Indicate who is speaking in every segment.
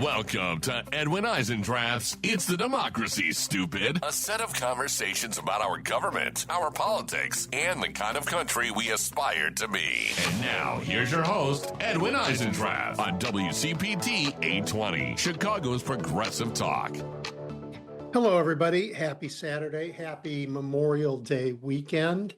Speaker 1: Welcome to Edwin Eisendrath's It's the Democracy, Stupid. A set of conversations about our government, our politics, and the kind of country we aspire to be. And now, here's your host, Edwin Eisendrath, on WCPT 820, Chicago's Progressive Talk.
Speaker 2: Hello, everybody. Happy Saturday. Happy Memorial Day weekend.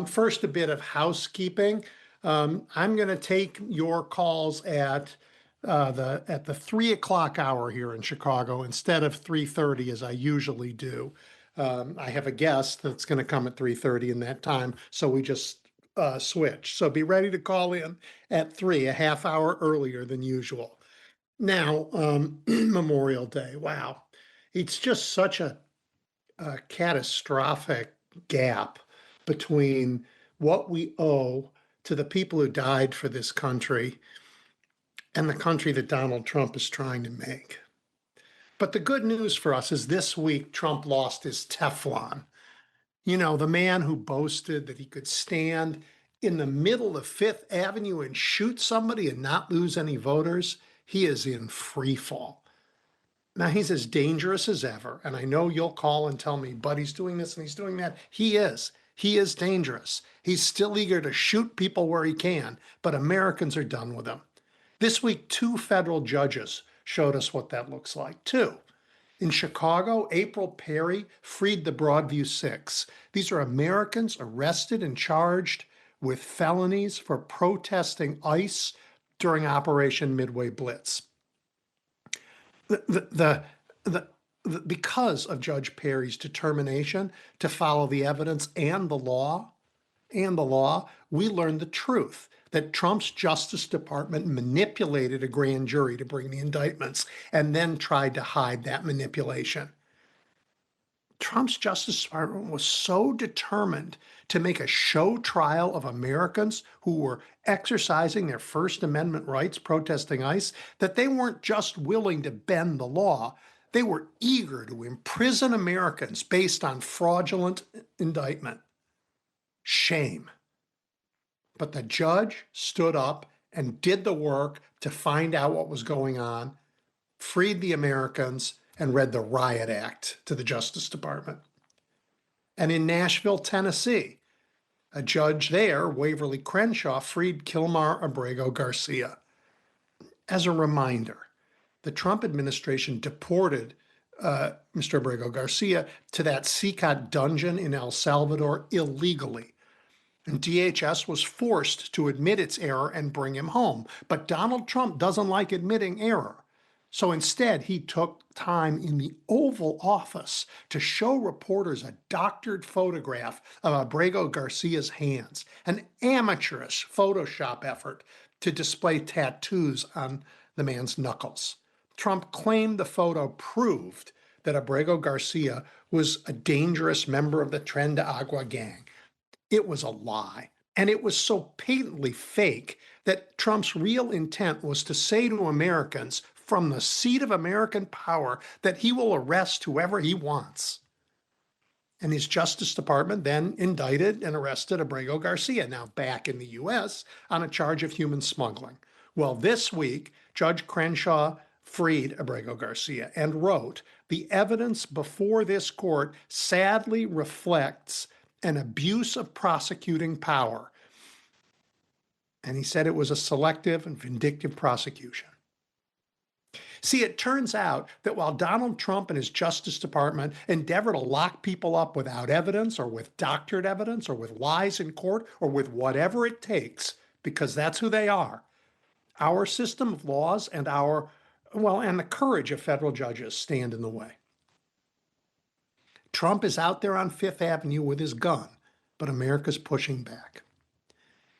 Speaker 2: First, a bit of housekeeping. I'm going to take your calls at the 3 o'clock hour here in Chicago instead of 3:30 as I usually do. I have a guest that's going to come at 3:30 in that time, so we just switch. So be ready to call in at 3, a half hour earlier than usual. Now, Memorial Day. Wow. It's just such a catastrophic gap between what we owe to the people who died for this country and the country that Donald Trump is trying to make. But the good news for us is this week, Trump lost his Teflon. You know, the man who boasted that he could stand in the middle of Fifth Avenue and shoot somebody and not lose any voters, he is in free fall. Now, he's as dangerous as ever. And I know you'll call and tell me, but he's doing this and he's doing that. He is. He is dangerous. He's still eager to shoot people where he can, but Americans are done with him. This week, 2 federal judges showed us what that looks like. 2. In Chicago, April Perry freed the Broadview 6. These are Americans arrested and charged with felonies for protesting ICE during Operation Midway Blitz. Because of Judge Perry's determination to follow the evidence and the law, we learned the truth that Trump's Justice Department manipulated a grand jury to bring the indictments and then tried to hide that manipulation. Trump's Justice Department was so determined to make a show trial of Americans who were exercising their First Amendment rights protesting ICE that they weren't just willing to bend the law, they were eager to imprison Americans based on fraudulent indictment. Shame. But the judge stood up and did the work to find out what was going on, freed the Americans, and read the Riot Act to the Justice Department. And in Nashville, Tennessee, a judge there, Waverly Crenshaw, freed Kilmar Abrego Garcia. As a reminder, the Trump administration deported Mr. Abrego Garcia to that CCOT dungeon in El Salvador illegally. And DHS was forced to admit its error and bring him home. But Donald Trump doesn't like admitting error. So instead, he took time in the Oval Office to show reporters a doctored photograph of Abrego Garcia's hands, an amateurish Photoshop effort to display tattoos on the man's knuckles. Trump claimed the photo proved that Abrego Garcia was a dangerous member of the Tren de Agua gang. It was a lie. And it was so patently fake that Trump's real intent was to say to Americans from the seat of American power that he will arrest whoever he wants. And his Justice Department then indicted and arrested Abrego Garcia, now back in the U.S., on a charge of human smuggling. Well, this week, Judge Crenshaw freed Abrego Garcia and wrote, "The evidence before this court sadly reflects an abuse of prosecuting power." And he said it was a selective and vindictive prosecution. See, it turns out that while Donald Trump and his Justice Department endeavor to lock people up without evidence or with doctored evidence or with lies in court or with whatever it takes, because that's who they are, our system of laws and and the courage of federal judges stand in the way. Trump is out there on Fifth Avenue with his gun, but America's pushing back.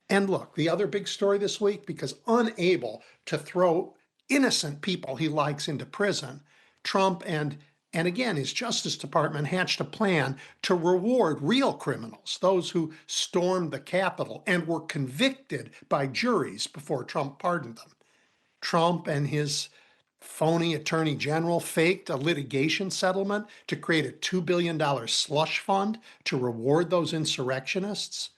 Speaker 2: And look, the other big story this week, because unable to throw innocent people he likes into prison, Trump and again his Justice Department hatched a plan to reward real criminals, those who stormed the Capitol and were convicted by juries before Trump pardoned them. Trump and his phony attorney general faked a litigation settlement to create a $2 billion slush fund to reward those insurrectionists.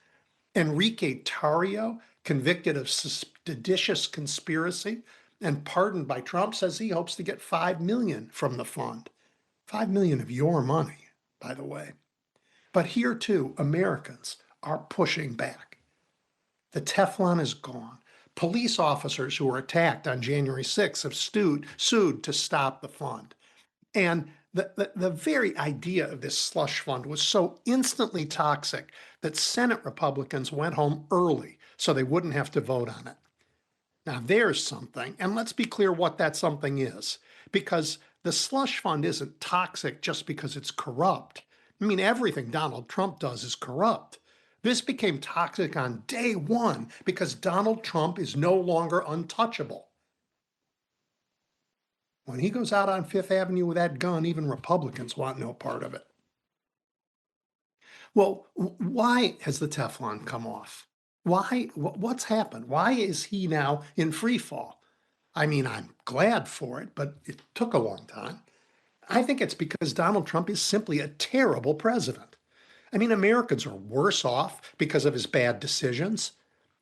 Speaker 2: Enrique Tarrio, convicted of seditious conspiracy, and pardoned by Trump, says he hopes to get $5 million from the fund. $5 million of your money, by the way. But here too, Americans are pushing back. The Teflon is gone. Police officers who were attacked on January 6th have sued to stop the fund. And the very idea of this slush fund was so instantly toxic that Senate Republicans went home early so they wouldn't have to vote on it. Now, there's something, and let's be clear what that something is, because the slush fund isn't toxic just because it's corrupt. I mean, everything Donald Trump does is corrupt. This became toxic on day one because Donald Trump is no longer untouchable. When he goes out on Fifth Avenue with that gun, even Republicans want no part of it. Well, why has the Teflon come off? Why? What's happened? Why is he now in free fall? I mean, I'm glad for it, but it took a long time. I think it's because Donald Trump is simply a terrible president. I mean, Americans are worse off because of his bad decisions.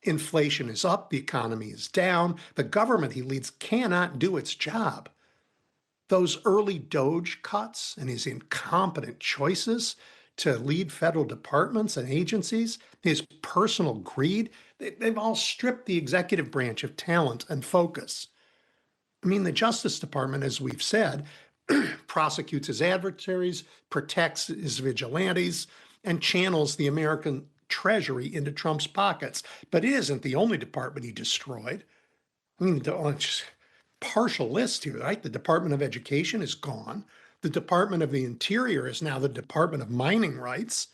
Speaker 2: Inflation is up, the economy is down, the government he leads cannot do its job. Those early DOGE cuts and his incompetent choices to lead federal departments and agencies, his personal greed, they've all stripped the executive branch of talent and focus. I mean, the Justice Department, as we've said, prosecutes his adversaries, protects his vigilantes, and channels the American treasury into Trump's pockets. But it isn't the only department he destroyed. I mean, just partial list here, right? The Department of Education is gone. The Department of the Interior is now the Department of Mining Rights.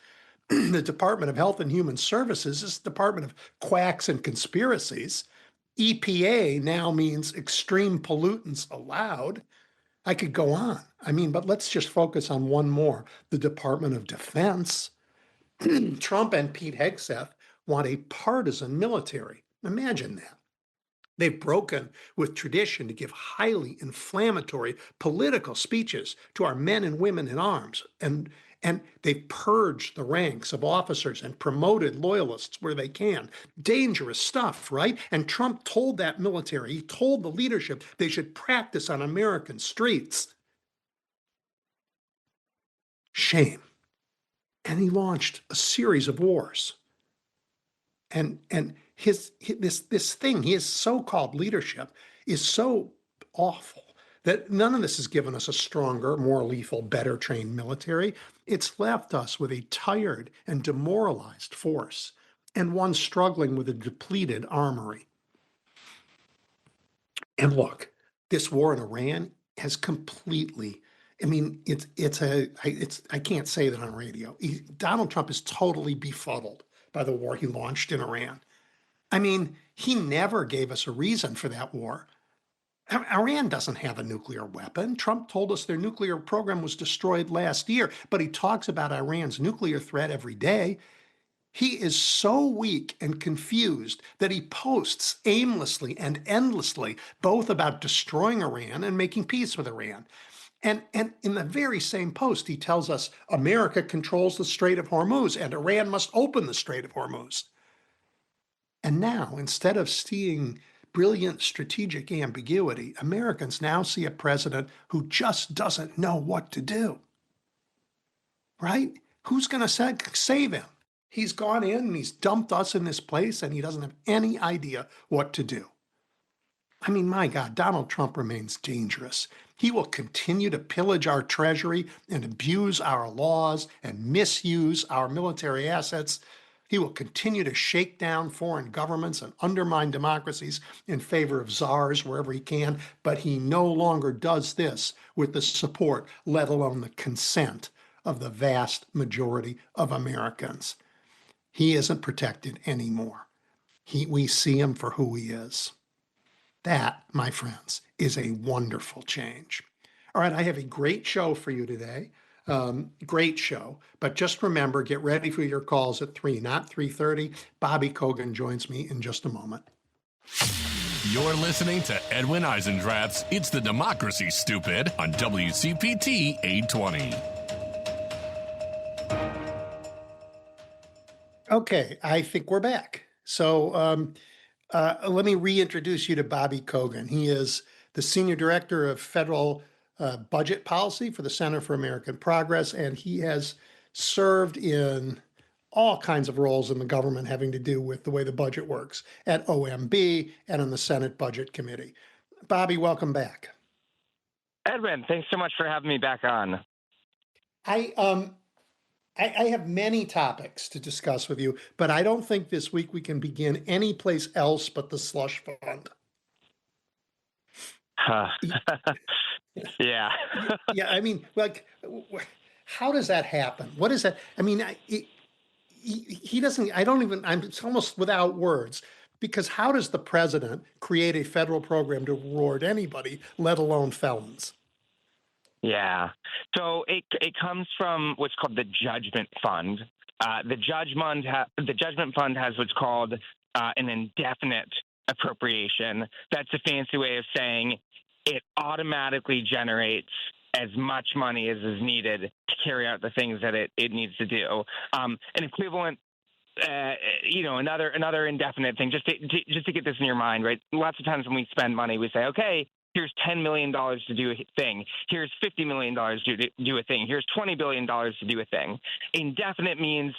Speaker 2: The Department of Health and Human Services is the Department of Quacks and Conspiracies. EPA now means extreme pollutants allowed. I could go on. I mean, but let's just focus on one more. The Department of Defense. Trump and Pete Hegseth want a partisan military. Imagine that. They've broken with tradition to give highly inflammatory political speeches to our men and women in arms. And they've purged the ranks of officers and promoted loyalists where they can. Dangerous stuff, right? And Trump told that military, he told the leadership they should practice on American streets. Shame. And he launched a series of wars. And his so-called leadership is so awful that none of this has given us a stronger, more lethal, better trained military. It's left us with a tired and demoralized force and one struggling with a depleted armory. And look, this war in Iran has completely, I mean, I can't say that on radio. Donald Trump is totally befuddled by the war he launched in Iran. I mean, he never gave us a reason for that war. Iran doesn't have a nuclear weapon. Trump told us their nuclear program was destroyed last year, but he talks about Iran's nuclear threat every day. He is so weak and confused that he posts aimlessly and endlessly, both about destroying Iran and making peace with Iran. And in the very same post, he tells us America controls the Strait of Hormuz and Iran must open the Strait of Hormuz. And now, instead of seeing brilliant strategic ambiguity, Americans now see a president who just doesn't know what to do. Right? Who's going to save him? He's gone in and he's dumped us in this place and he doesn't have any idea what to do. I mean, my God, Donald Trump remains dangerous. He will continue to pillage our treasury and abuse our laws and misuse our military assets. He will continue to shake down foreign governments and undermine democracies in favor of czars wherever he can, but he no longer does this with the support, let alone the consent, of the vast majority of Americans. He isn't protected anymore. We see him for who he is. That, my friends, is a wonderful change. All right, I have a great show for you today. Great show. But just remember, get ready for your calls at 3, not 3:30. Bobby Kogan joins me in just a moment.
Speaker 1: You're listening to Edwin Eisendrath's It's the Democracy, Stupid on WCPT 820.
Speaker 2: Okay, I think we're back. So Let me reintroduce you to Bobby Kogan. He is the Senior Director of Federal Budget Policy for the Center for American Progress, and he has served in all kinds of roles in the government having to do with the way the budget works at OMB and on the Senate Budget Committee. Bobby, welcome back.
Speaker 3: Edwin, thanks so much for having me back on.
Speaker 2: I have many topics to discuss with you, but I don't think this week we can begin any place else but the slush fund.
Speaker 3: Yeah.
Speaker 2: Yeah, I mean, like, how does that happen? What is that? I mean, he doesn't, I don't even, it's almost without words, because how does the president create a federal program to reward anybody, let alone felons?
Speaker 3: Yeah. So it comes from what's called the Judgment Fund. The Judgment Fund has what's called an indefinite appropriation. That's a fancy way of saying it automatically generates as much money as is needed to carry out the things that it needs to do. An equivalent, another indefinite thing, just to get this in your mind, right? Lots of times when we spend money, we say, okay, here's $10 million to do a thing. Here's $50 million to do a thing. Here's $20 billion to do a thing. Indefinite means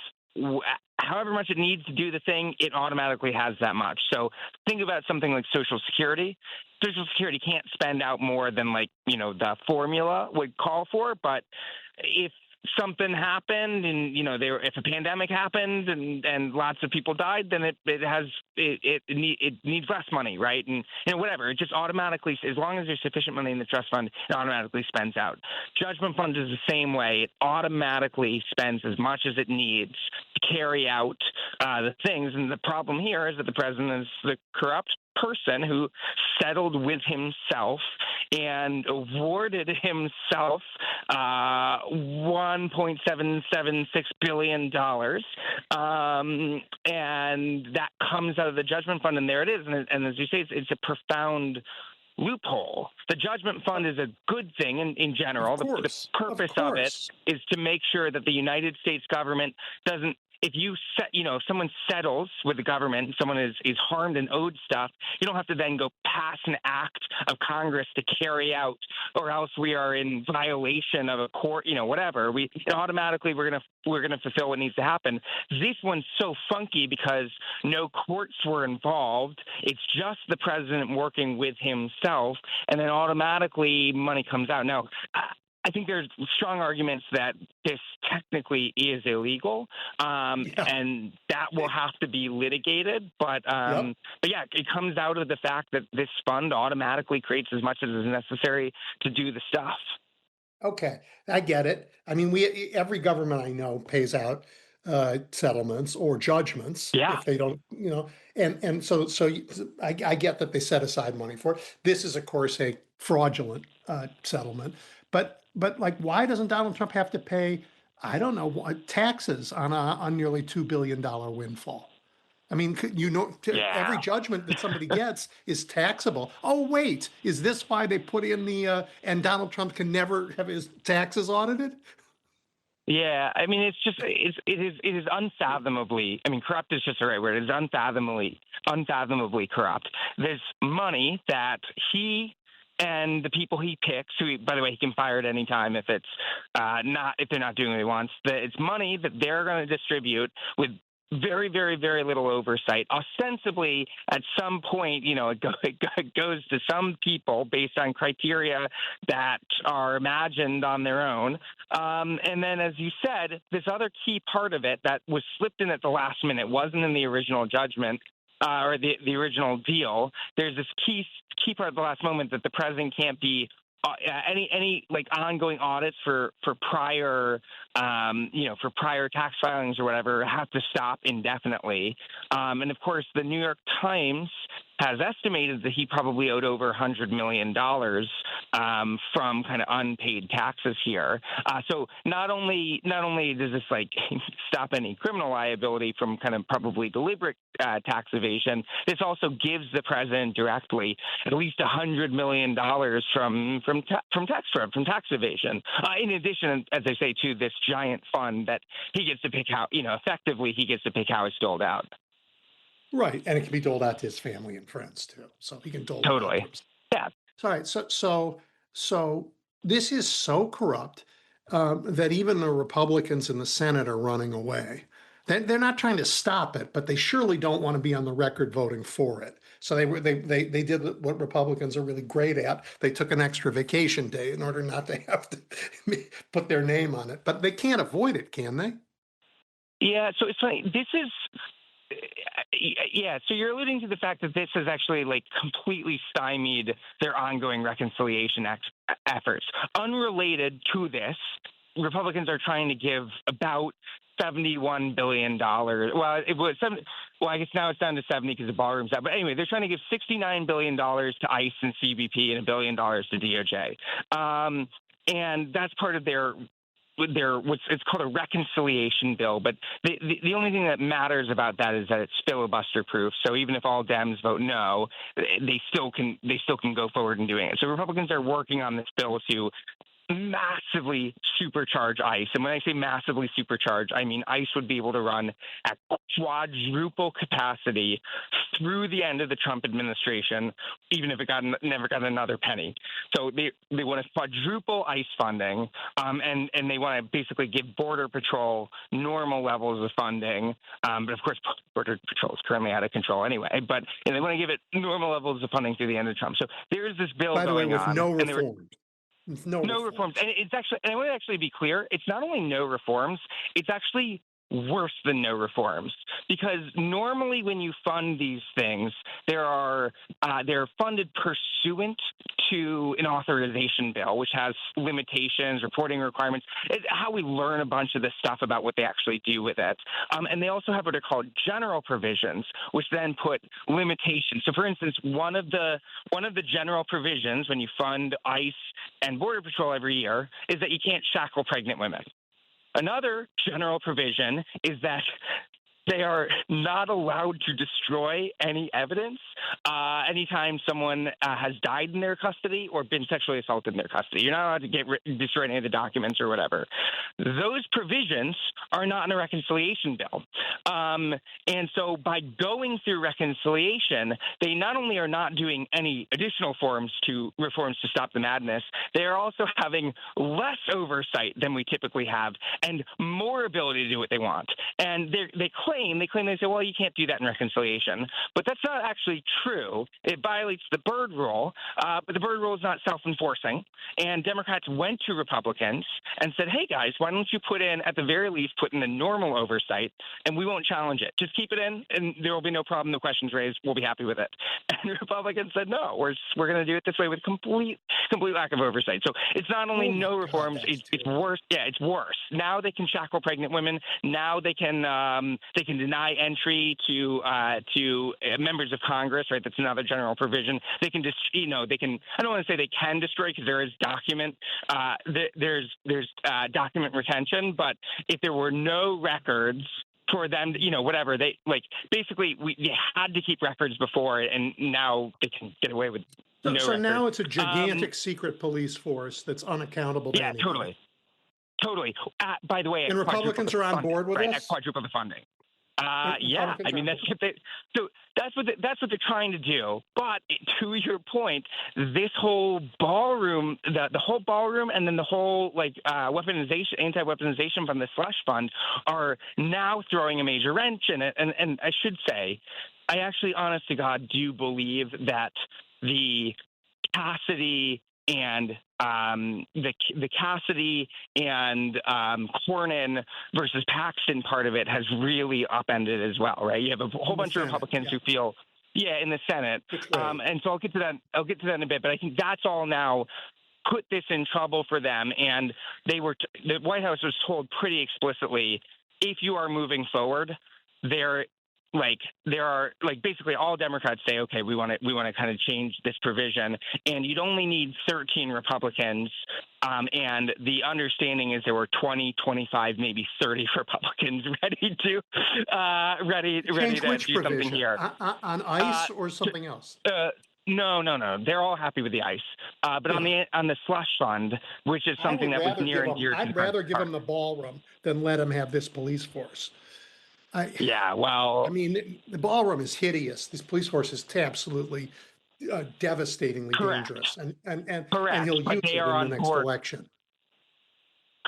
Speaker 3: however much it needs to do the thing, it automatically has that much. So think about something like Social Security. Social Security can't spend out more than the formula would call for. But if something happened and if a pandemic happened and lots of people died, then it needs less money, right? And whatever, it just automatically, as long as there's sufficient money in the trust fund, it automatically spends out. Judgment fund is the same way. It automatically spends as much as it needs to carry out the things. And the problem here is that the president is the corrupt person who settled with himself and awarded himself $1.776 billion. And that comes out of the Judgment Fund, and there it is. And as you say, it's a profound loophole. The Judgment Fund is a good thing in general. The purpose of it is to make sure that the United States government doesn't, if someone settles with the government, someone is harmed and owed stuff, you don't have to then go pass an act of Congress to carry out, or else we are in violation of a court, whatever. Automatically we're gonna fulfill what needs to happen. This one's so funky because no courts were involved. It's just the president working with himself, and then automatically money comes out. Now, I think there's strong arguments that this technically is illegal, and that will have to be litigated. But yeah, it comes out of the fact that this fund automatically creates as much as is necessary to do the stuff.
Speaker 2: Okay, I get it. I mean, every government I know pays out settlements or judgments if they don't, and so I get that they set aside money for it. This is, of course, a fraudulent settlement, but like, why doesn't Donald Trump have to pay, I don't know, taxes on nearly $2 billion windfall? I mean, every judgment that somebody gets is taxable. Oh, wait, is this why they put in and Donald Trump can never have his taxes audited?
Speaker 3: Yeah, I mean, it is unfathomably, I mean, corrupt is just the right word. It is unfathomably corrupt. There's money that he and the people he picks, who, by the way, he can fire at any time if it's if they're not doing what he wants. It's money that they're going to distribute with very, very, very little oversight. Ostensibly, at some point, it goes to some people based on criteria that are imagined on their own. And then, as you said, this other key part of it that was slipped in at the last minute, wasn't in the original judgment, or the original deal. There's this key part at the last moment that the president can't be any like ongoing audits for prior for prior tax filings or whatever have to stop indefinitely. And of course, the New York Times has estimated that he probably owed over $100 million from kind of unpaid taxes here. So not only does this stop any criminal liability from kind of probably deliberate tax evasion, this also gives the president directly at least $100 million from tax fraud, from tax evasion. In addition, as I say, to this giant fund that he gets to pick how, effectively he gets to pick how it's doled out.
Speaker 2: Right, and it can be doled out to his family and friends too. So he can dole it out to
Speaker 3: Totally.
Speaker 2: himself.
Speaker 3: Yeah.
Speaker 2: All right, so this is so corrupt that even the Republicans in the Senate are running away. They're not trying to stop it, but they surely don't want to be on the record voting for it. So they did what Republicans are really great at. They took an extra vacation day in order not to have to put their name on it. But they can't avoid it, can they?
Speaker 3: Yeah. So it's funny. This is. Yeah, so you're alluding to the fact that this has actually like completely stymied their ongoing reconciliation efforts. Unrelated to this, Republicans are trying to give about $71 billion. Well, it was 70, well, I guess now it's down to 70 because the ballroom's out. But anyway, they're trying to give $69 billion to ICE and CBP and $1 billion to DOJ. And that's part of their what's it's called a reconciliation bill, but the only thing that matters about that is that it's filibuster proof. So even if all Dems vote no, they still can go forward in doing it. So Republicans are working on this bill to massively supercharge ICE. And when I say massively supercharge, I mean ICE would be able to run at quadruple capacity through the end of the Trump administration, even if it never got another penny. So they want to quadruple ICE funding, and they want to basically give Border Patrol normal levels of funding. But of course, Border Patrol is currently out of control anyway. But they want to give it normal levels of funding through the end of Trump. So there is this bill
Speaker 2: By the way,
Speaker 3: going
Speaker 2: with
Speaker 3: on.
Speaker 2: no reforms.
Speaker 3: No reforms. And it's actually, and I want to actually be clear, it's not only no reforms, it's actually worse than no reforms. Because normally when you fund these things, they're funded pursuant to an authorization bill, which has limitations, reporting requirements. It's how we learn a bunch of this stuff about what they actually do with it. And they also have what are called general provisions, which then put limitations. So for instance, one of the general provisions when you fund ICE and Border Patrol every year is that you can't shackle pregnant women. Another general provision is that they are not allowed to destroy any evidence anytime someone has died in their custody or been sexually assaulted in their custody. You're not allowed to destroy any of the documents or whatever. Those provisions are not in a reconciliation bill. And so by going through reconciliation, they not only are not doing any additional reforms to stop the madness, they are also having less oversight than we typically have and more ability to do what they want. And they say, well, you can't do that in reconciliation. But that's not actually true. It violates the Byrd Rule, but the Byrd Rule is not self-enforcing. And Democrats went to Republicans and said, hey, guys, why don't you at the very least, put in the normal oversight, and we won't challenge it. Just keep it in, and there will be no problem. No questions raised. We'll be happy with it. And Republicans said, no, we're going to do it this way with complete lack of oversight. So it's not only no reforms, it's worse. Yeah, it's worse. Now they can shackle pregnant women. Now they can deny entry to members of Congress. Right, that's another general provision. They can just, they can. I don't want to say they can destroy because there is there's document retention. But if there were no records for them, whatever they basically they had to keep records before, and now they can get away with.
Speaker 2: So now it's a gigantic secret police force that's unaccountable to anybody.
Speaker 3: Totally. By the way,
Speaker 2: and Republicans are on board with
Speaker 3: this? At quadruple the funding. Yeah, I mean that's what they're trying to do. But to your point, this whole ballroom, the whole ballroom, and then the whole weaponization, anti-weaponization from the slush fund are now throwing a major wrench in it. And I should say, I actually, honest to God, do believe that the Cassidy and the Cassidy and Cornyn versus Paxton part of it has really upended as well, right? You have a whole bunch of Republicans who feel, in the Senate, and so I'll get to that. I'll get to that in a bit, but I think that's all now put this in trouble for them. And the White House was told pretty explicitly, if you are moving forward, there are basically all Democrats say, okay, we want to kind of change this provision, and you'd only need 13 Republicans, and the understanding is there were 20, 25, maybe 30 Republicans ready to do something here
Speaker 2: on ICE or something else.
Speaker 3: No. They're all happy with the ICE, but on the slush fund, which is something that was near and dear.
Speaker 2: I'd rather give them the ballroom than let them have this police force. I,
Speaker 3: Yeah,
Speaker 2: I
Speaker 3: well,
Speaker 2: mean, the ballroom is hideous. This police force is absolutely devastatingly
Speaker 3: correct,
Speaker 2: dangerous, and
Speaker 3: correct,
Speaker 2: he'll
Speaker 3: but
Speaker 2: use
Speaker 3: they
Speaker 2: it
Speaker 3: are
Speaker 2: in the
Speaker 3: on
Speaker 2: next
Speaker 3: board.
Speaker 2: election.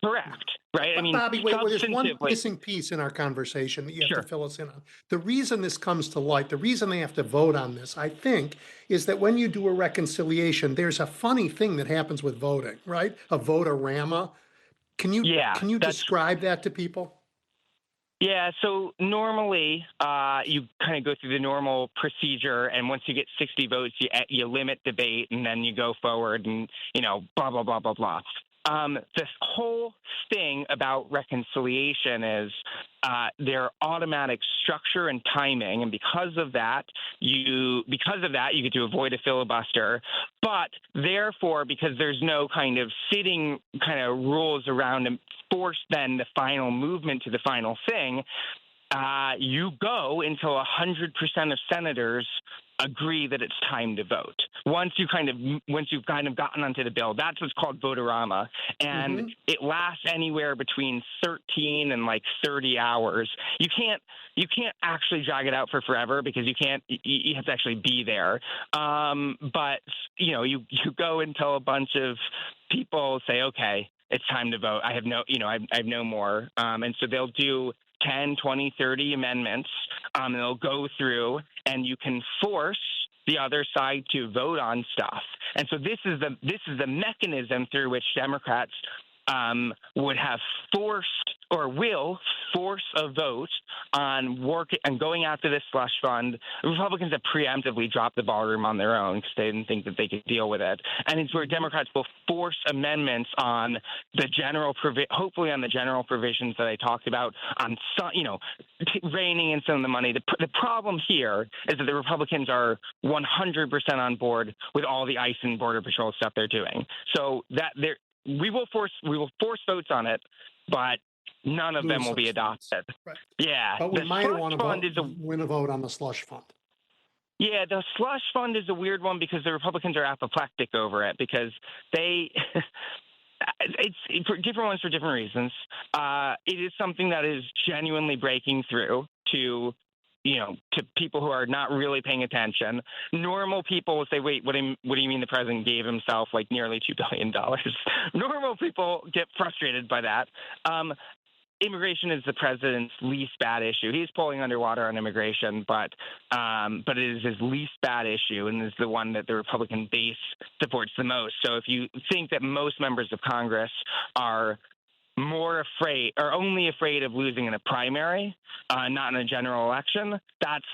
Speaker 2: Yeah.
Speaker 3: Correct, right? I
Speaker 2: But
Speaker 3: mean,
Speaker 2: Bobby, wait, well, there's one
Speaker 3: substantively,
Speaker 2: missing piece in our conversation that you have to
Speaker 3: sure.
Speaker 2: fill us in on. The reason this comes to light, the reason they have to vote on this, I think, is that when you do a reconciliation, there's a funny thing that happens with voting, right? A vote-a-rama.
Speaker 3: Yeah,
Speaker 2: Can you
Speaker 3: that's
Speaker 2: describe that to people?
Speaker 3: yeah. So normally, you kind of go through the normal procedure, and once you get 60 votes, you limit debate, and then you go forward, and blah blah blah blah blah. This whole thing about reconciliation is their automatic structure and timing, and because of that, you get to avoid a filibuster. But therefore, because there's no kind of sitting kind of rules around and force then the final movement to the final thing, you go until 100% of senators agree that it's time to vote. Once you've kind of gotten onto the bill, that's what's called votorama, and
Speaker 2: Hmm.
Speaker 3: it lasts anywhere between 13 and like 30 hours. You can't actually drag it out for forever because you have to actually be there. But you go until a bunch of people say, okay, it's time to vote. I have no more. And so they'll do 10, 20, 30 amendments. And they'll go through, and you can force the other side to vote on stuff. And so this is the mechanism through which Democrats would have forced or will force a vote on going after this slush fund. Republicans have preemptively dropped the ballroom on their own because they didn't think that they could deal with it. And it's where Democrats will force amendments on the hopefully on the general provisions that I talked about, on some, reining in some of the money. The problem here is that the Republicans are 100% on board with all the ICE and Border Patrol stuff they're doing. So that we will force votes on it, but none of them
Speaker 2: Lose
Speaker 3: will be
Speaker 2: those votes.
Speaker 3: adopted.
Speaker 2: Right.
Speaker 3: Yeah,
Speaker 2: But we
Speaker 3: the
Speaker 2: might
Speaker 3: slush
Speaker 2: want
Speaker 3: fund
Speaker 2: to
Speaker 3: is a
Speaker 2: win a vote on the slush fund.
Speaker 3: yeah, the slush fund is a weird one because the Republicans are apoplectic over it because they. It's for different ones for different reasons. It is something that is genuinely breaking through to people who are not really paying attention. Normal people will say, wait, what do you mean the president gave himself like nearly $2 billion? Normal people get frustrated by that. Immigration is the president's least bad issue. He's pulling underwater on immigration, but it is his least bad issue and is the one that the Republican base supports the most. So if you think that most members of Congress are more afraid or only afraid of losing in a primary, not in a general election, that's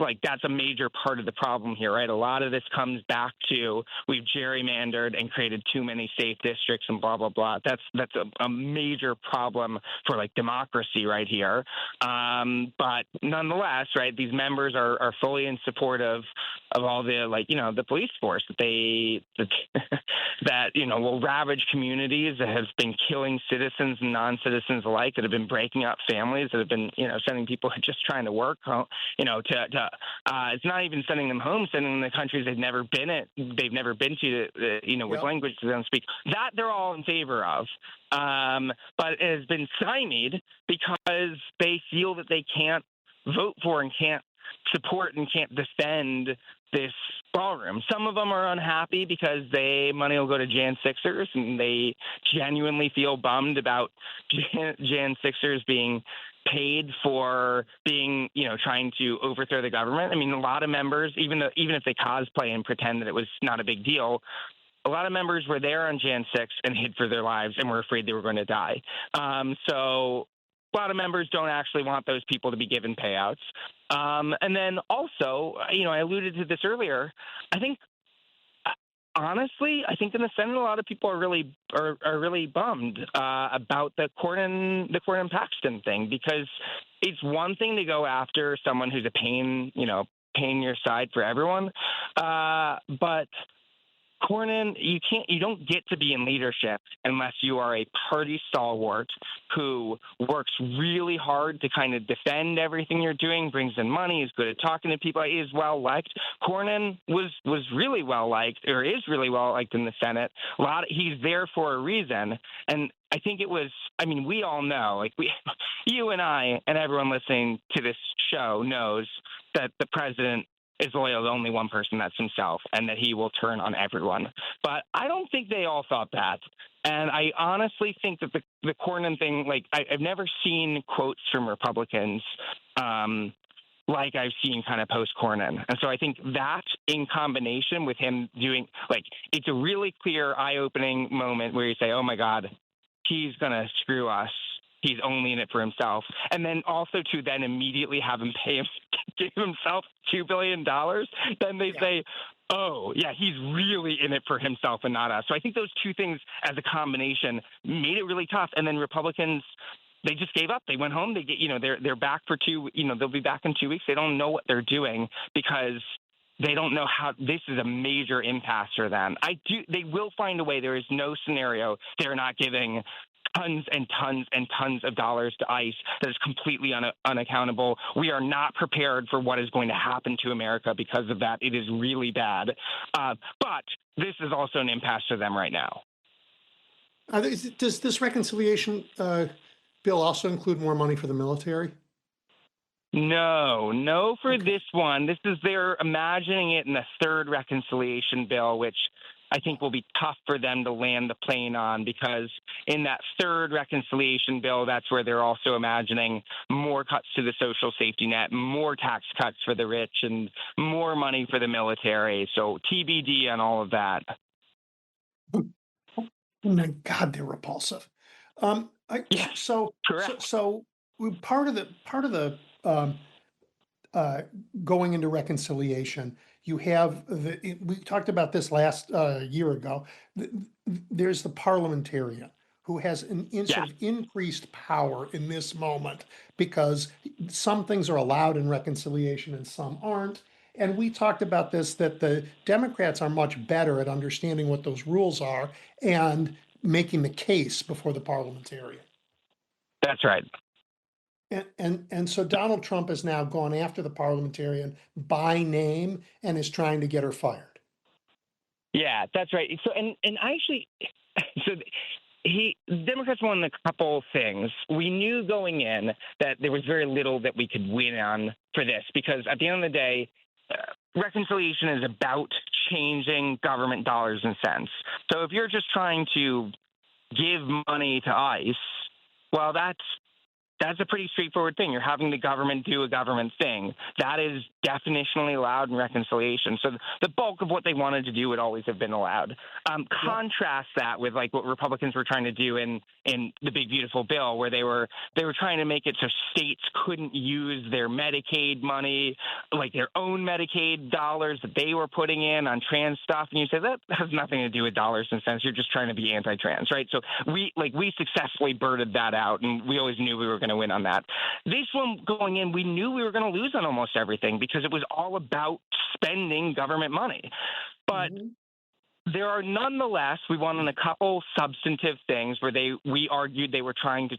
Speaker 3: a major part of the problem here, right? A lot of this comes back to we've gerrymandered and created too many safe districts and blah, blah, blah. That's a major problem for like democracy right here. But nonetheless, right, these members are fully in support of all the the police force that will ravage communities, that has been killing citizens and non-citizens alike, that have been breaking up families, that have been sending people just trying to work it's not even sending them home, sending them to countries they've never been to with
Speaker 2: Yep.
Speaker 3: language they don't speak. That they're all in favor of, but it has been stymied because they feel that they can't vote for and can't support and can't defend this ballroom. Some of them are unhappy because money will go to Jan 6ers, and they genuinely feel bummed about Jan 6ers being paid for being, trying to overthrow the government. I mean, a lot of members, even if they cosplay and pretend that it was not a big deal, a lot of members were there on Jan 6 and hid for their lives and were afraid they were going to die. So a lot of members don't actually want those people to be given payouts. And then also, I alluded to this earlier. Honestly, I think in the Senate, a lot of people are really bummed about the Cornyn Paxton thing, because it's one thing to go after someone who's a pain in your side for everyone, but Cornyn, you don't get to be in leadership unless you are a party stalwart who works really hard to kind of defend everything you're doing, brings in money, is good at talking to people, is well liked. Cornyn was really well liked, or is really well liked in the Senate. He's there for a reason, and I think it was. I mean, we all know, you and I, and everyone listening to this show knows that the president is loyal to only one person, that's himself, and that he will turn on everyone. But I don't think they all thought that. And I honestly think that the Cornyn thing, I've never seen quotes from Republicans like I've seen kind of post-Cornyn. And so I think that in combination with him doing, it's a really clear, eye-opening moment where you say, oh, my God, he's going to screw us. He's only in it for himself. And then also to then immediately have him give himself $2 billion, then they say, oh, yeah, he's really in it for himself and not us. So I think those two things as a combination made it really tough. And then Republicans, they just gave up. They went home. They get, they're back for they'll be back in 2 weeks. They don't know what they're doing because they don't know how. This is a major impasse for them. They will find a way. There is no scenario they're not giving tons and tons and tons of dollars to ICE that is completely unaccountable. We are not prepared for what is going to happen to America because of that. It is really bad. But this is also an impasse for them right now.
Speaker 2: Does this reconciliation bill also include more money for the military?
Speaker 3: No, for this one. They're imagining it in the third reconciliation bill, which I think will be tough for them to land the plane on, because in that third reconciliation bill, that's where they're also imagining more cuts to the social safety net, more tax cuts for the rich, and more money for the military. So TBD on all of that.
Speaker 2: Oh my God, they're repulsive. So part of the going into reconciliation, you have we talked about this last year ago. There's the parliamentarian who has sort of increased power in this moment because some things are allowed in reconciliation and some aren't. And we talked about this, that the Democrats are much better at understanding what those rules are and making the case before the parliamentarian.
Speaker 3: That's right.
Speaker 2: And so Donald Trump has now gone after the parliamentarian by name and is trying to get her fired.
Speaker 3: Yeah, that's right. So Democrats won a couple things. We knew going in that there was very little that we could win on for this, because at the end of the day, reconciliation is about changing government dollars and cents. So if you're just trying to give money to ICE, well, that's a pretty straightforward thing. You're having the government do a government thing. That is definitionally allowed in reconciliation. So the bulk of what they wanted to do would always have been allowed. Contrast that with what Republicans were trying to do in the Big Beautiful Bill, where they were trying to make it so states couldn't use their Medicaid money, their own Medicaid dollars that they were putting in on trans stuff. And you say that has nothing to do with dollars and cents. You're just trying to be anti-trans, right? So we successfully birded that out, and we always knew we were going to win on that. This one going in, we knew we were going to lose on almost everything because it was all about spending government money. But there are nonetheless, we won on a couple substantive things where we argued they were trying to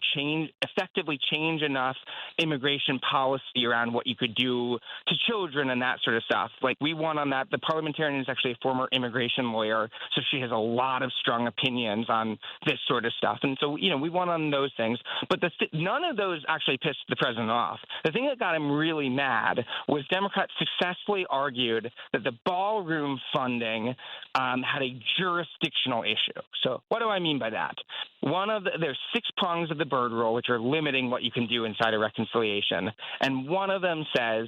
Speaker 3: effectively change enough immigration policy around what you could do to children and that sort of stuff. We won on that. The parliamentarian is actually a former immigration lawyer, so she has a lot of strong opinions on this sort of stuff. And so, we won on those things. But none of those actually pissed the president off. The thing that got him really mad was Democrats successfully argued that the ballroom funding had a jurisdictional issue. So what do I mean by that? There's 6 prongs of the Byrd Rule, which are limiting what you can do inside a reconciliation. And one of them says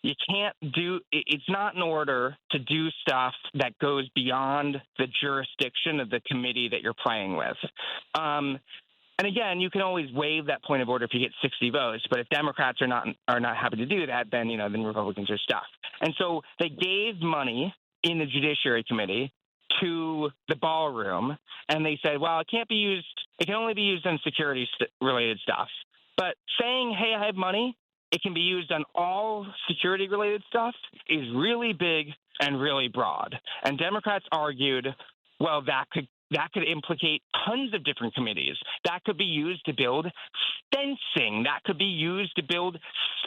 Speaker 3: it's not in order to do stuff that goes beyond the jurisdiction of the committee that you're playing with. And again, you can always waive that point of order if you get 60 votes. But if Democrats are not happy to do that, then Republicans are stuck. And so they gave money in the Judiciary Committee to the ballroom, and they said, well, it can only be used on security related stuff. But saying, hey, I have money, it can be used on all security-related stuff is really big and really broad. And Democrats argued, well, that could implicate tons of different committees. That could be used to build fencing. That could be used to build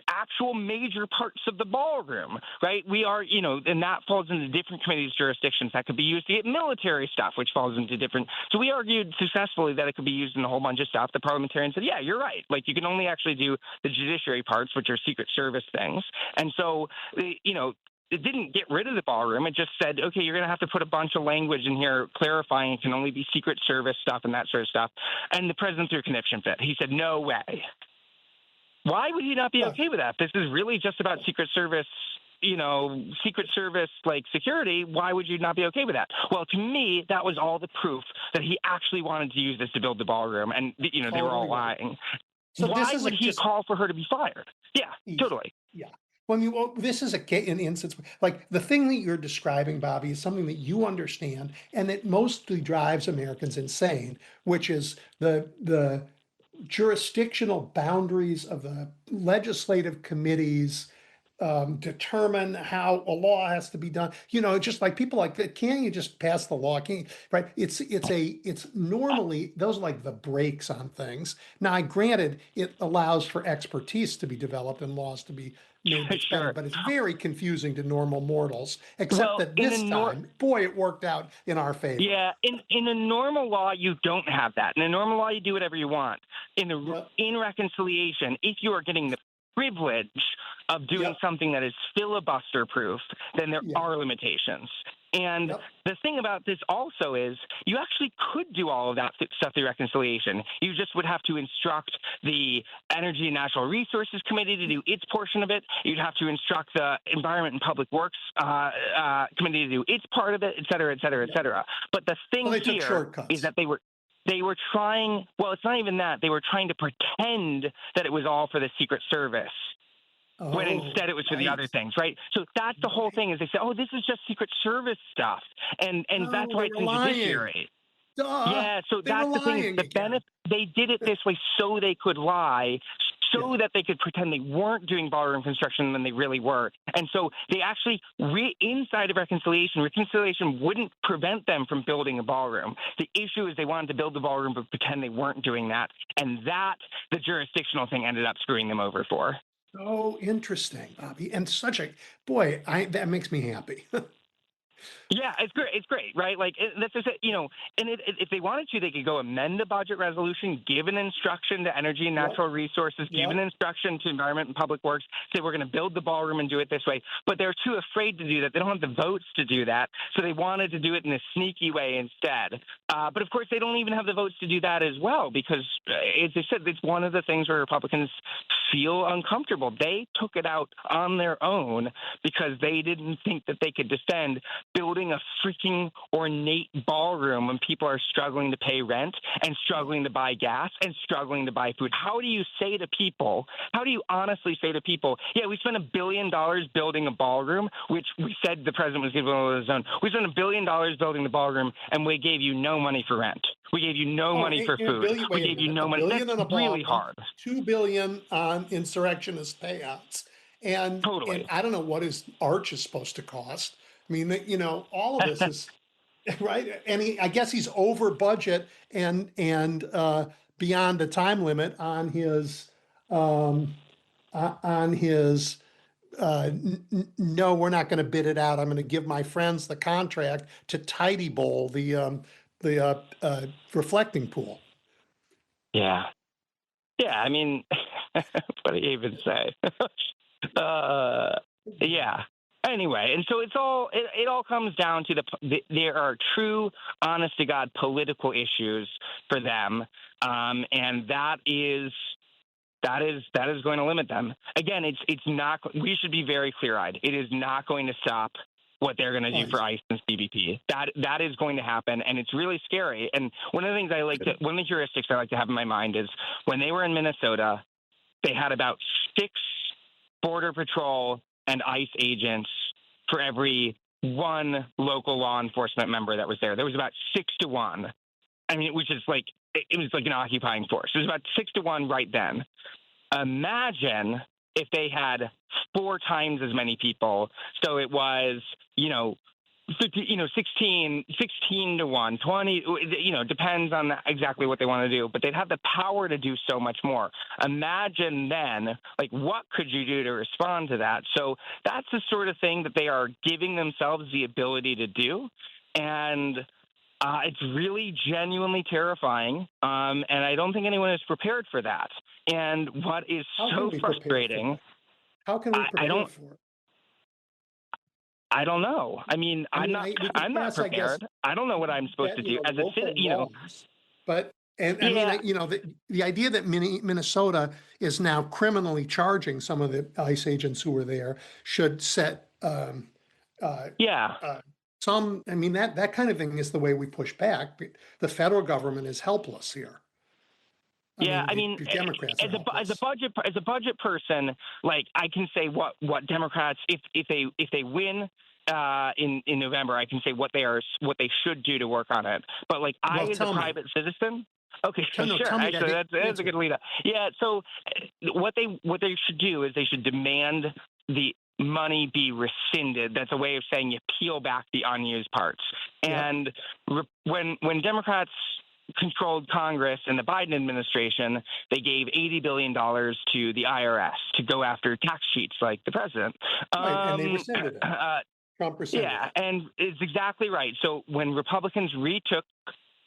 Speaker 3: actual major parts of the ballroom, right? We are, and that falls into different committees' jurisdictions. That could be used to get military stuff, which falls into different. So we argued successfully that it could be used in a whole bunch of stuff. The parliamentarians said, yeah, you're right. Like, you can only actually do the judiciary parts, which are Secret Service things. And so, it didn't get rid of the ballroom. It just said, okay, you're going to have to put a bunch of language in here clarifying it can only be Secret Service stuff and that sort of stuff. And the president threw a conniption fit. He said, no way. Why would he not be okay with that? This is really just about Secret Service, Secret Service like security. Why would you not be okay with that? Well, to me, that was all the proof that he actually wanted to use this to build the ballroom. And, they were all lying.
Speaker 2: So
Speaker 3: why would he call for her to be fired? Yeah, totally.
Speaker 2: Yeah. Well, this is an instance, like the thing that you're describing, Bobby, is something that you understand and that mostly drives Americans insane, which is the jurisdictional boundaries of the legislative committees determine how a law has to be done. Just like people like that, can't you just pass the law? Can't you, right? It's normally those are like the brakes on things. Now, granted, it allows for expertise to be developed and laws to be made better, but it's very confusing to normal mortals. Except that this time, boy, it worked out in our favor.
Speaker 3: Yeah, in a normal law, you don't have that. In a normal law, you do whatever you want. In reconciliation, if you are getting the privilege of doing something that is filibuster proof, then there are limitations. And the thing about this also is you actually could do all of that stuff through reconciliation. You just would have to instruct the Energy and Natural Resources Committee to do its portion of it. You'd have to instruct the Environment and Public Works Committee to do its part of it, et cetera, et cetera, et cetera. But the thing here is that they were trying, well, it's not even that. They were trying to pretend that it was all for the Secret Service. When instead it was for the other things, right? So that's the whole thing is they say, oh, this is just Secret Service stuff. And that's why it's in judiciary. Yeah, so that's the thing. They did it this way so they could lie, so that they could pretend they weren't doing ballroom construction when they really were. And so they actually, inside of reconciliation wouldn't prevent them from building a ballroom. The issue is they wanted to build the ballroom but pretend they weren't doing that. And that, the jurisdictional thing ended up screwing them over for.
Speaker 2: So interesting, Bobby. And that makes me happy.
Speaker 3: Yeah, it's great. It's great, right? Like that's just it, And if they wanted to, they could go amend the budget resolution, give an instruction to Energy and Natural Resources, give an instruction to Environment and Public Works, say we're going to build the ballroom and do it this way. But they're too afraid to do that. They don't have the votes to do that, so they wanted to do it in a sneaky way instead. But of course, they don't even have the votes to do that as well, because as I said, it's one of the things where Republicans feel uncomfortable. They took it out on their own because they didn't think that they could defend building a freaking ornate ballroom when people are struggling to pay rent and struggling to buy gas and struggling to buy food. How do you honestly say to people, yeah, we spent $1 billion building a ballroom, which we said the president was going to build his own. We spent $1 billion building the ballroom, and we gave you no money for rent. We gave you no money for food. We gave you no money. That's really hard.
Speaker 2: $2 billion on insurrectionist payouts. And I don't know what his arch is supposed to cost. I mean, all of this is right. And I guess he's over budget and beyond the time limit on his no, we're not going to bid it out. I'm going to give my friends the contract to tidy bowl the reflecting pool.
Speaker 3: Yeah. I mean, what do you even say? Yeah. Anyway, and so it all comes down to there are true, honest to God, political issues for them, and that is going to limit them. Again, it's not. We should be very clear-eyed. It is not going to stop what they're going to do for ICE and CBP. That is going to happen, and it's really scary. And one of the things one of the heuristics I like to have in my mind is when they were in Minnesota, they had about 6 Border Patrol and ICE agents for every 1 local law enforcement member that was there. There was about 6 to 1. I mean, which is like, it was like an occupying force. It was about 6 to 1 right then. Imagine if they had 4 times as many people. So it was, 16 to 1, 20, depends on exactly what they want to do, but they'd have the power to do so much more. Imagine then, like, what could you do to respond to that? So that's the sort of thing that they are giving themselves the ability to do. And it's really genuinely terrifying. And I don't think anyone is prepared for that. And what is so frustrating.
Speaker 2: How can we prepare for it?
Speaker 3: I don't know. I mean, I'm not prepared. I don't know what I'm supposed to do as a citizen,
Speaker 2: But the idea that Minnesota is now criminally charging some of the ICE agents who were there should set some. I mean, that kind of thing is the way we push back. The federal government is helpless here. The Democrats
Speaker 3: as a budget person, like, I can say what Democrats, if they win in November, I can say what they should do to work on it. But like, as a private citizen. Okay, sure. Actually, that's a good lead up. Yeah. So what they should do is they should demand the money be rescinded. That's a way of saying you peel back the unused parts. And when Democrats controlled Congress in the Biden administration, they gave $80 billion to the IRS to go after tax cheats like the president.
Speaker 2: And they rescinded it. Trump rescinded it.
Speaker 3: And it's exactly right. So when Republicans retook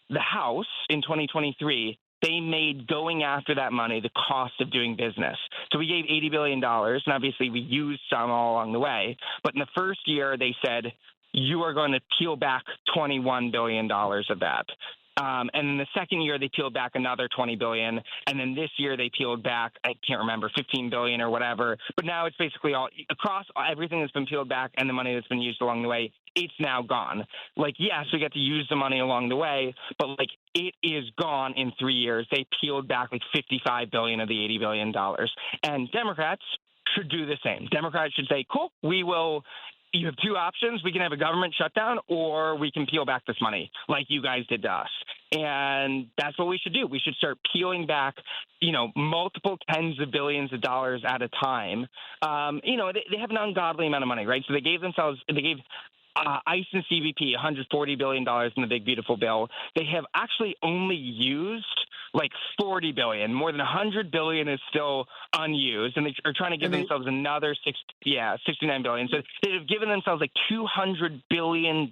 Speaker 3: the House in 2023, they made going after that money the cost of doing business. So we gave $80 billion, and obviously we used some all along the way. But in the first year, they said, you are going to peel back $21 billion of that. And in the second year, they peeled back another $20 billion. And then this year, they peeled back, I can't remember, $15 billion or whatever. But now it's basically all across everything that's been peeled back and the money that's been used along the way. It's now gone. Like, yes, we get to use the money along the way, but like, it is gone in 3 years. They peeled back like $55 billion of the $80 billion. And Democrats should do the same. Democrats should say, cool, we will. You have 2 options. We can have a government shutdown, or we can peel back this money like you guys did to us. And that's what we should do. We should start peeling back, multiple tens of billions of dollars at a time. They have an ungodly amount of money, right? So they gave ICE and CBP $140 billion in the big, beautiful bill. They have actually only used like $40 billion. More than $100 billion is still unused, and they are trying to give themselves another $69 billion. So they've given themselves like $200 billion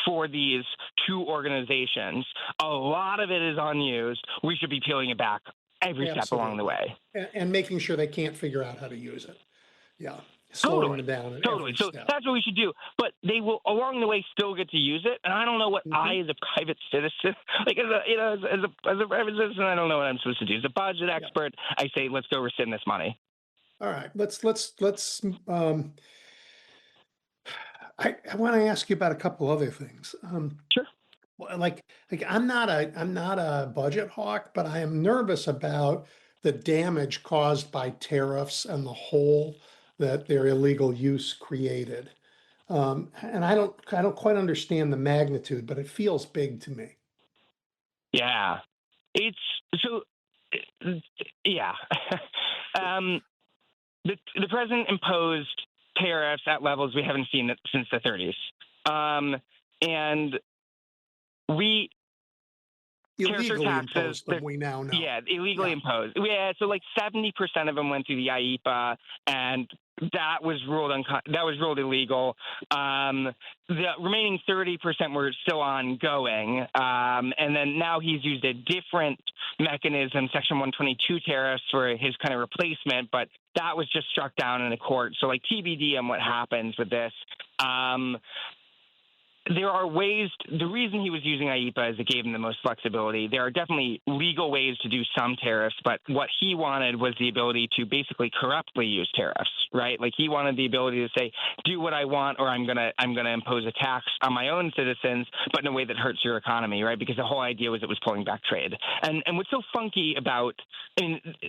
Speaker 3: for these 2 organizations. A lot of it is unused. We should be peeling it back every step along the way.
Speaker 2: And making sure they can't figure out how to use it. Yeah.
Speaker 3: Totally.
Speaker 2: Them down
Speaker 3: Totally. So that's what we should do. But they will, along the way, still get to use it. And I don't know what I, as a private citizen, like as a private citizen, I don't know what I'm supposed to do. As a budget expert, I say, let's go rescind this money.
Speaker 2: All right. Let's. I want to ask you about a couple other things.
Speaker 3: Sure.
Speaker 2: Like I'm not a budget hawk, but I am nervous about the damage caused by tariffs and the hole that their illegal use created. And I don't quite understand the magnitude, but it feels big to me.
Speaker 3: Yeah. It's so, yeah. The president imposed tariffs at levels we haven't seen since the 30s. And we
Speaker 2: illegally imposed them, we now know.
Speaker 3: Yeah, illegally imposed. Yeah, so like 70% of them went through the IEPA, and that was ruled illegal. The remaining 30% were still ongoing, and then now he's used a different mechanism, Section 122 tariffs, for his kind of replacement, but that was just struck down in a court. So like TBD on what happens with this. There are ways. The reason he was using IEPA is it gave him the most flexibility. There are definitely legal ways to do some tariffs, but what he wanted was the ability to basically corruptly use tariffs, right? Like he wanted the ability to say, do what I want, or I'm gonna impose a tax on my own citizens, but in a way that hurts your economy, right? Because the whole idea was it was pulling back trade. And what's so funky about,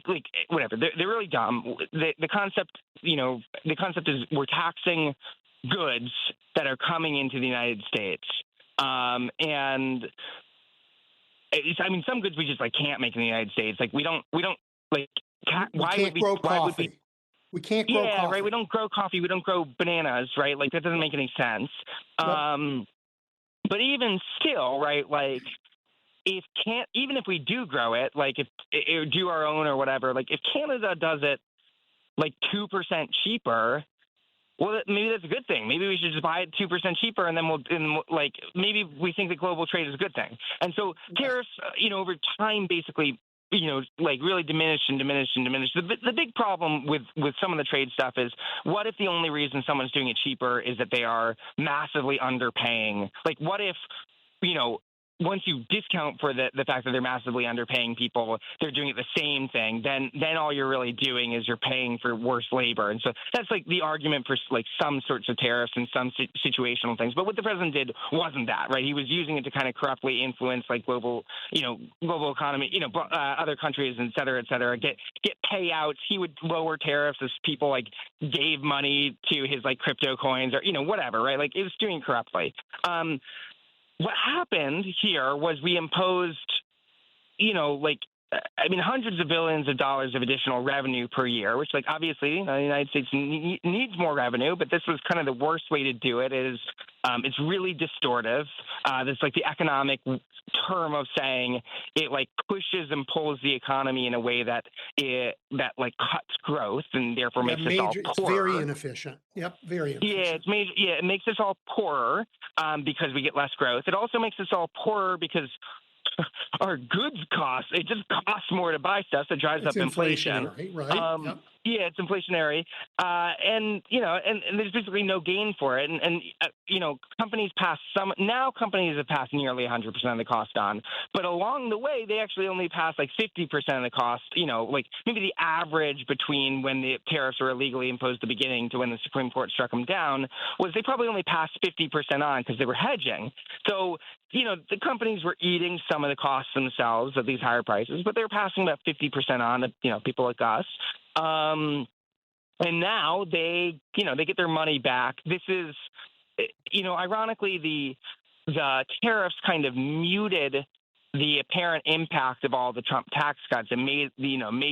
Speaker 3: like whatever, they're really dumb. The concept is we're taxing goods that are coming into the United States. And some goods we just like can't make in the United States. Like we don't like, why would we,
Speaker 2: We can't grow
Speaker 3: Yeah,
Speaker 2: coffee.
Speaker 3: right. We don't grow coffee. We don't grow bananas, right? Like that doesn't make any sense.
Speaker 2: Yep.
Speaker 3: But even still, right? Like if can't even if we do grow it, like if do our own or whatever, like if Canada does it like 2% cheaper, well, maybe that's a good thing. Maybe we should just buy it 2% cheaper, and then like maybe we think that global trade is a good thing. And so tariffs, over time, basically, like really diminish and diminish and diminish. The big problem with some of the trade stuff is, what if the only reason someone's doing it cheaper is that they are massively underpaying? Like, what if, once you discount for the fact that they're massively underpaying people, they're doing it the same thing, then all you're really doing is you're paying for worse labor. And so that's like the argument for like some sorts of tariffs and some situational things. But what the president did wasn't that, right? He was using it to kind of corruptly influence like global economy, other countries, et cetera, get payouts. He would lower tariffs as people like gave money to his like crypto coins or, whatever, right? Like it was doing corruptly. What happened here was we imposed, hundreds of billions of dollars of additional revenue per year, which, like, obviously, the United States needs more revenue, but this was kind of the worst way to do it. It's really distortive. That's like the economic term of saying it like pushes and pulls the economy in a way that cuts growth and therefore makes us all poorer.
Speaker 2: It's very inefficient. Yep, very inefficient.
Speaker 3: It makes us all poorer because we get less growth. It also makes us all poorer because our goods cost. It just costs more to buy stuff, so it drives up inflation.
Speaker 2: Right? Yep.
Speaker 3: Yeah, it's inflationary, and there's basically no gain for it. And companies have passed nearly 100% of the cost on, but along the way they actually only passed like 50% of the cost. Like maybe the average between when the tariffs were illegally imposed at the beginning to when the Supreme Court struck them down was they probably only passed 50% on because they were hedging. So the companies were eating some of the costs themselves of these higher prices, but they were passing about 50% on to people like us. And now they get their money back. This is, ironically, the tariffs kind of muted the apparent impact of all the Trump tax cuts and made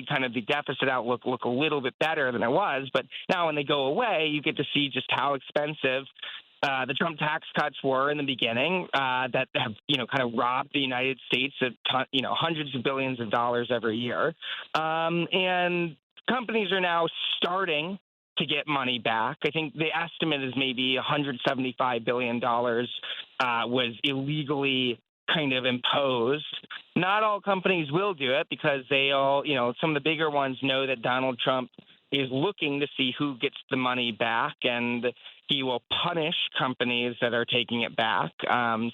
Speaker 3: kind of the deficit outlook look a little bit better than it was. But now when they go away, you get to see just how expensive the Trump tax cuts were in the beginning that have, kind of robbed the United States of hundreds of billions of dollars every year. And companies are now starting to get money back. I think the estimate is maybe $175 billion was illegally kind of imposed. Not all companies will do it because they all, some of the bigger ones know that Donald Trump is looking to see who gets the money back, and he will punish companies that are taking it back.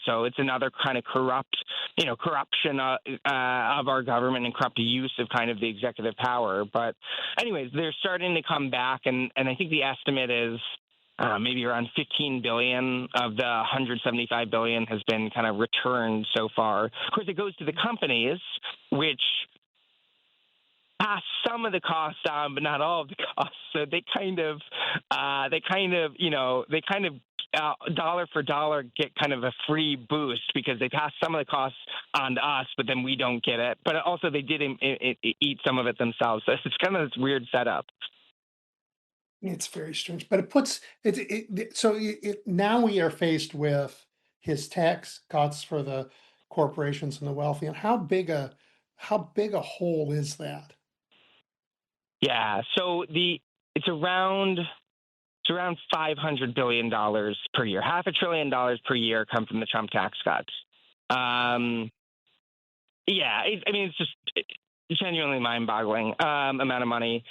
Speaker 3: So it's another kind of corruption of our government and corrupt use of kind of the executive power. But anyways, they're starting to come back, and I think the estimate is maybe around 15 billion of the 175 billion has been kind of returned so far. Of course, it goes to the companies, which pass some of the costs on, but not all of the costs. So they kind of dollar for dollar get kind of a free boost because they pass some of the costs on to us, but then we don't get it. But also they did eat some of it themselves. So it's kind of this weird setup.
Speaker 2: It's very strange, but it puts now we are faced with his tax cuts for the corporations and the wealthy, and how big a hole is that?
Speaker 3: Yeah, so it's around $500 billion per year. $500 billion per year come from the Trump tax cuts. It's just genuinely mind-boggling amount of money.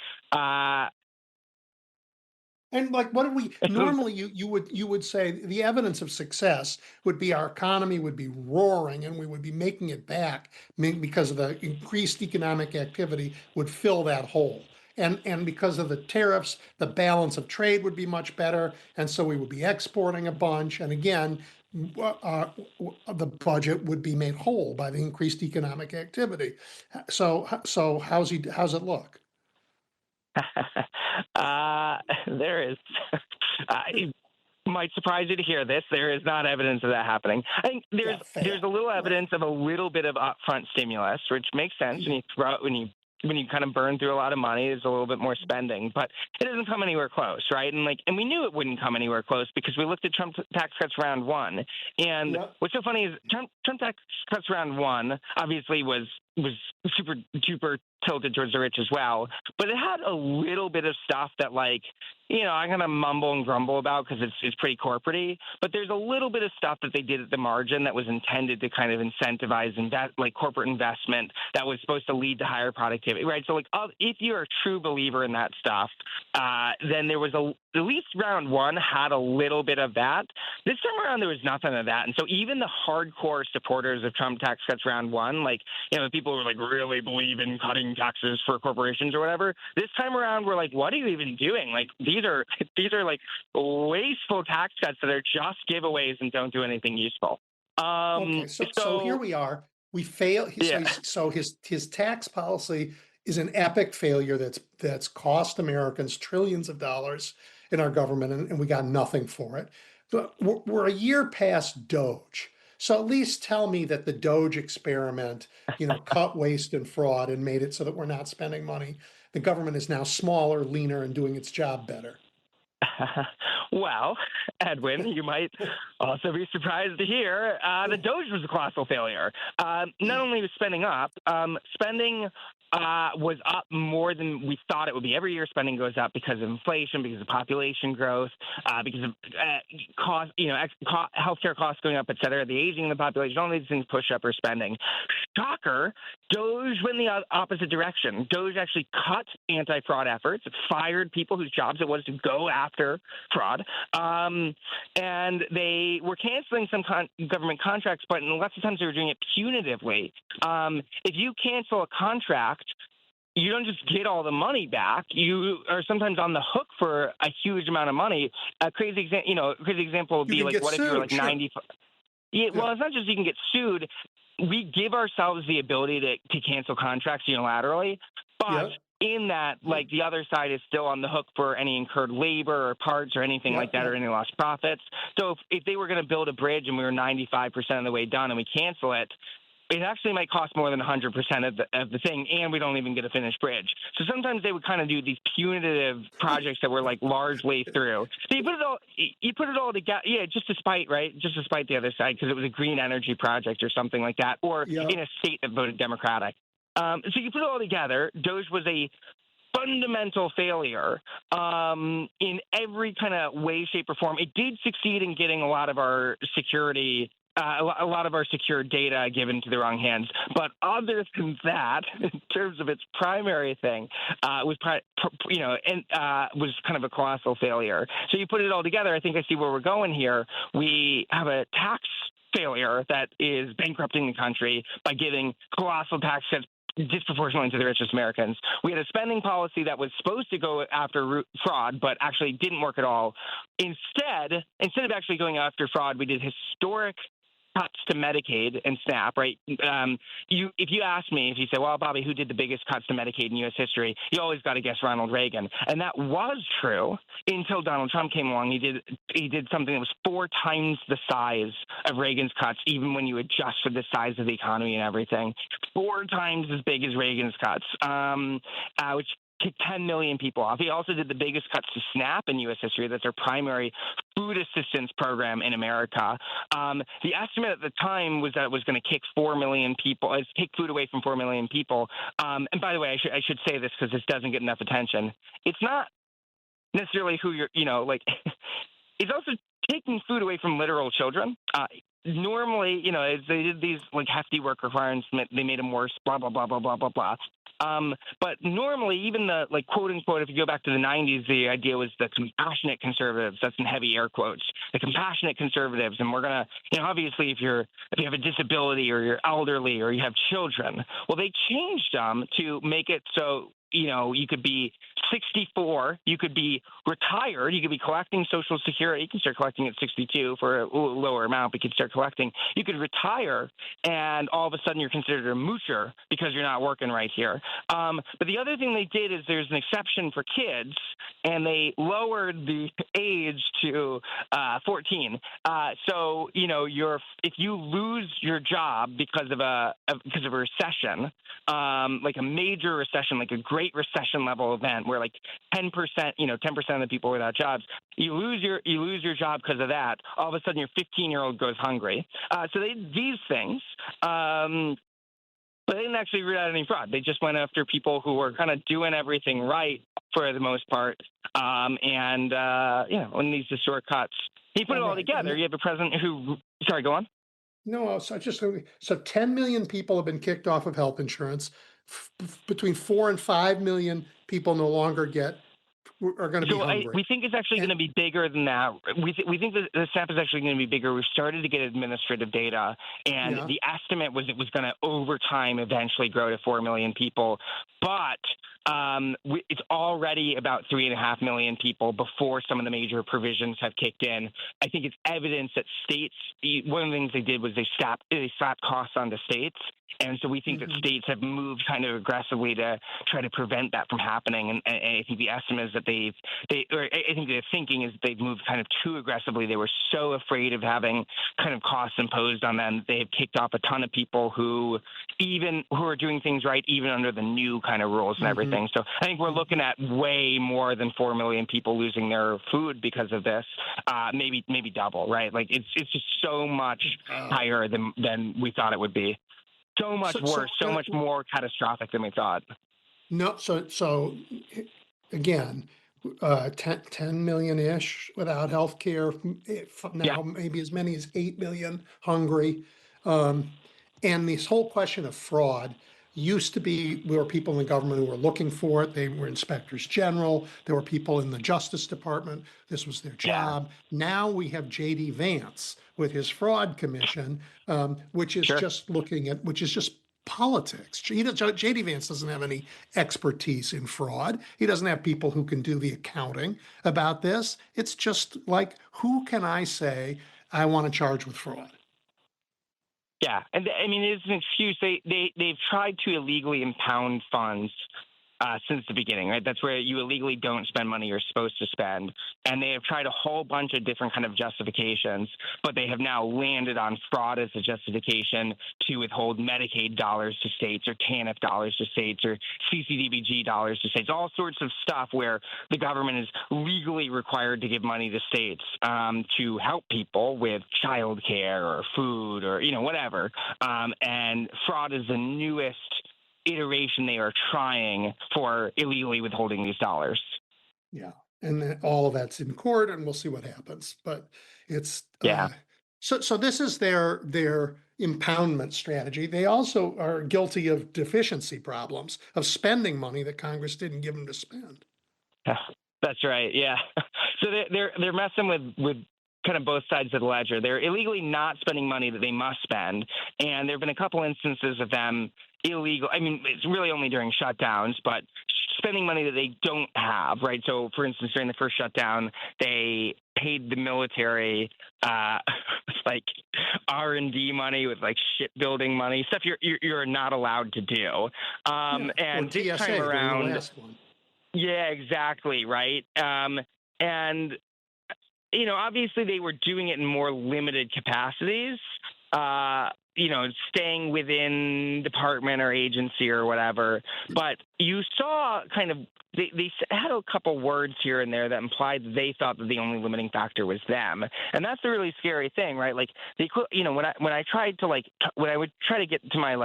Speaker 2: And like, what do we normally? You would say the evidence of success would be our economy would be roaring and we would be making it back because of the increased economic activity would fill that hole. And because of the tariffs, the balance of trade would be much better, and so we would be exporting a bunch. And again, the budget would be made whole by the increased economic activity. So how's it look?
Speaker 3: There is. It might surprise you to hear this. There is not evidence of that happening. I think there's a little evidence of a little bit of upfront stimulus, which makes sense when you when you kind of burn through a lot of money, there's a little bit more spending, but it doesn't come anywhere close, right? And we knew it wouldn't come anywhere close because we looked at Trump tax cuts round one. And
Speaker 2: Yep.
Speaker 3: what's so funny is Trump tax cuts round one obviously was super duper tilted towards the rich as well, but it had a little bit of stuff that, like, I'm gonna mumble and grumble about because it's pretty corporate-y, but there's a little bit of stuff that they did at the margin that was intended to kind of incentivize corporate investment that was supposed to lead to higher productivity, right? So, if you're a true believer in that stuff, then there was at least round one had a little bit of that. This time around, there was nothing of that, and so even the hardcore supporters of Trump tax cuts round one, the people who were really believe in cutting taxes for corporations or whatever, this time around we're like, what are you even doing? These are wasteful tax cuts that are just giveaways and don't do anything useful.
Speaker 2: Okay, so here we are. We fail.
Speaker 3: Yeah.
Speaker 2: So his tax policy is an epic failure that's cost Americans trillions of dollars in our government, and we got nothing for it. But we're a year past Doge. So at least tell me that the Doge experiment, cut waste and fraud and made it so that we're not spending money. The government is now smaller, leaner, and doing its job better.
Speaker 3: Well, Edwin, you might also be surprised to hear that Doge was a colossal failure. Not only was spending was up more than we thought it would be. Every year, spending goes up because of inflation, because of population growth, because of cost, healthcare costs going up, et cetera. The aging of the population, all these things push up our spending. Shocker, Doge went the opposite direction. Doge actually cut anti-fraud efforts, fired people whose jobs it was to go after fraud, and they were canceling some government contracts, but lots of times they were doing it punitively. If you cancel a contract, you don't just get all the money back. You are sometimes on the hook for a huge amount of money. A crazy example would be what if you were 95? Yeah, well, it's not just you can get sued. We give ourselves the ability to cancel contracts unilaterally, but in that, the other side is still on the hook for any incurred labor or parts or anything like that, or any lost profits. So if they were going to build a bridge and we were 95% of the way done and we cancel it, it actually might cost more than 100% of the thing, and we don't even get a finished bridge. So sometimes they would kind of do these punitive projects that were largely through. So you put it all together, just to spite the other side, because it was a green energy project or something like that, or in a state that voted Democratic. So you put it all together, Doge was a fundamental failure in every kind of way, shape, or form. It did succeed in getting a lot of our security. A lot of our secure data given to the wrong hands. But other than that, in terms of its primary thing, was kind of a colossal failure. So you put it all together, I think I see where we're going here. We have a tax failure that is bankrupting the country by giving colossal tax cuts disproportionately to the richest Americans. We had a spending policy that was supposed to go after fraud, but actually didn't work at all. Instead of actually going after fraud, we did historic cuts to Medicaid and SNAP, right? If you ask me, if you say, well, Bobby, who did the biggest cuts to Medicaid in U.S. history, you always got to guess Ronald Reagan. And that was true until Donald Trump came along. He did something that was 4 times the size of Reagan's cuts, even when you adjust for the size of the economy and everything. 4 times as big as Reagan's cuts, which kicked 10 million people off. He also did the biggest cuts to SNAP in U.S. history. That's our primary food assistance program in America. The estimate at the time was that it was going to kick 4 million people, take food away from 4 million people. And by the way, I should say this because this doesn't get enough attention. It's not necessarily who you're, it's also taking food away from literal children. Normally, they did these hefty work requirements, they made them worse, blah, blah, blah, blah, blah, blah, blah. But normally, even the quote unquote, if you go back to the 90s, the idea was the compassionate conservatives. That's in heavy air quotes. The compassionate conservatives, and we're gonna, obviously, if you have a disability or you're elderly or you have children, well, they changed them to make it so you could be 64, you could be retired. You could be collecting Social Security. You can start collecting at 62 for a lower amount, but you can start collecting. You could retire, and all of a sudden you're considered a moocher because you're not working right here. But the other thing they did is there's an exception for kids, and they lowered the age to 14. So if you lose your job because of a recession, like a major recession, like a great recession level event where like 10%, 10% of the people without jobs, you lose your job because of that. All of a sudden, your 15-year-old goes hungry. So they did these things. But they didn't actually root out any fraud. They just went after people who were kind of doing everything right for the most part. In these historic cuts, he put it all together. You have a president who. Sorry, go on.
Speaker 2: No, so 10 million people have been kicked off of health insurance. Between 4 and 5 million people no longer are going to be hungry.
Speaker 3: We think it's actually going to be bigger than that. We think that the SNAP is actually going to be bigger. We've started to get administrative data, and the estimate was it was going to, over time, eventually grow to 4 million people. But it's already about 3.5 million people before some of the major provisions have kicked in. I think it's evidence that states, one of the things they did was they slapped costs onto states. And so we think that states have moved kind of aggressively to try to prevent that from happening. And I think the estimate is that I think the thinking is they've moved kind of too aggressively. They were so afraid of having kind of costs imposed on them. They have kicked off a ton of people who are doing things right, even under the new kind of rules and everything. So I think we're looking at way more than 4 million people losing their food because of this, maybe double, right? Like it's just so much higher than we thought it would be. So much worse, so much more catastrophic than we thought.
Speaker 2: No, so again, 10 million-ish without health care. Now maybe as many as 8 million hungry. And this whole question of fraud used to be, there were people in the government who were looking for it. They were inspectors general. There were people in the Justice Department. This was their job. Now we have J.D. Vance with his fraud commission, which is just politics. J.D. Vance doesn't have any expertise in fraud. He doesn't have people who can do the accounting about this. It's just like, who can I say I want to charge with fraud?
Speaker 3: Yeah, and I mean, it's an excuse. They've tried to illegally impound funds since the beginning, right? That's where you illegally don't spend money you're supposed to spend. And they have tried a whole bunch of different kind of justifications, but they have now landed on fraud as a justification to withhold Medicaid dollars to states, or TANF dollars to states, or CCDBG dollars to states, all sorts of stuff where the government is legally required to give money to states to help people with childcare or food or, whatever. And fraud is the newest iteration they are trying for illegally withholding these dollars.
Speaker 2: Yeah, and then all of that's in court, and we'll see what happens. But it's so this is their impoundment strategy. They also are guilty of deficiency problems, of spending money that Congress didn't give them to spend.
Speaker 3: Yeah, that's right. Yeah, so they're messing with kind of both sides of the ledger. They're illegally not spending money that they must spend, and there have been a couple instances of them illegal. I mean, it's really only during shutdowns, but spending money that they don't have, right? So, for instance, during the first shutdown, they paid the military like R&D money with like shipbuilding money, stuff you're not allowed to do. And this
Speaker 2: TSA,
Speaker 3: time around,
Speaker 2: the last one.
Speaker 3: Yeah, exactly, right. And obviously they were doing it in more limited capacities. Staying within department or agency or whatever. But you saw kind of, they had a couple words here and there that implied that they thought that the only limiting factor was them. And that's the really scary thing, right? Like, when I tried to when I would try to get to my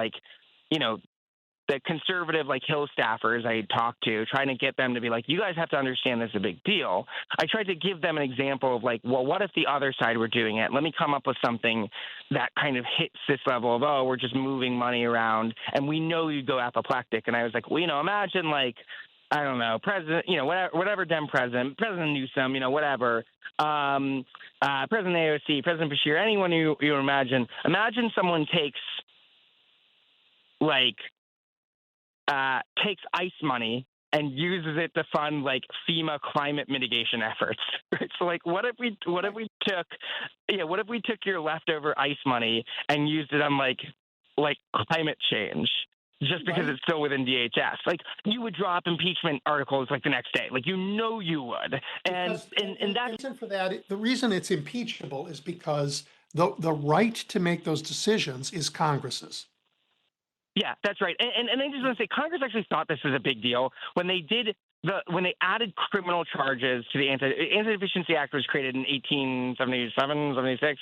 Speaker 3: the conservative Hill staffers I talked to, trying to get them to be like, you guys have to understand this is a big deal. I tried to give them an example of well, what if the other side were doing it? Let me come up with something that kind of hits this level of, we're just moving money around, and we know you go apoplectic. And I was like, imagine I don't know, president, whatever Dem President Newsom, whatever, President AOC, President Bashir, anyone you imagine someone takes takes ICE money and uses it to fund like FEMA climate mitigation efforts. Right? So like, what if we took your leftover ICE money and used it on like climate change? Just because it's still within DHS, like you would drop impeachment articles like the next day, like you would, and that's
Speaker 2: for that. The reason it's impeachable is because the right to make those decisions is Congress's.
Speaker 3: Yeah, that's right. And I just want to say, Congress actually thought this was a big deal when they added criminal charges to the Anti-Deficiency Act. Was created in 1877, 76,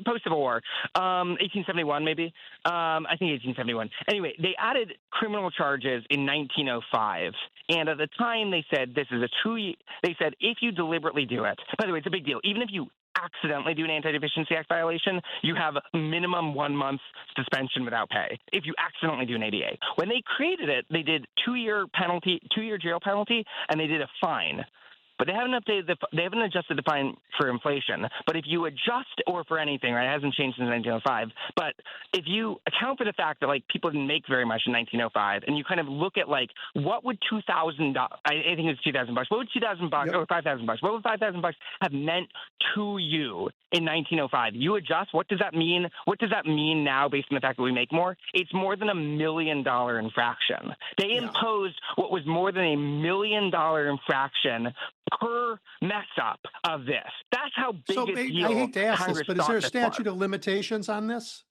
Speaker 3: post-Civil War, 1871 maybe. I think 1871. Anyway, they added criminal charges in 1905, and at the time they said this is they said if you deliberately do it. By the way, it's a big deal. Even if you accidentally do an Anti-Deficiency Act violation, you have minimum 1 month suspension without pay if you accidentally do an ADA. When they created it, they did 2-year jail penalty, and they did a fine. But they haven't adjusted the fine for inflation. But if you adjust or for anything, right, it hasn't changed since 1905. But if you account for the fact that like people didn't make very much in 1905, and you kind of look at like what would $2,000, I think it's $2,000. What would $2,000 or $5,000? What would $5,000 have meant to you in 1905? You adjust. What does that mean? What does that mean now, based on the fact that we make more? It's more than $1 million infraction. They imposed what was more than $1 million infraction per mess up of this. That's how big a deal.
Speaker 2: I hate to ask
Speaker 3: Congress
Speaker 2: this, but is there a statute of limitations on this?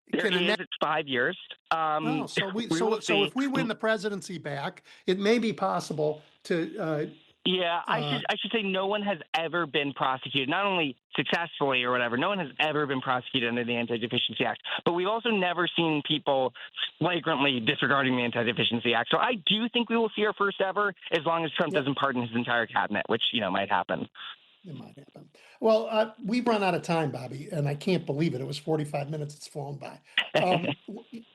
Speaker 3: There is. It's 5 years.
Speaker 2: So if we win the presidency back, it may be possible to.
Speaker 3: I should say no one has ever been prosecuted, not only successfully or whatever. No one has ever been prosecuted under the Anti-Deficiency Act. But we've also never seen people flagrantly disregarding the Anti-Deficiency Act. So I do think we will see our first ever, as long as Trump doesn't pardon his entire cabinet, which might happen.
Speaker 2: It might happen. Well, we've run out of time, Bobby, and I can't believe it. It was 45 minutes. It's flown by.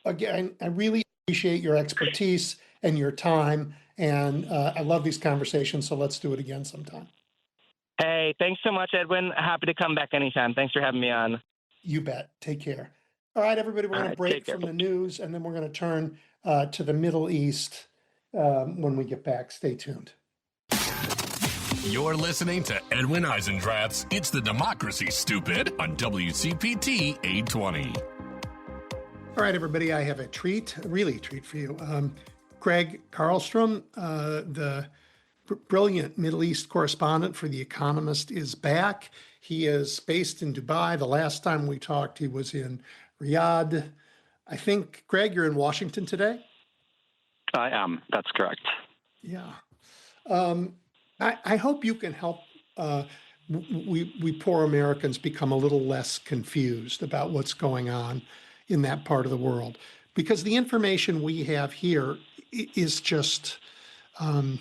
Speaker 2: Again, I really appreciate your expertise and your time. And I love these conversations, so let's do it again sometime.
Speaker 3: Hey, thanks so much, Edwin. Happy to come back anytime. Thanks for having me on.
Speaker 2: You bet. Take care. All right, everybody, we're going to break from the news, and then we're going to turn to the Middle East when we get back. Stay tuned.
Speaker 1: You're listening to Edwin Eisendrath's It's the Democracy, Stupid, on WCPT 820.
Speaker 2: All right, everybody, I have a treat for you. Greg Carlstrom, the brilliant Middle East correspondent for The Economist, is back. He is based in Dubai. The last time we talked, he was in Riyadh. I think, Greg, you're in Washington today?
Speaker 4: I am. That's correct.
Speaker 2: Yeah. I hope you can help we poor Americans become a little less confused about what's going on in that part of the world. Because the information we have here is just, I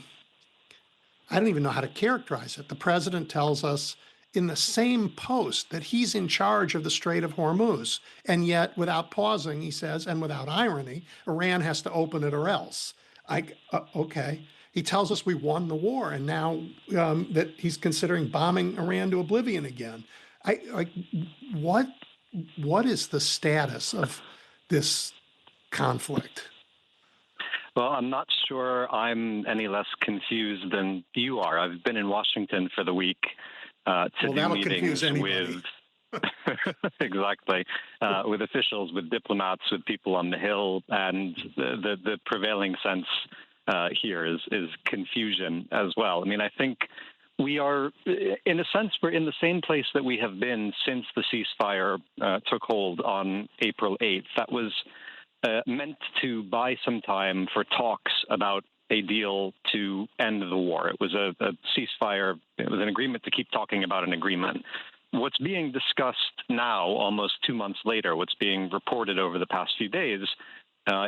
Speaker 2: don't even know how to characterize it. The president tells us in the same post that he's in charge of the Strait of Hormuz. And yet, without pausing, he says, and without irony, Iran has to open it or else. Okay. He tells us we won the war, and now that he's considering bombing Iran to oblivion again. What is the status of this conflict?
Speaker 4: Well, I'm not sure I'm any less confused than you are. I've been in Washington for the week to do meetings with exactly with officials, with diplomats, with people on the Hill, and the prevailing sense here is confusion as well. I mean, I think we are, in a sense, we're in the same place that we have been since the ceasefire took hold on April 8th. That was meant to buy some time for talks about a deal to end the war. It was a ceasefire. It was an agreement to keep talking about an agreement. What's being discussed now, almost 2 months later, what's being reported over the past few days,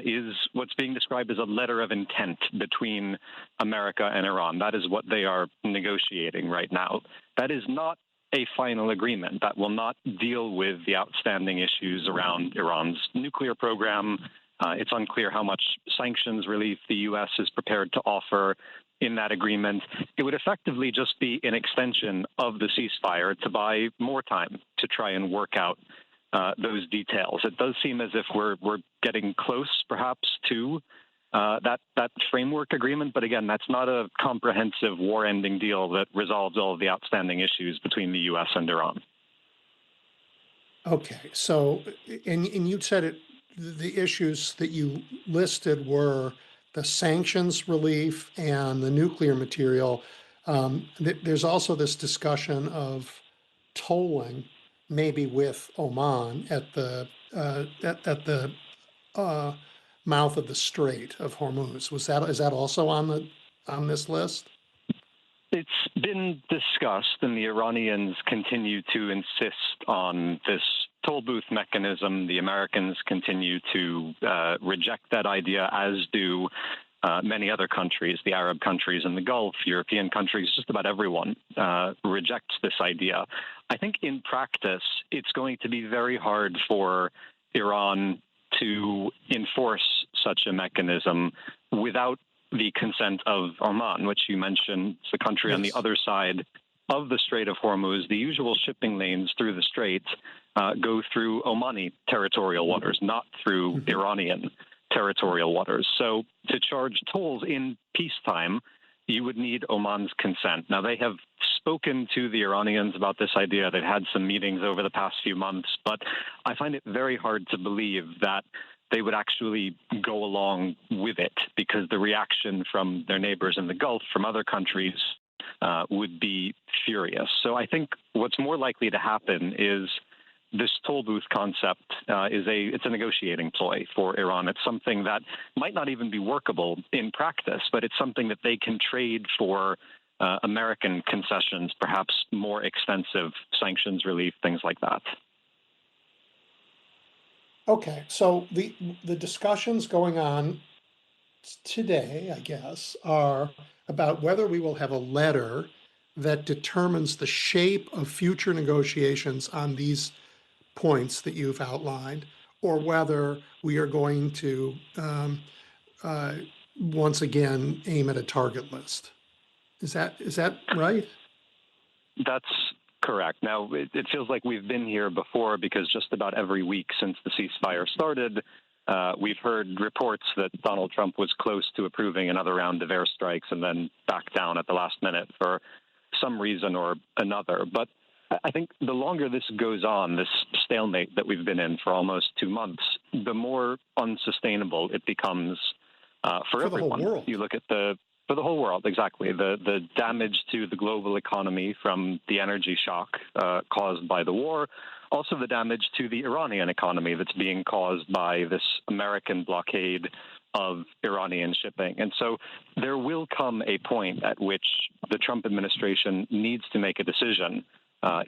Speaker 4: is what's being described as a letter of intent between America and Iran. That is what they are negotiating right now. That is not a final agreement. That will not deal with the outstanding issues around Iran's nuclear program. It's unclear how much sanctions relief the U.S. is prepared to offer in that agreement. It would effectively just be an extension of the ceasefire to buy more time to try and work out those details. It does seem as if we're getting close, perhaps, to that framework agreement. But again, that's not a comprehensive war-ending deal that resolves all of the outstanding issues between the U.S. and Iran.
Speaker 2: Okay, so, and you said it, the issues that you listed were the sanctions relief and the nuclear material. There's also this discussion of tolling, maybe with Oman at the mouth of the Strait of Hormuz. Is that also on this list?
Speaker 4: It's been discussed, and the Iranians continue to insist on this toll booth mechanism. The Americans continue to reject that idea, as do many other countries, the Arab countries in the Gulf, European countries, just about everyone rejects this idea. I think in practice, it's going to be very hard for Iran to enforce such a mechanism without the consent of Oman, which you mentioned. It's the country on the other side of the Strait of Hormuz. The usual shipping lanes through the strait go through Omani territorial waters, not through Iranian territorial waters. So to charge tolls in peacetime, you would need Oman's consent. Now, they have spoken to the Iranians about this idea. They've had some meetings over the past few months, but I find it very hard to believe that they would actually go along with it, because the reaction from their neighbors in the Gulf, from other countries, would be furious. So I think what's more likely to happen is this toll booth concept it's a negotiating ploy for Iran. It's something that might not even be workable in practice, but it's something that they can trade for American concessions, perhaps more extensive sanctions relief, things like that.
Speaker 2: Okay, so the discussions going on today, I guess, are about whether we will have a letter that determines the shape of future negotiations on these points that you've outlined, or whether we are going to once again aim at a target list. Is that right?
Speaker 4: That's correct. Now, it feels like we've been here before, because just about every week since the ceasefire started, we've heard reports that Donald Trump was close to approving another round of airstrikes and then backed down at the last minute for some reason or another. But I think the longer this goes on, this stalemate that we've been in for almost 2 months, the more unsustainable it becomes for everyone.
Speaker 2: The whole world.
Speaker 4: You look at for the whole world, exactly. The damage to the global economy from the energy shock caused by the war, also the damage to the Iranian economy that's being caused by this American blockade of Iranian shipping. And so there will come a point at which the Trump administration needs to make a decision,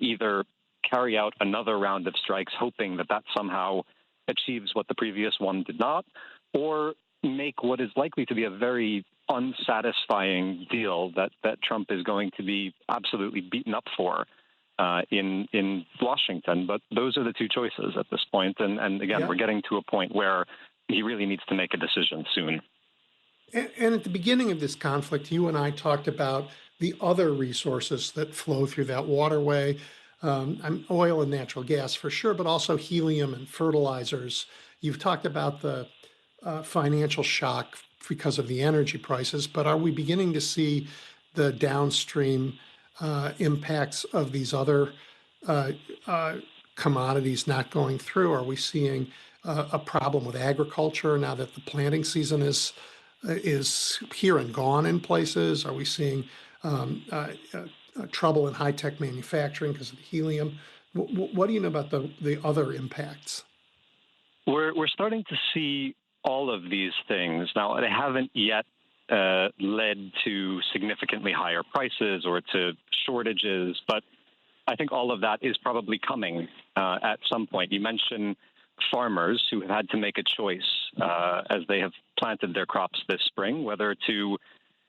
Speaker 4: either carry out another round of strikes, hoping that somehow achieves what the previous one did not, or make what is likely to be a very unsatisfying deal that Trump is going to be absolutely beaten up for in Washington. But those are the two choices at this point. And again, we're getting to a point where he really needs to make a decision soon.
Speaker 2: And at the beginning of this conflict, you and I talked about the other resources that flow through that waterway, oil and natural gas for sure, but also helium and fertilizers. You've talked about the financial shock because of the energy prices, but are we beginning to see the downstream impacts of these other commodities not going through? Are we seeing a problem with agriculture now that the planting season is here and gone in places? Are we seeing trouble in high-tech manufacturing because of the helium? What do you know about the other impacts?
Speaker 4: We're starting to see all of these things. Now, they haven't yet led to significantly higher prices or to shortages, but I think all of that is probably coming at some point. You mentioned farmers who have had to make a choice as they have planted their crops this spring, whether to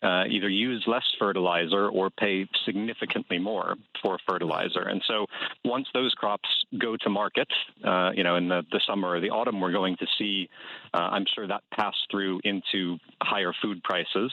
Speaker 4: either use less fertilizer or pay significantly more for fertilizer. And so once those crops go to market, in the summer or the autumn, we're going to see, I'm sure, that pass through into higher food prices.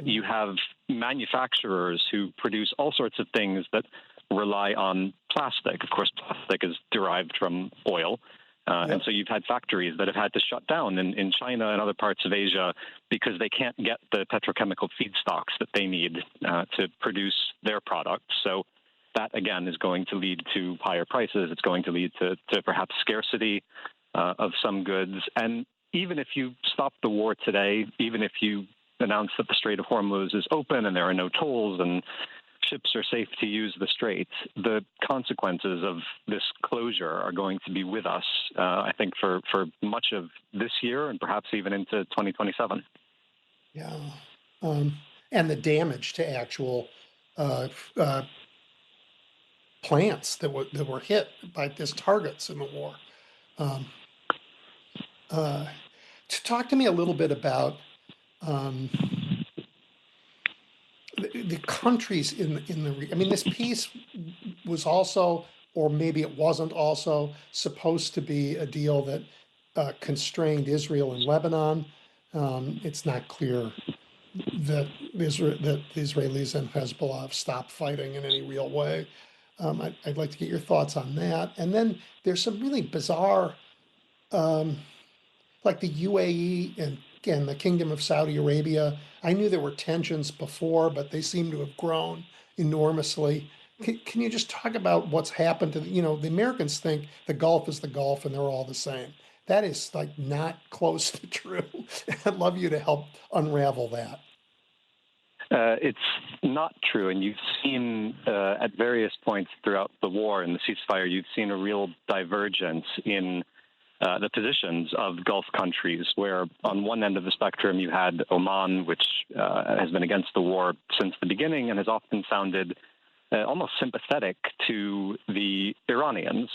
Speaker 4: You have manufacturers who produce all sorts of things that rely on plastic. Of course, plastic is derived from oil. And so you've had factories that have had to shut down in China and other parts of Asia because they can't get the petrochemical feedstocks that they need to produce their products. So that, again, is going to lead to higher prices. It's going to lead to perhaps scarcity of some goods. And even if you stop the war today, even if you announce that the Strait of Hormuz is open and there are no tolls and ships are safe to use the strait, the consequences of this closure are going to be with us, I think, for much of this year and perhaps even into 2027.
Speaker 2: Yeah. And the damage to actual plants that were hit by these targets in the war. To talk to me a little bit about the countries in the. I mean, this peace was also, or maybe it wasn't also, supposed to be a deal that constrained Israel and Lebanon. It's not clear that the Israelis and Hezbollah have stopped fighting in any real way. I'd like to get your thoughts on that. And then there's some really bizarre, like the UAE and again, the Kingdom of Saudi Arabia. I knew there were tensions before, but they seem to have grown enormously. Can you just talk about what's happened to the Americans think the Gulf is the Gulf and they're all the same. That is like not close to true. I'd love you to help unravel that.
Speaker 4: It's not true. And you've seen at various points throughout the war and the ceasefire, you've seen a real divergence in the positions of Gulf countries, where on one end of the spectrum you had Oman, which has been against the war since the beginning and has often sounded almost sympathetic to the Iranians,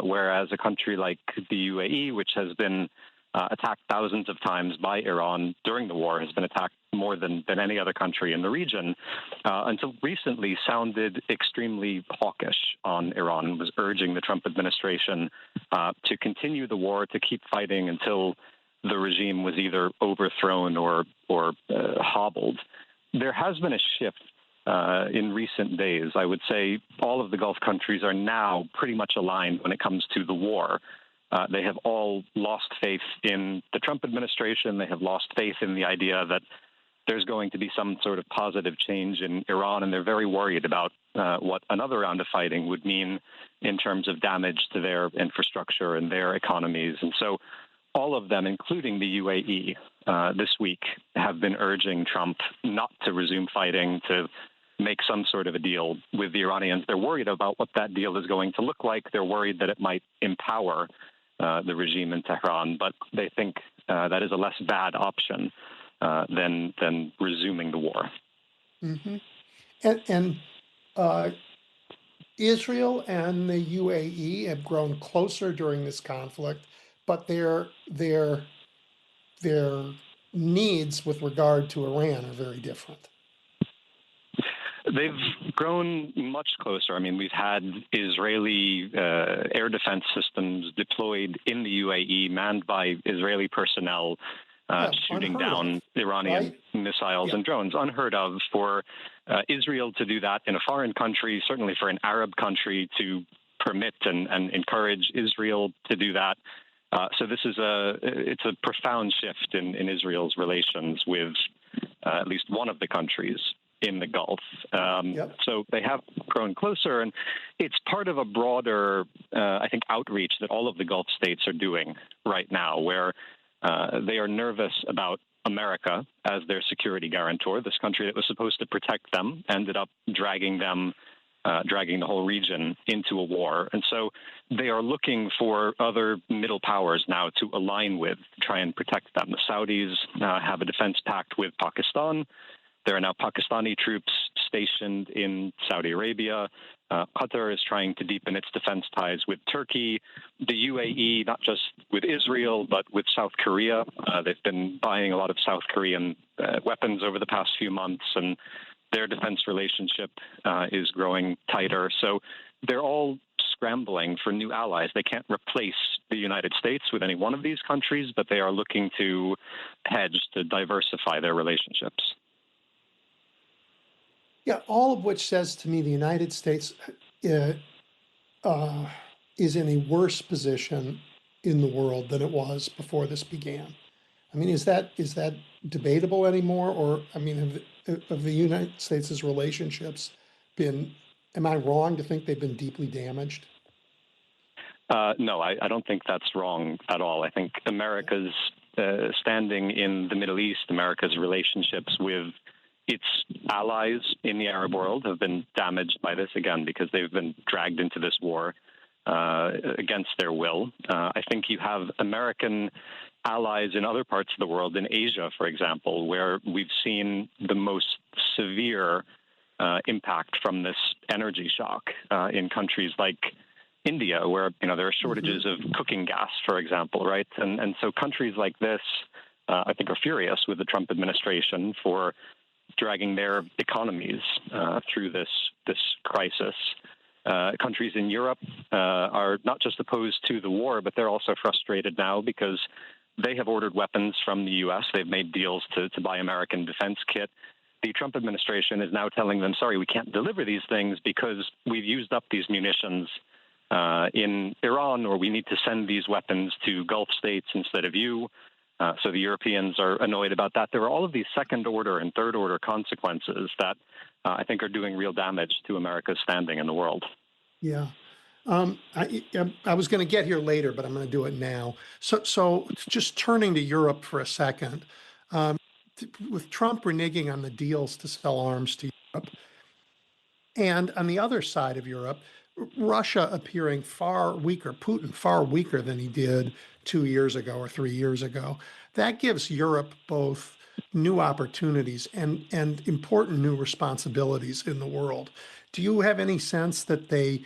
Speaker 4: whereas a country like the UAE, which has been attacked thousands of times by Iran during the war, has been attacked more than any other country in the region, until recently sounded extremely hawkish on Iran, was urging the Trump administration to continue the war, to keep fighting until the regime was either overthrown or hobbled. There has been a shift in recent days. I would say all of the Gulf countries are now pretty much aligned when it comes to the war. They have all lost faith in the Trump administration. They have lost faith in the idea that there's going to be some sort of positive change in Iran, and they're very worried about what another round of fighting would mean in terms of damage to their infrastructure and their economies. And so all of them, including the UAE, this week have been urging Trump not to resume fighting, to make some sort of a deal with the Iranians. They're worried about what that deal is going to look like. They're worried that it might empower the regime in Tehran, but they think that is a less bad option than resuming the war.
Speaker 2: Mm-hmm. And Israel and the UAE have grown closer during this conflict, but their needs with regard to Iran are very different.
Speaker 4: They've grown much closer. I mean, we've had Israeli air defense systems deployed in the UAE, manned by Israeli personnel, shooting down Iranian missiles and drones. Unheard of for Israel to do that in a foreign country, certainly for an Arab country to permit and encourage Israel to do that. So this is it's a profound shift in Israel's relations with at least one of the countries in the Gulf. So they have grown closer, and it's part of a broader, I think, outreach that all of the Gulf states are doing right now, where they are nervous about America as their security guarantor. This country that was supposed to protect them ended up dragging the whole region into a war. And so they are looking for other middle powers now to align with, to try and protect them. The Saudis have a defense pact with Pakistan. There are now Pakistani troops stationed in Saudi Arabia. Qatar is trying to deepen its defense ties with Turkey. The UAE, not just with Israel, but with South Korea. They've been buying a lot of South Korean weapons over the past few months, and their defense relationship is growing tighter. So they're all scrambling for new allies. They can't replace the United States with any one of these countries, but they are looking to hedge, to diversify their relationships.
Speaker 2: Yeah, all of which says to me the United States is in a worse position in the world than it was before this began. I mean, is that debatable anymore? Or, I mean, have the United States' relationships been, am I wrong to think they've been deeply damaged?
Speaker 4: No, I don't think that's wrong at all. I think America's standing in the Middle East, America's relationships with its allies in the Arab world have been damaged by this, again, because they've been dragged into this war against their will. I think you have American allies in other parts of the world, in Asia, for example, where we've seen the most severe impact from this energy shock in countries like India, where there are shortages of cooking gas, for example, right? And so countries like this, I think, are furious with the Trump administration for dragging their economies through this crisis. Countries in Europe are not just opposed to the war, but they're also frustrated now because they have ordered weapons from the U.S. They've made deals to buy American defense kit. The Trump administration is now telling them, sorry, we can't deliver these things because we've used up these munitions in Iran, or we need to send these weapons to Gulf states instead of you. So the Europeans are annoyed about that. There are all of these second-order and third-order consequences that I think are doing real damage to America's standing in the world.
Speaker 2: Yeah. I was going to get here later, but I'm going to do it now. So just turning to Europe for a second, with Trump reneging on the deals to sell arms to Europe, and on the other side of Europe, Russia appearing far weaker, Putin far weaker than he did 2 years ago or 3 years ago. That gives Europe both new opportunities and important new responsibilities in the world. Do you have any sense that they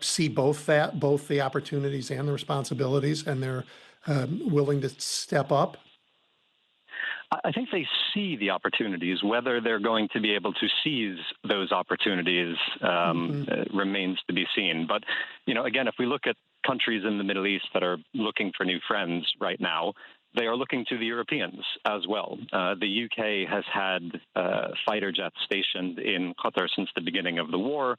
Speaker 2: see both the opportunities and the responsibilities, and they're willing to step up?
Speaker 4: I think they see the opportunities. Whether they're going to be able to seize those opportunities remains to be seen. But, again, if we look at countries in the Middle East that are looking for new friends right now, they are looking to the Europeans as well. The UK has had fighter jets stationed in Qatar since the beginning of the war.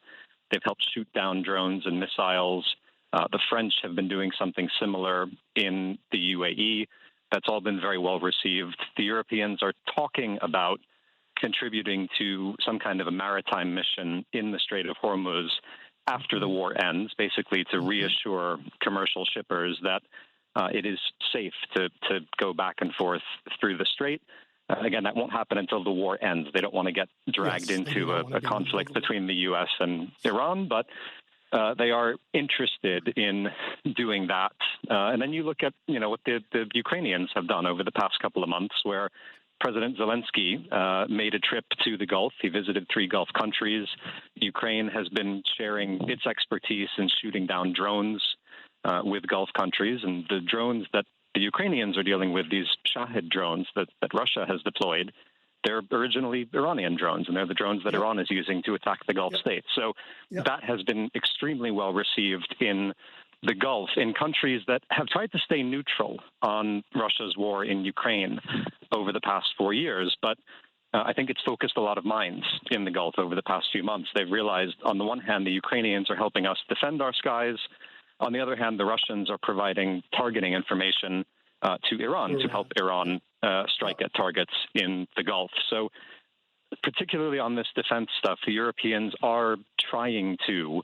Speaker 4: They've helped shoot down drones and missiles. The French have been doing something similar in the UAE. That's all been very well received. The Europeans are talking about contributing to some kind of a maritime mission in the Strait of Hormuz after the war ends, basically to reassure commercial shippers that it is safe to go back and forth through the strait. Again, that won't happen until the war ends. They don't want to get dragged into a conflict between the U.S. and Iran, but they are interested in doing that. And then you look at, what the Ukrainians have done over the past couple of months, where President Zelensky made a trip to the Gulf. He visited 3 Gulf countries. Ukraine has been sharing its expertise in shooting down drones with Gulf countries. And the drones that the Ukrainians are dealing with, these Shahed drones that Russia has deployed, they're originally Iranian drones, and they're the drones that Iran is using to attack the Gulf states. So that has been extremely well received in the Gulf, in countries that have tried to stay neutral on Russia's war in Ukraine over the past 4 years. But I think it's focused a lot of minds in the Gulf over the past few months. They've realized, on the one hand, the Ukrainians are helping us defend our skies. On the other hand, the Russians are providing targeting information to Iran to help Iran strike at targets in the Gulf. So particularly on this defense stuff, the Europeans are trying to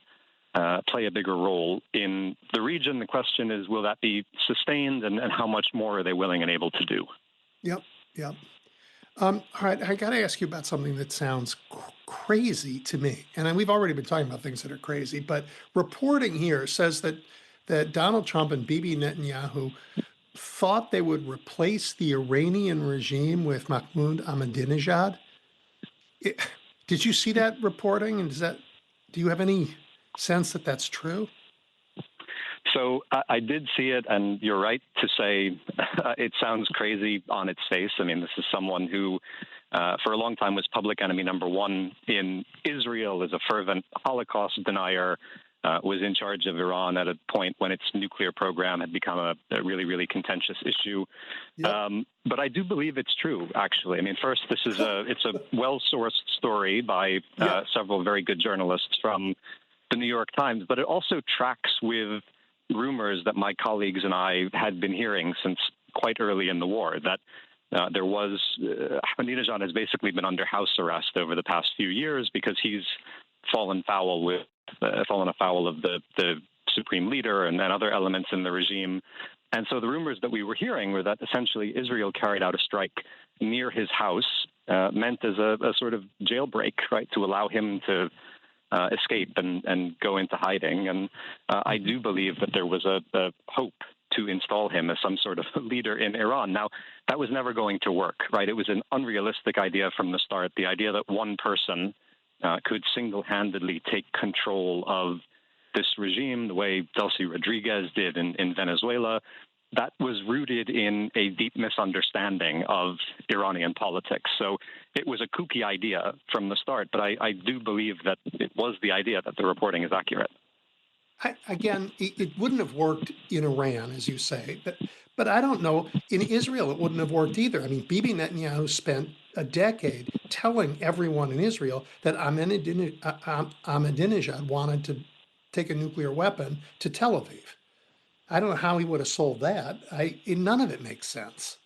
Speaker 4: play a bigger role in the region. The question is, will that be sustained, and how much more are they willing and able to do?
Speaker 2: Yep. All right, I got to ask you about something that sounds crazy to me. And we've already been talking about things that are crazy, but reporting here says that Donald Trump and Bibi Netanyahu thought they would replace the Iranian regime with Mahmoud Ahmadinejad. Did you see that reporting? And do you have any sense that that's true?
Speaker 4: So I did see it, and you're right to say it sounds crazy on its face. I mean, this is someone who, for a long time, was public enemy number one in Israel, is a fervent Holocaust denier, was in charge of Iran at a point when its nuclear program had become a really, really contentious issue. But I do believe it's true, actually. I mean, first, it's a well-sourced story by several very good journalists from the New York Times, but it also tracks with rumors that my colleagues and I had been hearing since quite early in the war, that Ahmadinejad has basically been under house arrest over the past few years because he's fallen afoul of the supreme leader and other elements in the regime. And so the rumors that we were hearing were that essentially Israel carried out a strike near his house, meant as a sort of jailbreak, right, to allow him to escape and go into hiding. And I do believe that there was a hope to install him as some sort of leader in Iran. Now, that was never going to work, right? It was an unrealistic idea from the start, the idea that one person could single-handedly take control of this regime the way Delcy Rodriguez did in Venezuela. That was rooted in a deep misunderstanding of Iranian politics. So it was a kooky idea from the start, but I do believe that it was the idea that the reporting is accurate.
Speaker 2: Again, it wouldn't have worked in Iran, as you say, but I don't know. In Israel, it wouldn't have worked either. I mean, Bibi Netanyahu spent a decade telling everyone in Israel that Ahmadinejad wanted to take a nuclear weapon to Tel Aviv. I don't know how he would have sold that. None of it makes sense.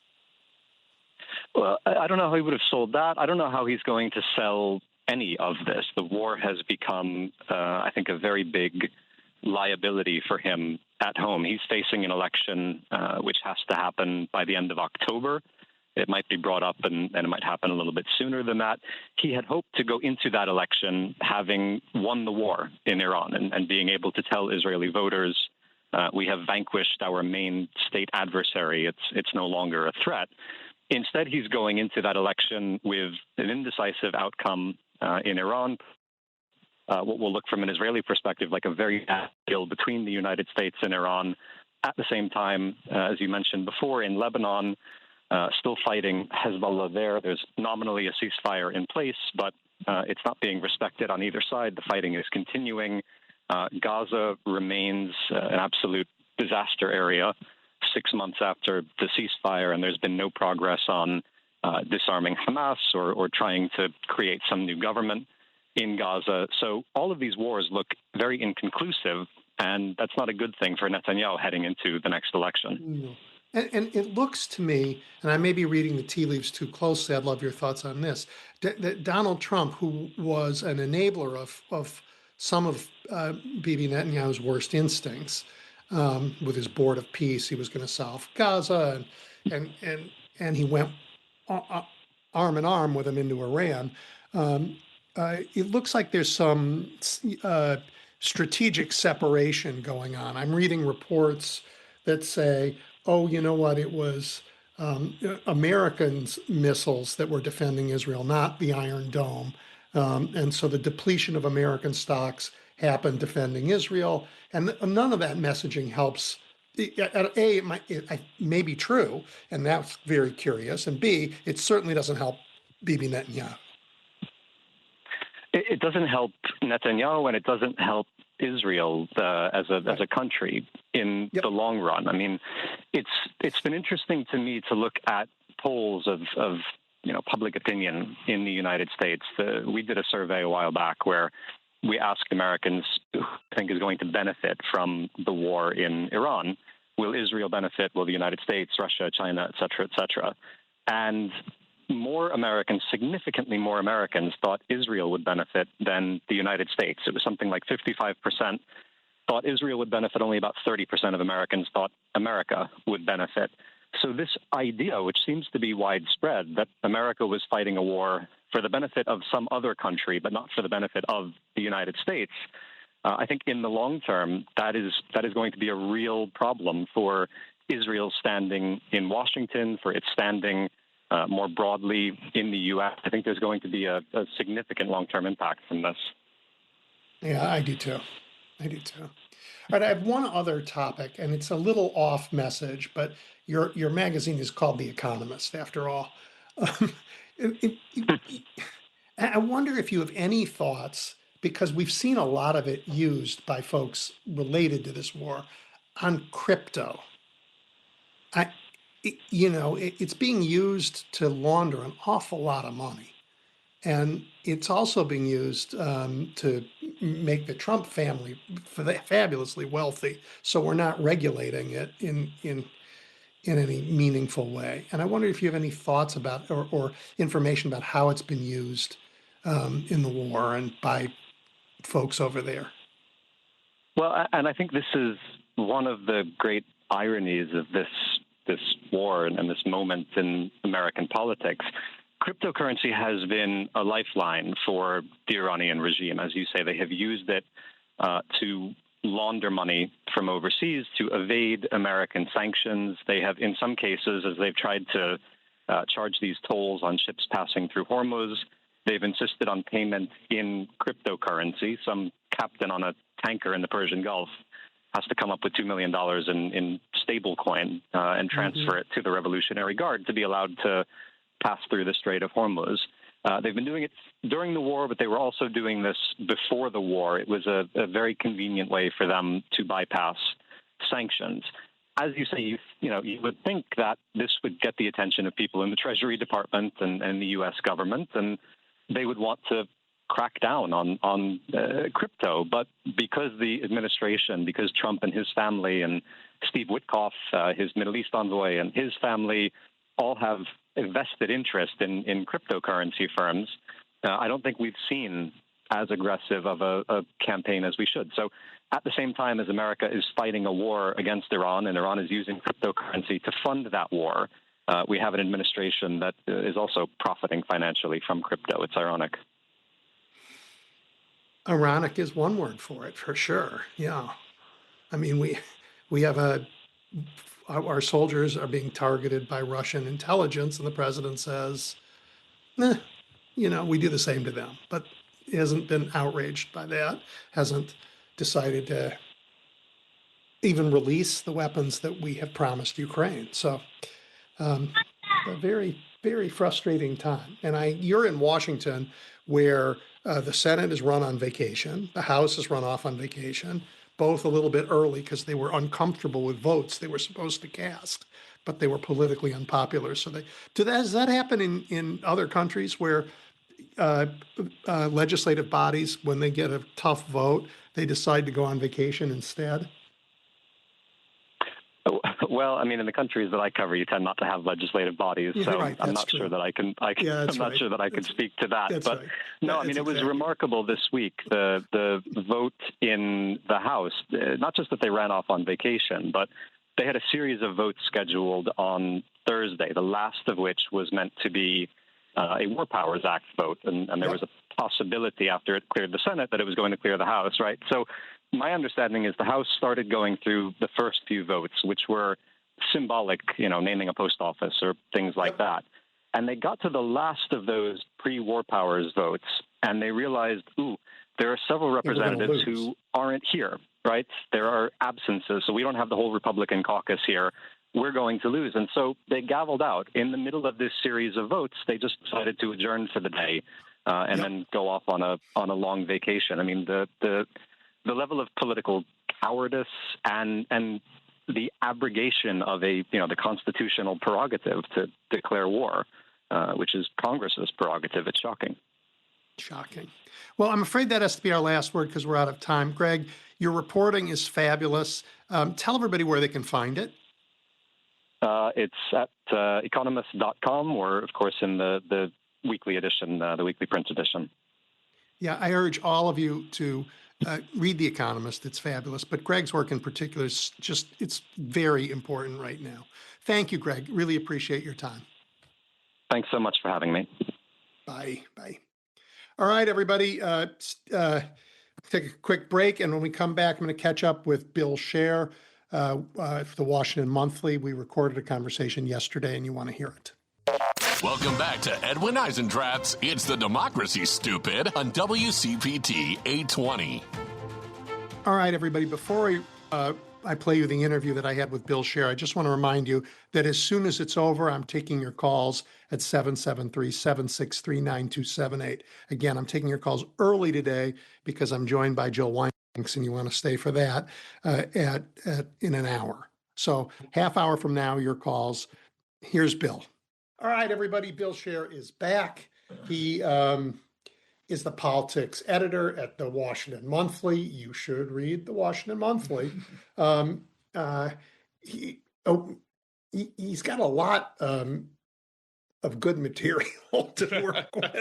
Speaker 4: Well, I don't know how he would have sold that. I don't know how he's going to sell any of this. The war has become, I think, a very big liability for him at home. He's facing an election which has to happen by the end of October. It might be brought up and it might happen a little bit sooner than that. He had hoped to go into that election having won the war in Iran and being able to tell Israeli voters, we have vanquished our main state adversary. It's no longer a threat. Instead, he's going into that election with an indecisive outcome in Iran. What will look from an Israeli perspective like a very bad deal between the United States and Iran. At the same time, as you mentioned before, in Lebanon, still fighting Hezbollah there. There's nominally a ceasefire in place, but it's not being respected on either side. The fighting is continuing. Gaza remains an absolute disaster area 6 months after the ceasefire, and there's been no progress on disarming Hamas or trying to create some new government in Gaza. So all of these wars look very inconclusive, and that's not a good thing for Netanyahu heading into the next election.
Speaker 2: No. And it looks to me, and I may be reading the tea leaves too closely, I'd love your thoughts on this, that Donald Trump, who was an enabler of some of Bibi Netanyahu's worst instincts, with his board of peace, he was going to solve Gaza, and he went arm in arm with him into Iran. It looks like there's some strategic separation going on. I'm reading reports that say, oh, you know what, it was Americans' missiles that were defending Israel, not the Iron Dome. And so the depletion of American stocks happened defending Israel. And none of that messaging helps. A, it may be true, and that's very curious. And B, it certainly doesn't help Bibi Netanyahu.
Speaker 4: It doesn't help Netanyahu, and it doesn't help Israel as a country in the long run. I mean, it's been interesting to me to look at polls of public opinion in the United States. We did a survey a while back where we asked Americans who think is going to benefit from the war in Iran. Will Israel benefit? Will the United States, Russia, China, et cetera, et cetera? And more Americans, significantly more Americans, thought Israel would benefit than the United States. It was something like 55% thought Israel would benefit. Only about 30% of Americans thought America would benefit. So this idea, which seems to be widespread, that America was fighting a war for the benefit of some other country, but not for the benefit of the United States, I think in the long term, that is going to be a real problem for Israel's standing in Washington, for its standing more broadly in the U.S. I think there's going to be a significant long-term impact from this.
Speaker 2: Yeah, I do too. All right, I have one other topic, and it's a little off message, but your magazine is called The Economist, after all. I wonder if you have any thoughts, because we've seen a lot of it used by folks related to this war, on crypto. It's being used to launder an awful lot of money. And it's also being used to make the Trump family fabulously wealthy. So we're not regulating it in any meaningful way. And I wonder if you have any thoughts about or information about how it's been used in the war and by folks over there.
Speaker 4: Well, and I think this is one of the great ironies of this war and this moment in American politics. Cryptocurrency has been a lifeline for the Iranian regime. As you say, they have used it to launder money from overseas, to evade American sanctions. They have, in some cases, as they've tried to charge these tolls on ships passing through Hormuz, they've insisted on payment in cryptocurrency. Some captain on a tanker in the Persian Gulf has to come up with $2 million in stable coin and transfer it to the Revolutionary Guard to be allowed to pass through the Strait of Hormuz. They've been doing it during the war, but they were also doing this before the war. It was a very convenient way for them to bypass sanctions. As you say, you would think that this would get the attention of people in the Treasury Department and the U.S. government, and they would want to crack down on crypto. But because the administration, because Trump and his family and Steve Witkoff, his Middle East envoy, and his family all have a vested interest in cryptocurrency firms, I don't think we've seen as aggressive of a campaign as we should. So at the same time as America is fighting a war against Iran and Iran is using cryptocurrency to fund that war, we have an administration that is also profiting financially from crypto. It's ironic.
Speaker 2: Ironic is one word for it, for sure. Yeah. I mean, we have our soldiers are being targeted by Russian intelligence, and the president says, we do the same to them, but he hasn't been outraged by that, hasn't decided to even release the weapons that we have promised Ukraine. So a very, very frustrating time. And you're in Washington, where the Senate is run on vacation, the House is run off on vacation, both a little bit early because they were uncomfortable with votes they were supposed to cast, but they were politically unpopular. So does that happen in other countries where legislative bodies, when they get a tough vote, they decide to go on vacation instead?
Speaker 4: Well, I mean, in the countries that I cover, you tend not to have legislative bodies, so
Speaker 2: right,
Speaker 4: I'm not sure that I can. I'm not sure that I can speak to that. But no, I mean, it was remarkable this week, the vote in the House. Not just that they ran off on vacation, but they had a series of votes scheduled on Thursday. The last of which was meant to be a War Powers Act vote, and there was a possibility after it cleared the Senate that it was going to clear the House, right? So my understanding is the House started going through the first few votes, which were symbolic, naming a post office or things like that. And they got to the last of those pre-War Powers votes, and they realized, there are several representatives who aren't here, right? There are absences, so we don't have the whole Republican caucus here. We're going to lose. And so they gavelled out. In the middle of this series of votes, they just decided to adjourn for the day and then go off on a long vacation. I mean, the level of political cowardice and the abrogation of the constitutional prerogative to declare war, which is Congress's prerogative. It's shocking.
Speaker 2: Shocking. Well, I'm afraid that has to be our last word because we're out of time. Greg, your reporting is fabulous. Tell everybody where they can find it.
Speaker 4: It's at economist.com or, of course, in the weekly edition, the weekly print edition.
Speaker 2: Yeah, I urge all of you to read The Economist. It's fabulous. But Greg's work in particular is it's very important right now. Thank you, Greg. Really appreciate your time.
Speaker 4: Thanks so much for having me.
Speaker 2: Bye. Bye. All right, everybody. Take a quick break. And when we come back, I'm going to catch up with Bill Scher, the Washington Monthly. We recorded a conversation yesterday, and you want to hear it.
Speaker 1: Welcome back to Edwin Eisendrath's It's the Democracy, Stupid on WCPT 820.
Speaker 2: All right, everybody. Before I play you the interview that I had with Bill Scher, I just want to remind you that as soon as it's over, I'm taking your calls at 773-763-9278. Again, I'm taking your calls early today because I'm joined by Jill Weinbanks, and you want to stay for that in an hour. So half hour from now, your calls. Here's Bill. All right, everybody. Bill Scher is back. He is the politics editor at the Washington Monthly. You should read the Washington Monthly. Um, he, oh, he's got a lot of good material to work with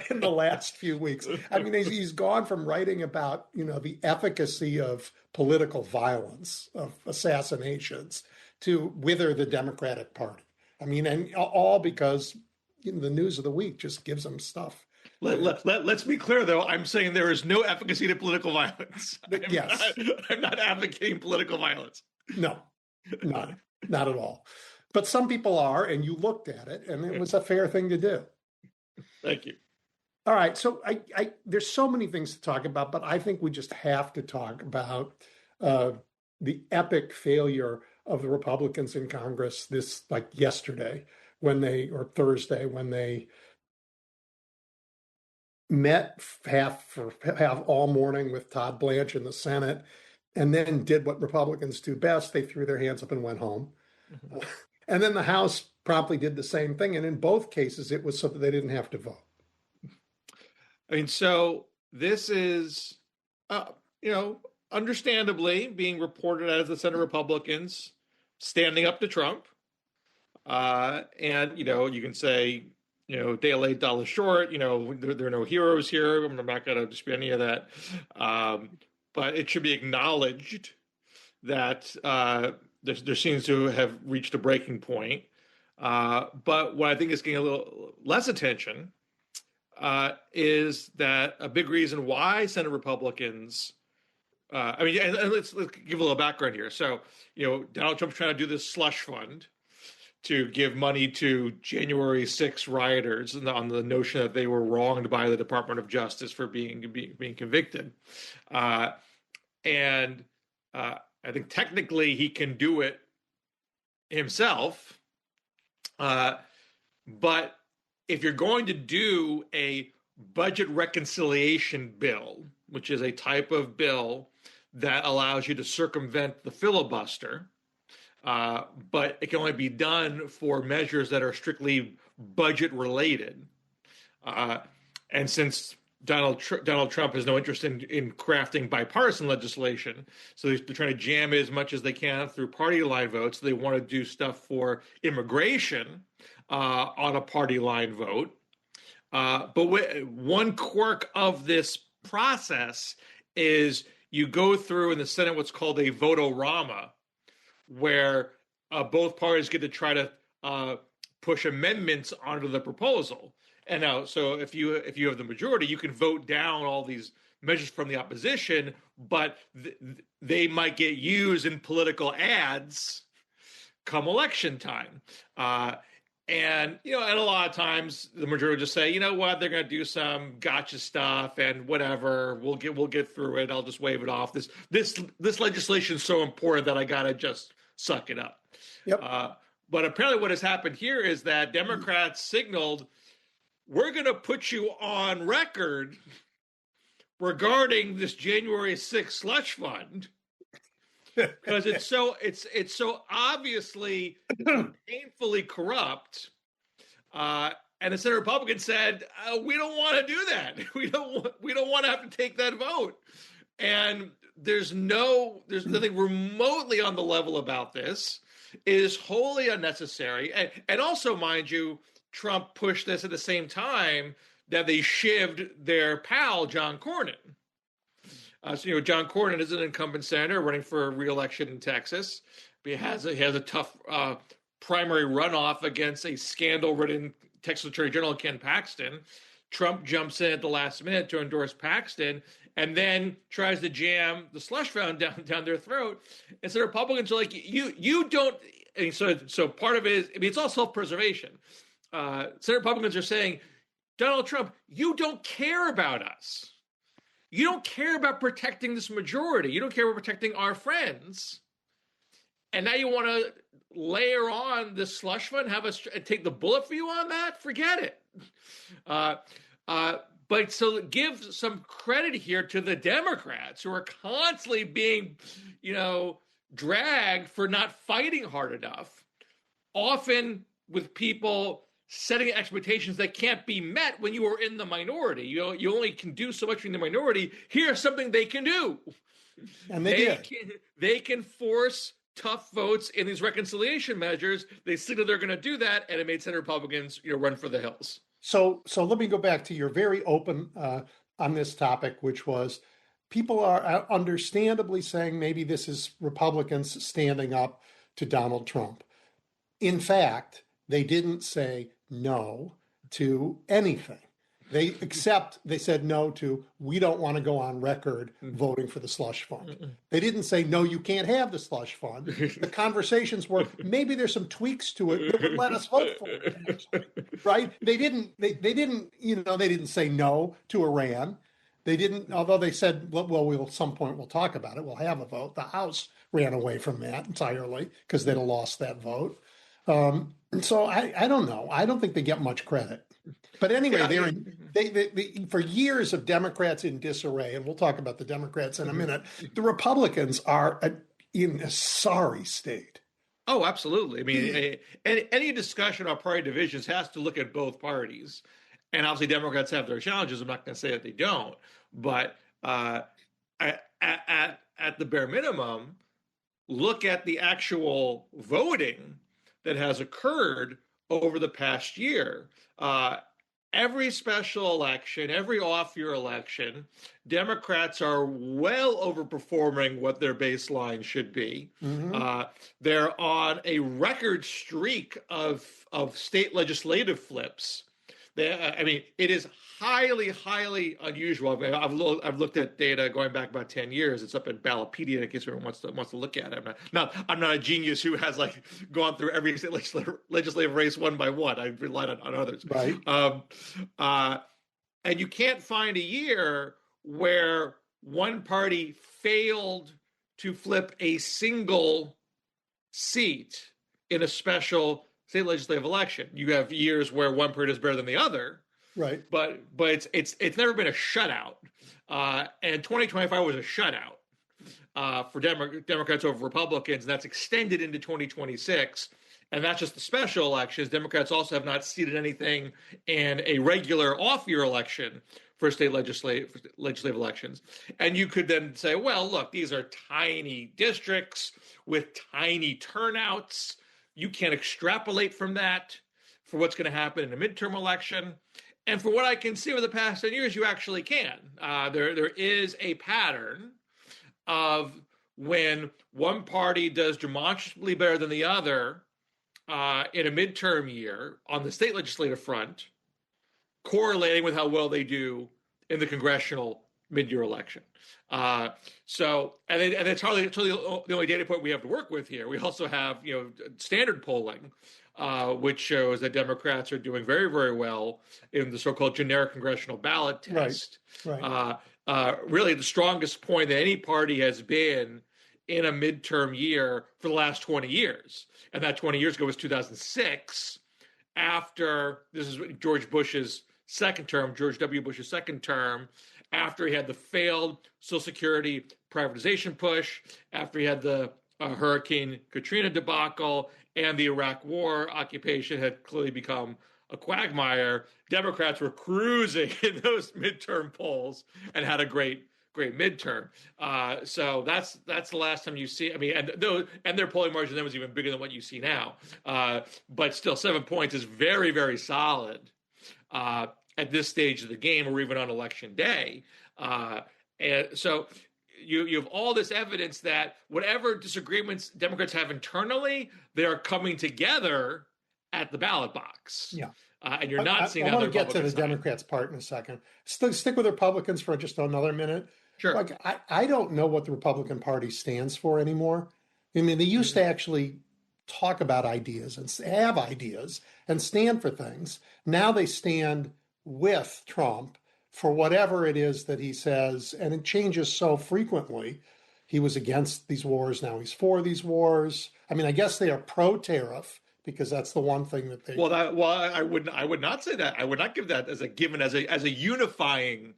Speaker 2: in the last few weeks. I mean, he's gone from writing about, the efficacy of political violence, of assassinations, to wither the Democratic Party. I mean, and all because the news of the week just gives him stuff.
Speaker 5: Let's be clear, though. I'm saying there is no efficacy to political violence. I'm not advocating political violence.
Speaker 2: No, not at all. But some people are, and you looked at it, and it was a fair thing to do.
Speaker 5: Thank you.
Speaker 2: All right. So there's so many things to talk about, but I think we just have to talk about the epic failure of the Republicans in Congress yesterday or Thursday, when they met half all morning with Todd Blanche in the Senate, and then did what Republicans do best. They threw their hands up and went home. Mm-hmm. And then the House promptly did the same thing. And in both cases, it was so that they didn't have to vote.
Speaker 5: I mean, so this is, understandably being reported as the Senate Republicans standing up to Trump. And, you can say, day late, dollar short, there are no heroes here. I'm not going to dispute any of that. But it should be acknowledged that there seems to have reached a breaking point. But what I think is getting a little less attention is that a big reason why Senate Republicans, and let's give a little background here. So, Donald Trump's trying to do this slush fund to give money to January 6 rioters on the notion that they were wronged by the Department of Justice for being convicted. And I think technically he can do it himself. But if you're going to do a budget reconciliation bill, which is a type of bill that allows you to circumvent the filibuster, but it can only be done for measures that are strictly budget related. And since Donald Trump has no interest in crafting bipartisan legislation, so they're trying to jam it as much as they can through party line votes. They want to do stuff for immigration on a party line vote. But one quirk of this process is you go through in the Senate what's called a vote-o-rama, where both parties get to try to push amendments onto the proposal. And now, so if you have the majority, you can vote down all these measures from the opposition, but they might get used in political ads come election time. And a lot of times the majority will just say, you know what, they're going to do some gotcha stuff and whatever. We'll get through it. I'll just wave it off. This legislation is so important that I got to just suck it up.
Speaker 2: Yep.
Speaker 5: But apparently what has happened here is that Democrats signaled, we're going to put you on record regarding this January 6th slush fund, because it's so obviously painfully corrupt. And the Senate Republicans said, we don't want to do that. We don't want to have to take that vote. And there's nothing remotely on the level about this. It is wholly unnecessary. And also, mind you, Trump pushed this at the same time that they shivved their pal, John Cornyn. John Cornyn is an incumbent senator running for re-election in Texas. But he has a tough primary runoff against a scandal-ridden Texas Attorney General Ken Paxton. Trump jumps in at the last minute to endorse Paxton, and then tries to jam the slush fund down their throat. And so Republicans are like, you don't. And so part of it is, it's all self-preservation. Senate Republicans are saying, Donald Trump, you don't care about us. You don't care about protecting this majority. You don't care about protecting our friends. And now you want to layer on this slush fund, have us take the bullet for you on that? Forget it. But so give some credit here to the Democrats, who are constantly being, dragged for not fighting hard enough, often with people setting expectations that can't be met when you are in the minority. You only can do so much in the minority. Here's something they can do.
Speaker 2: And they
Speaker 5: can force tough votes in these reconciliation measures. They signal they're going to do that, and it made Senate Republicans run for the hills.
Speaker 2: So let me go back to your very open on this topic, which was people are understandably saying maybe this is Republicans standing up to Donald Trump. In fact, they didn't say no to anything. They said no to, we don't want to go on record voting for the slush fund. They didn't say, no, you can't have the slush fund. The conversations were, maybe there's some tweaks to it that would let us vote for it, actually, right? They didn't say no to Iran. They didn't, although they said, well, at some point we'll talk about it. We'll have a vote. The House ran away from that entirely because they'd have lost that vote. So I don't know. I don't think they get much credit. But anyway, they for years of Democrats in disarray, and we'll talk about the Democrats in a minute. The Republicans are in a sorry state.
Speaker 5: Oh, absolutely. I mean, any discussion about party divisions has to look at both parties. And obviously, Democrats have their challenges. I'm not going to say that they don't. But at the bare minimum, look at the actual voting that has occurred over the past year. Every special election, every off-year election, Democrats are well overperforming what their baseline should be. They're on a record streak of state legislative flips. It is highly, highly unusual. I've looked at data going back about 10 years. It's up in Ballotpedia in case anyone wants to look at it. I'm not a genius who has gone through every legislative race one by one. I've relied on others.
Speaker 2: Right.
Speaker 5: And you can't find a year where one party failed to flip a single seat in a special state legislative election. You have years where one party is better than the other,
Speaker 2: right?
Speaker 5: But it's never been a shutout. And 2025 was a shutout for Democrats over Republicans, and that's extended into 2026. And that's just the special elections. Democrats also have not seated anything in a regular off-year election for state legislative elections. And you could then say, well, look, these are tiny districts with tiny turnouts. You can't extrapolate from that for what's going to happen in a midterm election. And for what I can see over the past 10 years, you actually can. There is a pattern of when one party does demonstrably better than the other in a midterm year on the state legislative front, correlating with how well they do in the congressional mid-year election. And it's hardly the only data point we have to work with here. We also have, standard polling, which shows that Democrats are doing very, very well in the so-called generic congressional ballot test.
Speaker 2: Right.
Speaker 5: Really the strongest point that any party has been in a midterm year for the last 20 years. And that 20 years ago was 2006, after, this is George W. Bush's second term, after he had the failed Social Security privatization push, after he had the Hurricane Katrina debacle, and the Iraq War occupation had clearly become a quagmire. Democrats were cruising in those midterm polls and had a great midterm. So that's the last time you see. I mean, and their polling margin then was even bigger than what you see now. But still, 7 points is very, very solid at this stage of the game, or even on election day. And so you have all this evidence that whatever disagreements Democrats have internally, they are coming together at the ballot box.
Speaker 2: Yeah.
Speaker 5: And you're not seeing that.
Speaker 2: I want to get to the Democrats part in a second. Stick with Republicans for just another minute.
Speaker 5: Sure.
Speaker 2: I don't know what the Republican Party stands for anymore. I mean, they used to actually talk about ideas and have ideas and stand for things. Now they stand with Trump for whatever it is that he says, and it changes so frequently. He was against these wars, now he's for these wars. I mean, I guess they are pro-tariff because that's the one thing that they.
Speaker 5: I would not say that. I would not give that as a given, as a unifying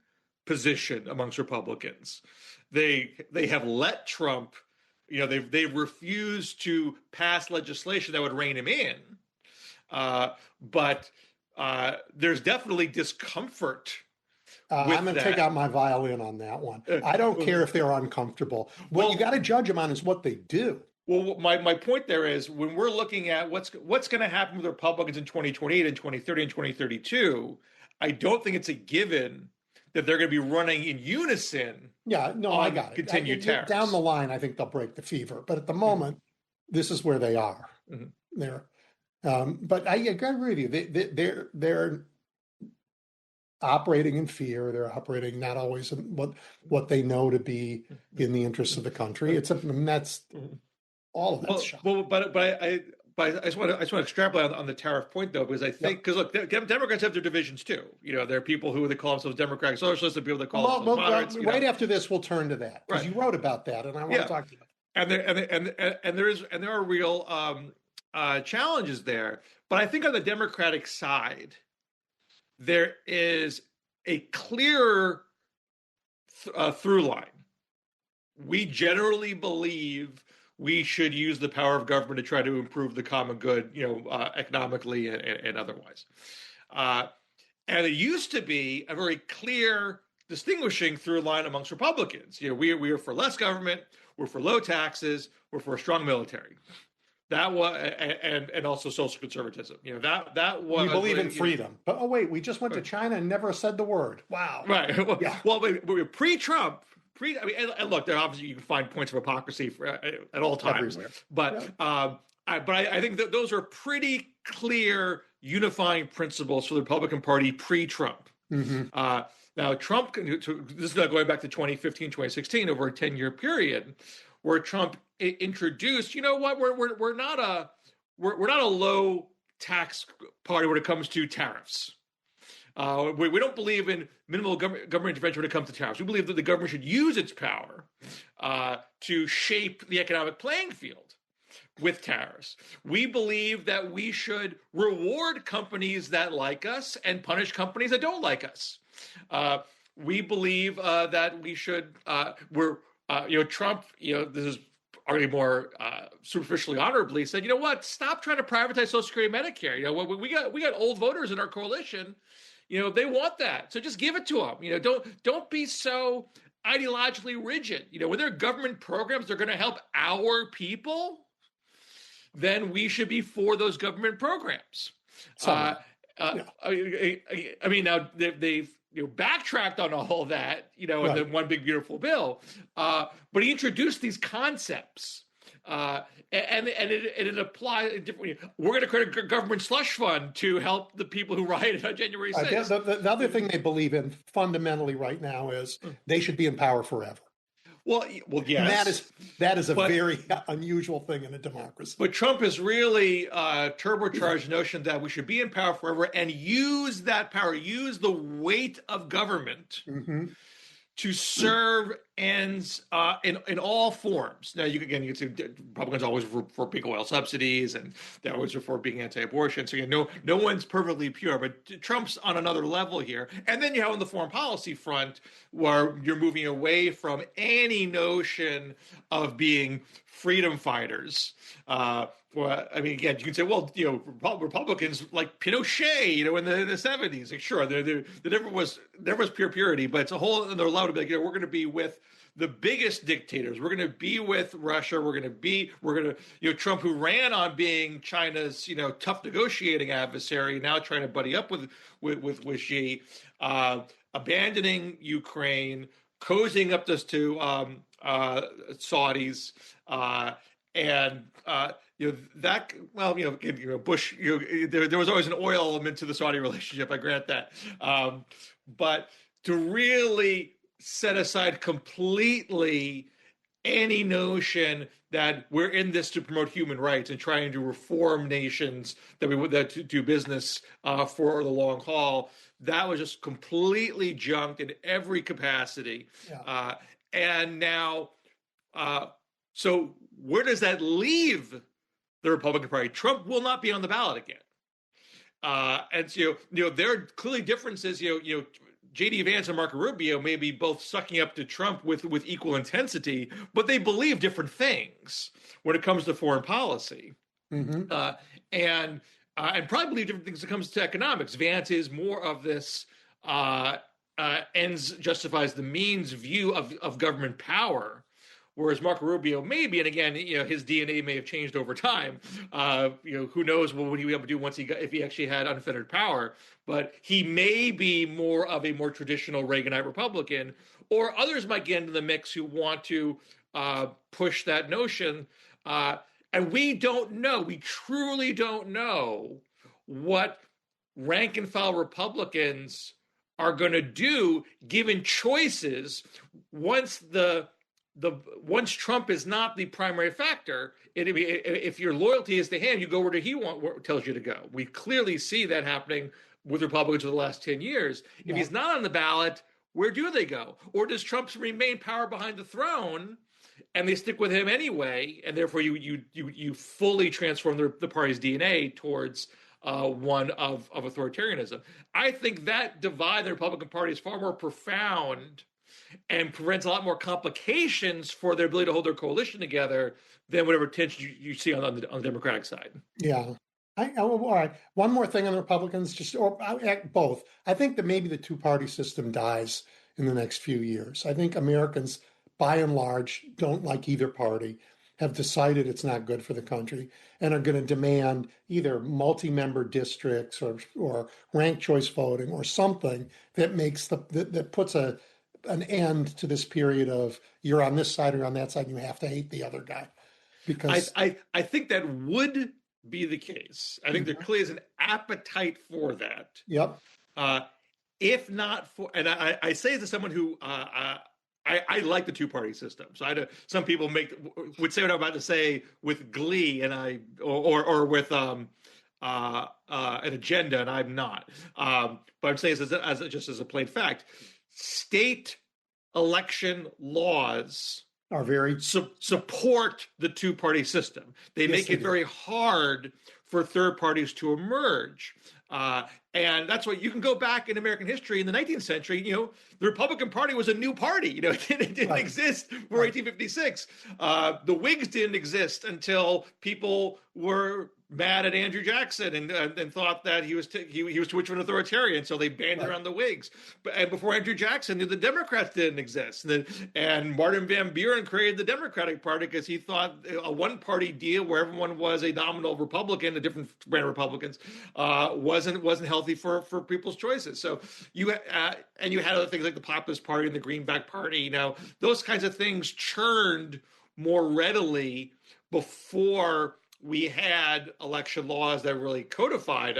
Speaker 5: position amongst Republicans. They have let Trump, they've refused to pass legislation that would rein him in. But there's definitely discomfort.
Speaker 2: I'm going to take out my violin on that one. I don't care if they're uncomfortable. What you got to judge them on is what they do.
Speaker 5: Well, my point there is when we're looking at what's going to happen with the Republicans in 2028 and 2030 and 2032, I don't think it's a given that they're going to be running in unison.
Speaker 2: Yeah, no, I got it.
Speaker 5: Continued tariffs.
Speaker 2: Down the line, I think they'll break the fever. But at the moment, this is where they are. There. But I agree with you. They're operating in fear. They're operating not always in what they know to be in the interests of the country. That's all of that's shocking.
Speaker 5: Well, but I just want to extrapolate on the tariff point though, because I think look, Democrats have their divisions too. There are people who they call themselves Democratic Socialists and people that call themselves moderates.
Speaker 2: Right after this, we'll turn to that because you wrote about that, and I want to talk to you about
Speaker 5: it. And there are real challenges there. But I think on the Democratic side, there is a clear through line. We generally believe we should use the power of government to try to improve the common good, economically and otherwise. And it used to be a very clear distinguishing through line amongst Republicans. We are for less government, we're for low taxes, we're for a strong military. That was, and also social conservatism. That was.
Speaker 2: We believe in freedom. But wait, we just went to China and never said the word. Wow.
Speaker 5: Right. Well, pre-Trump. And look, there obviously you can find points of hypocrisy at all times. Everywhere. But I think that those are pretty clear unifying principles for the Republican Party pre-Trump. Now, Trump. This is now going back to 2015, 2016, over a 10-year period, where Trump introduced, we're not a low tax party when it comes to tariffs. We don't believe in minimal government intervention when it comes to tariffs. We believe that the government should use its power to shape the economic playing field with tariffs. We believe that we should reward companies that like us and punish companies that don't like us. We believe that we should. Trump. This is arguably more superficially honorably said, stop trying to privatize Social Security and Medicare. We got old voters in our coalition. They want that. So just give it to them. Don't be so ideologically rigid. When there are government programs that are going to help our people, then we should be for those government programs. I mean, now they've backtracked on all of that, in the one big beautiful bill. But he introduced these concepts, and it applies differently. We're going to create a government slush fund to help the people who rioted on January 6th.
Speaker 2: The other thing they believe in fundamentally right now is they should be in power forever.
Speaker 5: Well, yes.
Speaker 2: And that is a very unusual thing in a democracy.
Speaker 5: But Trump has really turbocharged the notion that we should be in power forever and use that power, use the weight of government to serve ends in all forms. Now, you can see Republicans always for big oil subsidies, and they always for being anti-abortion. So no one's perfectly pure, but Trump's on another level here. And then you have on the foreign policy front where you're moving away from any notion of being freedom fighters. Again, you can say, Republicans like Pinochet, in the 70s. Like, sure, there never was pure purity, but it's a whole other level to be like, we're going to be with the biggest dictators. We're going to be with Russia. We're going to, Trump, who ran on being China's, tough negotiating adversary, now trying to buddy up with Xi, abandoning Ukraine, cozying up this to Saudis, Bush. There was always an oil element to the Saudi relationship. I grant that, but to really set aside completely any notion that we're in this to promote human rights and trying to reform nations that do business for the long haul. That was just completely junked in every capacity. Yeah. And now, so where does that leave the Republican Party? Trump will not be on the ballot again. And so, there are clearly differences. J.D. Vance and Marco Rubio may be both sucking up to Trump with equal intensity, but they believe different things when it comes to foreign policy. And and probably believe different things when it comes to economics. Vance is more of this ends justifies the means view of government power, whereas Marco Rubio maybe, and again, his DNA may have changed over time. Who knows what would he be able to do if he actually had unfettered power? But he may be more of a more traditional Reaganite Republican, or others might get into the mix who want to push that notion. And we don't know. We truly don't know what rank and file Republicans are going to do given choices once once Trump is not the primary factor. If your loyalty is to him, you go where he tells you to go. We clearly see that happening with Republicans for the last 10 years. If he's not on the ballot, where do they go? Or does Trump remain power behind the throne and they stick with him anyway, and therefore you fully transform the party's DNA towards one of authoritarianism? I think that divide in the Republican Party is far more profound and prevents a lot more complications for their ability to hold their coalition together than whatever tension you see on the Democratic side.
Speaker 2: Yeah. All right. One more thing on the Republicans, both. I think that maybe the two-party system dies in the next few years. I think Americans, by and large, don't like either party, have decided it's not good for the country, and are going to demand either multi-member districts or ranked choice voting or something that makes that puts an end to this period of you're on this side or on that side, and you have to hate the other guy. Because
Speaker 5: I think that would be the case. I think there clearly is an appetite for that.
Speaker 2: Yep.
Speaker 5: If not for, and I say this as someone who I like the two-party system. So some people would say what I'm about to say with glee, and or with an agenda, and I'm not. But I'm saying just as a plain fact, state election laws
Speaker 2: are very
Speaker 5: support the two-party system. They make it very hard for third parties to emerge. And that's why you can go back in American history in the 19th century, the Republican Party was a new party. It didn't exist before 1856. The Whigs didn't exist until people were mad at Andrew Jackson and thought that he was too much of an authoritarian, so they banned around the Whigs. And before Andrew Jackson, the Democrats didn't exist. And Martin Van Buren created the Democratic Party because he thought a one-party deal where everyone was a nominal Republican, a different brand of Republicans, wasn't healthy for people's choices. So you had other things like the Populist Party and the Greenback Party. Those kinds of things churned more readily before we had election laws that really codified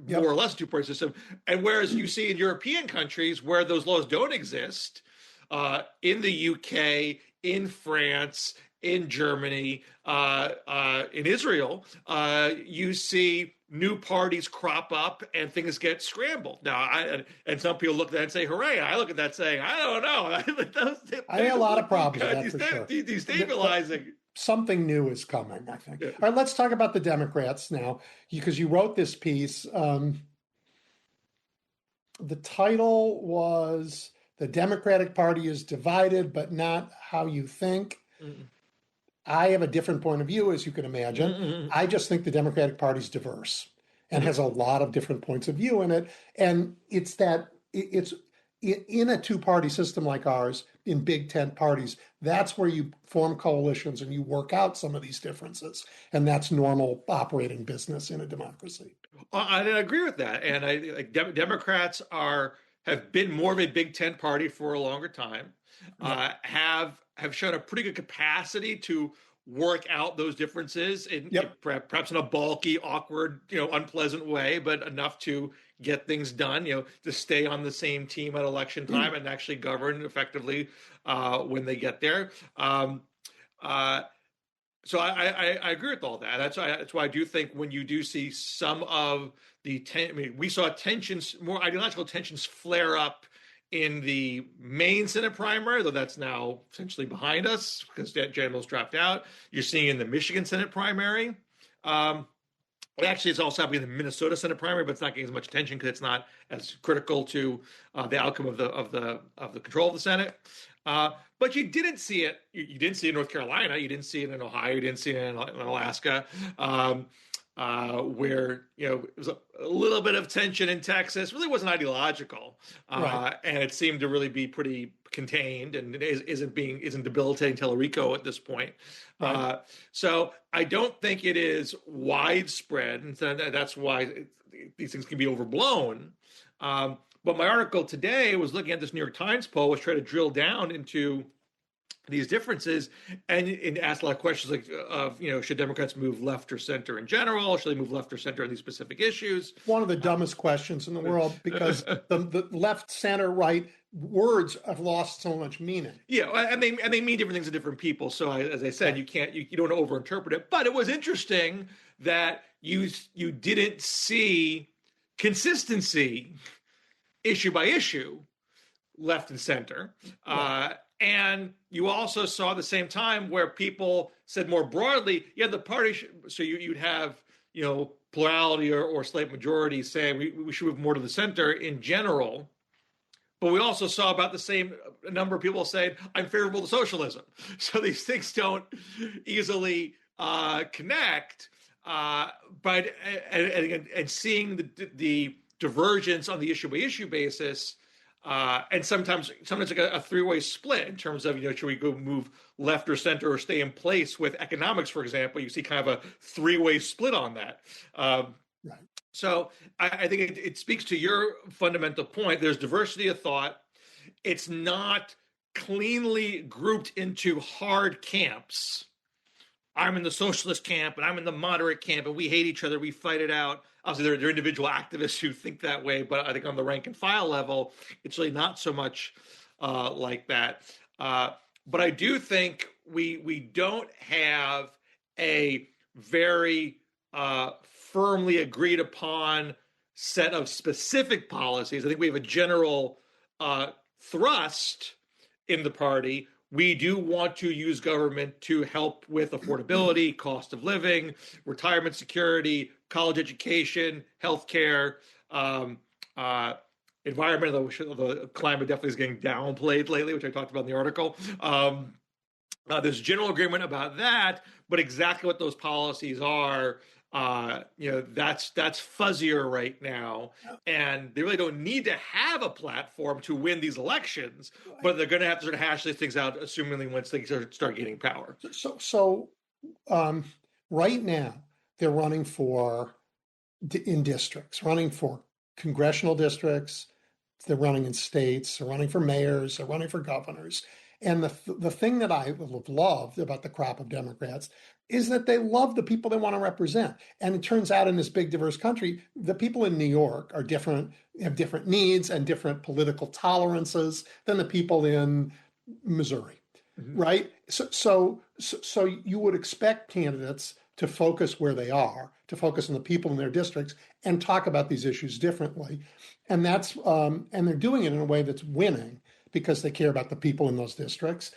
Speaker 5: more or less a two-party system. And whereas you see in European countries where those laws don't exist, in the UK, in France, in Germany, in Israel, you see new parties crop up and things get scrambled. Now, and some people look at that and say, hooray. I look at that saying, I don't know.
Speaker 2: I have a lot of problems with that, for sure.
Speaker 5: Destabilizing.
Speaker 2: Something new is coming, I think. Yeah. All right, let's talk about the Democrats now, because you wrote this piece. The title was "The Democratic Party is Divided, but Not How You Think." Mm-mm. I have a different point of view, as you can imagine. Mm-mm. I just think the Democratic Party is diverse and has a lot of different points of view in it. And it's in a two-party system like ours, in big tent parties, that's where you form coalitions and you work out some of these differences. And that's normal operating business in a democracy.
Speaker 5: I agree with that. And Democrats have been more of a big tent party for a longer time, have shown a pretty good capacity to work out those differences perhaps in a balky, awkward, unpleasant way, but enough to get things done, to stay on the same team at election time and actually govern effectively when they get there. So I agree with all that. That's why I do think when you do see some of we saw more ideological tensions flare up in the Maine Senate primary, though that's now essentially behind us because Jan Mills dropped out. You're seeing in the Michigan Senate primary. Actually, it's also happening in the Minnesota Senate primary, but it's not getting as much attention because it's not as critical to the outcome of the control of the Senate. But you didn't see it. You didn't see it in North Carolina. You didn't see it in Ohio. You didn't see it in Alaska. where it was a little bit of tension in Texas. Really wasn't ideological,
Speaker 2: Right.
Speaker 5: and it seemed to really be pretty contained, and it isn't debilitating Tellurico at this point.
Speaker 2: Right.
Speaker 5: So I don't think it is widespread, and so that's why these things can be overblown. But my article today was looking at this New York Times poll, was trying to drill down into these differences and ask a lot of questions like should Democrats move left or center in general? Should they move left or center on these specific issues?
Speaker 2: One of the dumbest questions in the world, because the left, center, right words have lost so much meaning.
Speaker 5: Yeah, and they mean different things to different people. So as I said, you don't overinterpret it. But it was interesting that you didn't see consistency issue by issue, left and center. Right. And you also saw at the same time where people said more broadly, the party so you'd have, plurality or slight majority saying we should move more to the center in general. But we also saw about the same number of people saying, I'm favorable to socialism. So these things don't easily connect. But seeing the divergence on the issue by issue basis, and sometimes like a three-way split in terms of, should we go move left or center or stay in place with economics, for example. You see kind of a three-way split on that.
Speaker 2: Right.
Speaker 5: So I think it speaks to your fundamental point. There's diversity of thought. It's not cleanly grouped into hard camps. I'm in the socialist camp and I'm in the moderate camp and we hate each other. We fight it out. Obviously, there are individual activists who think that way, but I think on the rank and file level, it's really not so much like that. But I do think we don't have a very firmly agreed upon set of specific policies. I think we have a general thrust in the party. We do want to use government to help with affordability, cost of living, retirement security, college education, healthcare, environment. The climate definitely is getting downplayed lately, which I talked about in the article. There's general agreement about that, but exactly what those policies are, that's fuzzier right now, and they really don't need to have a platform to win these elections, but they're going to have to sort of hash these things out, assumingly once they start gaining power.
Speaker 2: So right now they're running in districts, running for congressional districts. They're running in states. They're running for mayors. They're running for governors. And the thing that I have loved about the crop of Democrats is that they love the people they want to represent. And it turns out in this big, diverse country, the people in New York are different, have different needs and different political tolerances than the people in Missouri, right? So you would expect candidates to focus where they are, to focus on the people in their districts and talk about these issues differently. And that's and they're doing it in a way that's winning, because they care about the people in those districts.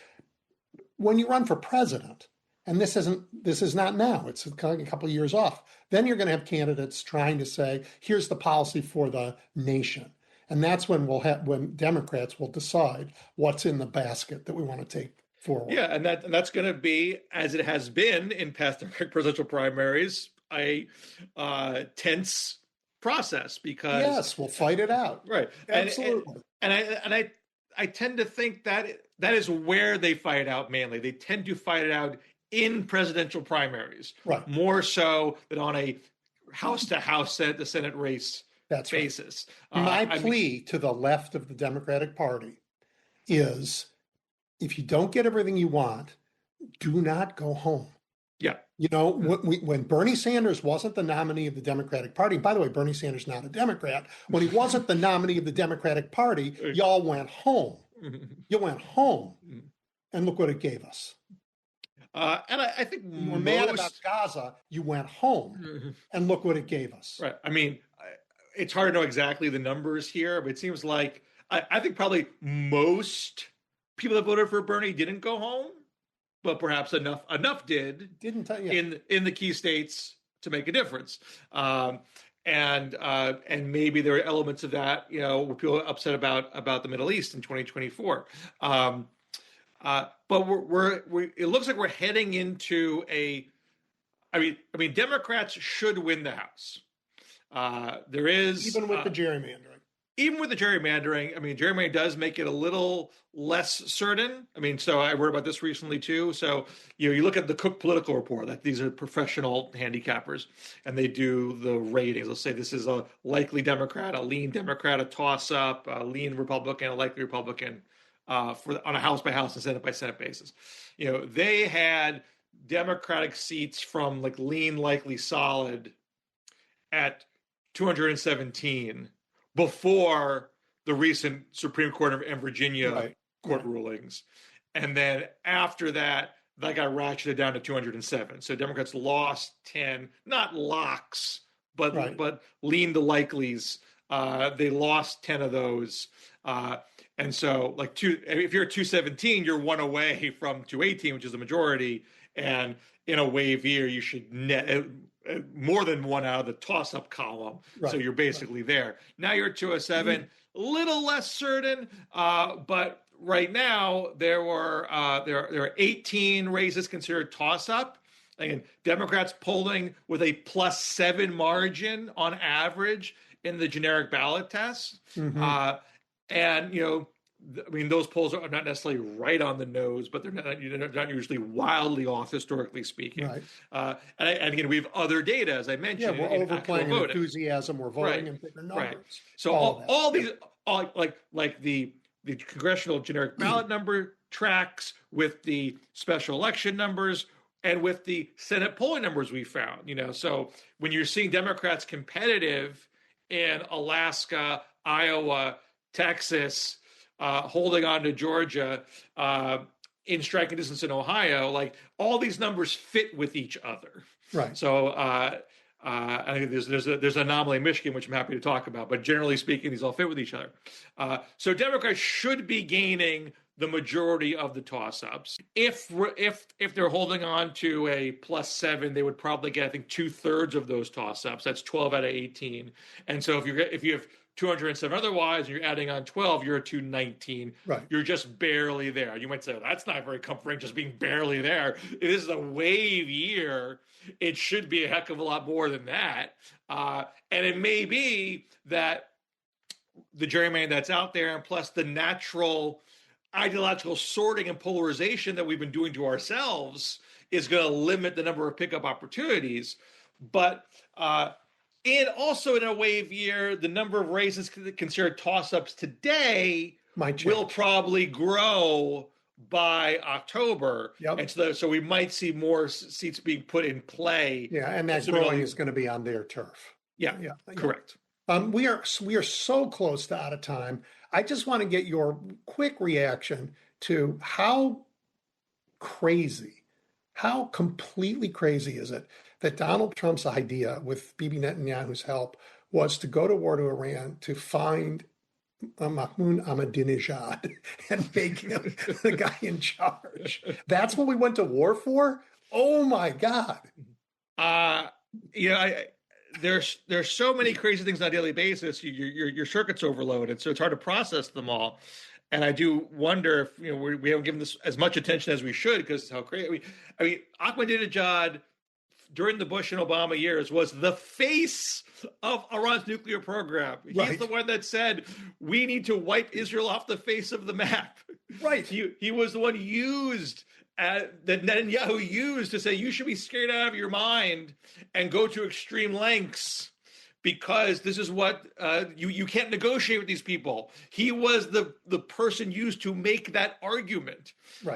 Speaker 2: When you run for president, and this is not now, it's a couple of years off, then you're going to have candidates trying to say, here's the policy for the nation. And that's when when Democrats will decide what's in the basket that we want to take forward.
Speaker 5: Yeah, and that's going to be, as it has been in past presidential primaries, a tense process, because
Speaker 2: yes, we'll fight it out.
Speaker 5: Right.
Speaker 2: Absolutely.
Speaker 5: And I tend to think that is where they fight it out mainly. They tend to fight it out in presidential primaries,
Speaker 2: right,
Speaker 5: more so than on a house-to-house the Senate race basis.
Speaker 2: Right. My plea to the left of the Democratic Party is, if you don't get everything you want, do not go home.
Speaker 5: Yeah.
Speaker 2: When Bernie Sanders wasn't the nominee of the Democratic Party, by the way, Bernie Sanders not a Democrat, when he wasn't the nominee of the Democratic Party, y'all went home. You went home, and look what it gave us.
Speaker 5: And I think
Speaker 2: we're mad about Gaza. You went home, and look what it gave us.
Speaker 5: Right. I mean, it's hard to know exactly the numbers here, but it seems like I think probably most people that voted for Bernie didn't go home, but perhaps enough didn't in the key states to make a difference. And maybe there are elements of that, where people are upset about the Middle East in 2024. But it looks like we're heading into I mean, Democrats should win the House. There is
Speaker 2: even with the gerrymandering.
Speaker 5: Even with the gerrymandering, I mean, gerrymandering does make it a little less certain. I mean, so I wrote about this recently too. So, you look at the Cook Political Report, that these are professional handicappers, and they do the ratings. They'll say this is a likely Democrat, a lean Democrat, a toss-up, a lean Republican, a likely Republican, on a House by House and Senate by Senate basis. They had Democratic seats from like lean, likely, solid at 217 before the recent Supreme Court and Virginia court rulings. And then after that got ratcheted down to 207. So Democrats lost 10, not locks, but lean to likelies. They lost 10 of those. And so if you're at 217, you're one away from 218, which is the majority. And in a wave year, you should net more than one out of the toss-up column. So you're basically there. Now you're at 207, a little less certain, but right now there are 18 races considered toss-up. Again, Democrats polling with a +7 margin on average in the generic ballot test. And those polls are not necessarily right on the nose, but they're not usually wildly off, historically speaking. And again, we have other data, as I mentioned.
Speaker 2: Yeah, we're overplaying enthusiasm. We're voting in bigger numbers.
Speaker 5: So all these, like the congressional generic ballot number tracks with the special election numbers and with the Senate polling numbers we found. So when you're seeing Democrats competitive in Alaska, Iowa, Texas, holding on to Georgia, in striking distance in Ohio, like all these numbers fit with each other. So I think there's an anomaly in Michigan, which I'm happy to talk about, but generally speaking, these all fit with each other. So Democrats should be gaining the majority of the toss-ups. If they're holding on to a +7, they would probably get, I think, 2/3 of those toss-ups. That's 12 out of 18. And so if you have 207 otherwise, and you're adding on 12, you're at 219. You're just barely there. You might say, well, that's not very comforting, just being barely there. This is a wave year. It should be a heck of a lot more than that. And it may be that the gerrymandering that's out there, and plus the natural ideological sorting and polarization that we've been doing to ourselves, is going to limit the number of pickup opportunities. But and also in a wave year, the number of races considered toss-ups today will probably grow by October. And so we might see more seats being put in play.
Speaker 2: And that growing is going to be on their turf.
Speaker 5: Correct.
Speaker 2: We are so close to out of time. I just want to get your quick reaction to how completely crazy is it that Donald Trump's idea, with Bibi Netanyahu's help, was to go to war to Iran to find Mahmoud Ahmadinejad and make him the guy in charge. That's what we went to war for? Oh my God.
Speaker 5: There's so many crazy things on a daily basis. Your circuit's overloaded, so it's hard to process them all. And I do wonder if we haven't given this as much attention as we should, because how crazy. I mean, Ahmadinejad during the Bush and Obama years was the face of Iran's nuclear program. He's the one that said we need to wipe Israel off the face of the map. He was the one that Netanyahu used to say you should be scared out of your mind and go to extreme lengths, because this is what you can't negotiate with these people. He was the person used to make that argument.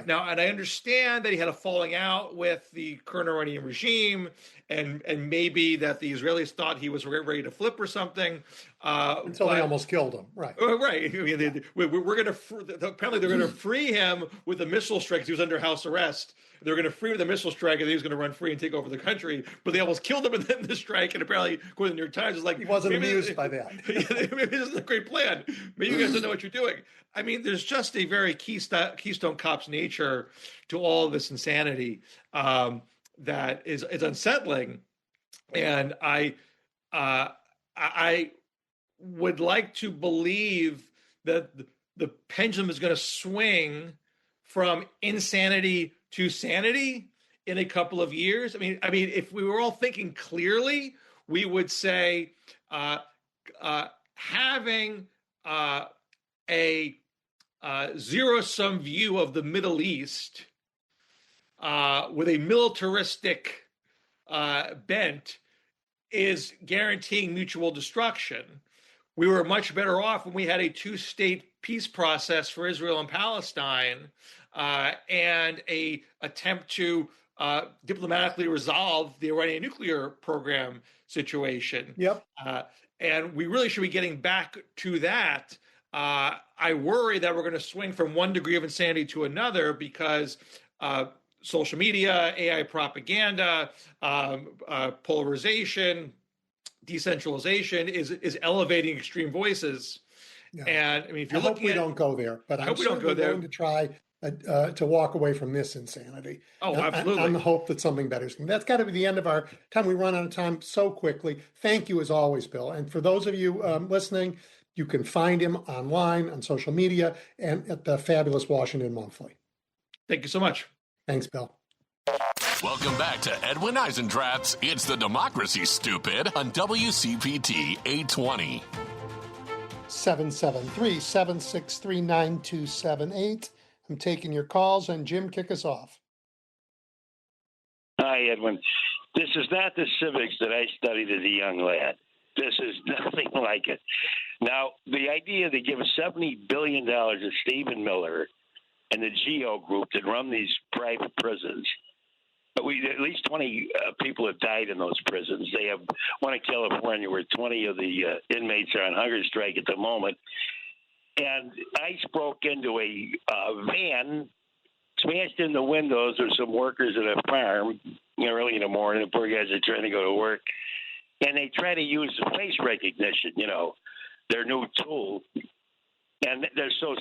Speaker 5: Now, and I understand that he had a falling out with the current Iranian regime, and maybe that the Israelis thought he was ready to flip or something.
Speaker 2: Until they almost killed him.
Speaker 5: I mean, we're going to apparently they're going to free him with a missile strike, because he was under house arrest. They're going to free him with a missile strike, and he was going to run free and take over the country. But they almost killed him in the strike. And apparently, according to the New York Times, it's like
Speaker 2: he wasn't amused by that.
Speaker 5: Maybe this is a great plan. Maybe you guys don't know what you're doing. I mean, there's just a very Keystone Cops nature to all of this insanity that is unsettling. And I would like to believe that the pendulum is going to swing from insanity to sanity in a couple of years? I mean, if we were all thinking clearly, we would say having a zero-sum view of the Middle East with a militaristic bent is guaranteeing mutual destruction. We were much better off when we had a two-state peace process for Israel and Palestine and a attempt to diplomatically resolve the Iranian nuclear program situation.
Speaker 2: Yep.
Speaker 5: And we really should be getting back to that. I worry that we're going to swing from one degree of insanity to another because social media, AI propaganda, polarization, decentralization is elevating extreme voices. Yeah. And I mean, if you're
Speaker 2: looking, we don't go there, but I'm certainly going to try to walk away from this insanity.
Speaker 5: Oh, absolutely.
Speaker 2: On the hope that something better is coming. That's got to be the end of our time. We run out of time so quickly. Thank you as always, Bill. And for those of you listening, you can find him online on social media and at the fabulous Washington Monthly.
Speaker 5: Thank you so much.
Speaker 2: Thanks, Bill.
Speaker 1: Welcome back to Edwin Eisendrath's It's the Democracy, Stupid on WCPT 820.
Speaker 2: 773-763-9278. I'm taking your calls, and Jim, kick us off.
Speaker 6: Hi, Edwin. This is not the civics that I studied as a young lad. This is nothing like it. Now, the idea to give $70 billion to Stephen Miller and the GEO group that run these private prisons, but at least 20 people have died in those prisons. They have one in California where 20 of the inmates are on hunger strike at the moment. And ICE broke into a van, smashed in the windows of some workers at a farm early in the morning. The poor guys are trying to go to work. And they try to use the face recognition, their new tool. And they're so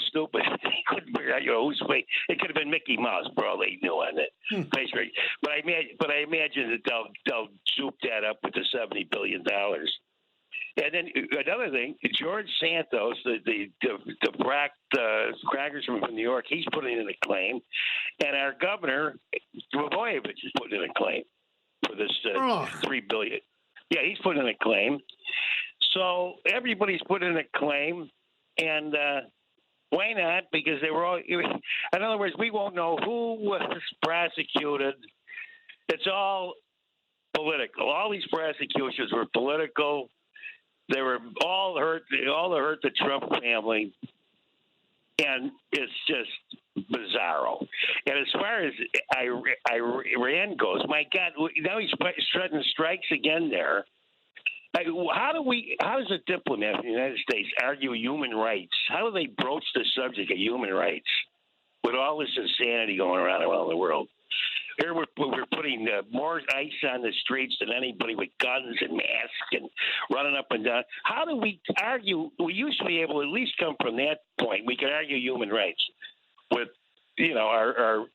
Speaker 6: stupid. They couldn't figure out, who's face. It could have been Mickey Mouse, for all they knew on it. Face recognition. But I imagine that they'll soup that up with the $70 billion. And then another thing, George Santos, the congressman from New York, he's putting in a claim, and our governor Blagojevich is putting in a claim for this $3 billion. Yeah, he's putting in a claim. So everybody's putting in a claim, and why not? Because they were all. In other words, we won't know who was prosecuted. It's all political. All these prosecutions were political. They were all hurt. They all hurt the Trump family, and it's just bizarro. And as far as Iran goes, my God, now he's threatening strikes again there. How does a diplomat in the United States argue human rights? How do they broach the subject of human rights with all this insanity going around the world? Here we're putting more ICE on the streets than anybody with guns and masks and running up and down. How do we argue? We used to be able to at least come from that point. We could argue human rights with, our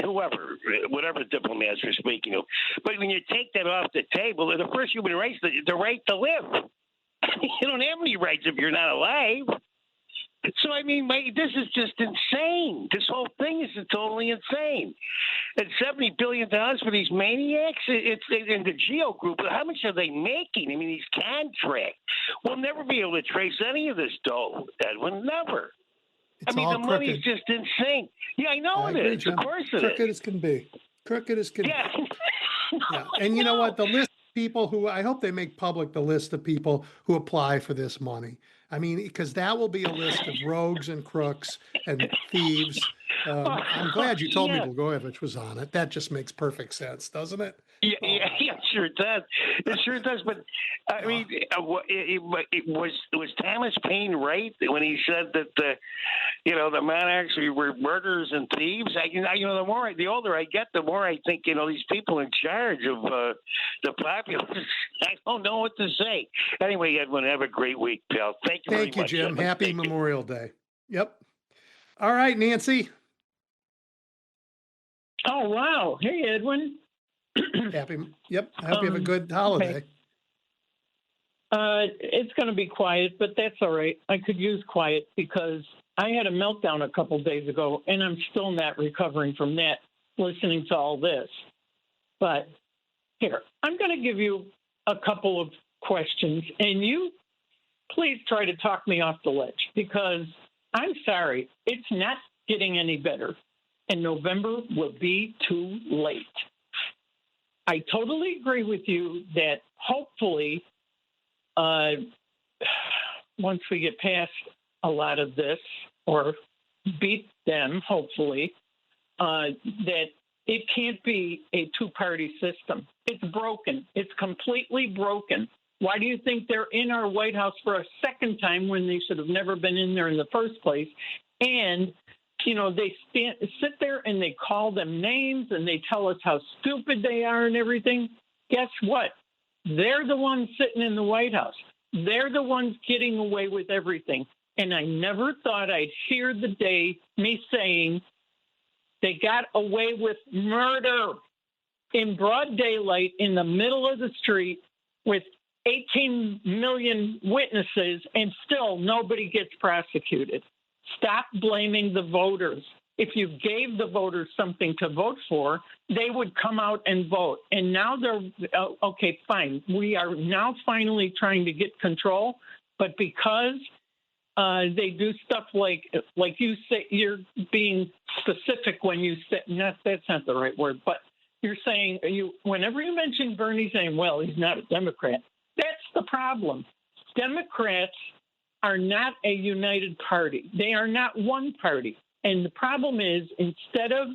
Speaker 6: whoever, whatever diplomats we're speaking of. But when you take that off the table, the first human rights, the right to live. You don't have any rights if you're not alive. So, this is just insane. This whole thing is totally insane. And $70 billion for these maniacs? It's in the GEO group. How much are they making? These contracts. We'll never be able to trace any of this dough, Edwin. Never.
Speaker 2: It's all
Speaker 6: the money's just insane. Yeah, I know it is. Of course it is.
Speaker 2: Crooked as can be. Crooked as can be. Yeah. And you know what? The list of people who, I hope they make public the list of people who apply for this money. Because that will be a list of rogues and crooks and thieves. I'm glad you told me Blagojevich was on it. That just makes perfect sense, doesn't it?
Speaker 6: Yeah, sure it does. It sure does. But was Thomas Paine right when he said that the monarchs were murderers and thieves? The older I get, the more I think these people in charge of the populace. I don't know what to say. Anyway, Edwin, have a great week, pal. Thank you very much.
Speaker 2: Thank you, Jim. Happy Memorial Day. Yep. All right, Nancy.
Speaker 7: Oh, wow. Hey, Edwin.
Speaker 2: Yep. I hope you have a good holiday.
Speaker 7: Okay. It's going to be quiet, but that's all right. I could use quiet because I had a meltdown a couple days ago, and I'm still not recovering from that. listening to all this. But here, I'm going to give you a couple of questions, and you please try to talk me off the ledge, because I'm sorry, it's not getting any better, and November will be too late. I totally agree with you that hopefully, once we get past a lot of this, or beat them, hopefully, that it can't be a two-party system. It's broken. It's completely broken. Why do you think they're in our White House for a second time when they should have never been in there in the first place? And, you know, they sit there and they call them names and they tell us how stupid they are and everything. Guess what? They're the ones sitting in the White House. They're the ones getting away with everything. And I never thought I'd hear the day me saying they got away with murder in broad daylight in the middle of the street with 18 million witnesses, and still nobody gets prosecuted. Stop blaming the voters. If you gave the voters something to vote for, they would come out and vote. And now they're, okay, fine. We are now finally trying to get control, but because they do stuff like you say, you're being specific when you say, that's not the right word, but you're saying, whenever you mention Bernie saying, well, he's not a Democrat, that's the problem. Democrats are not a united party. They are not one party. And the problem is, instead of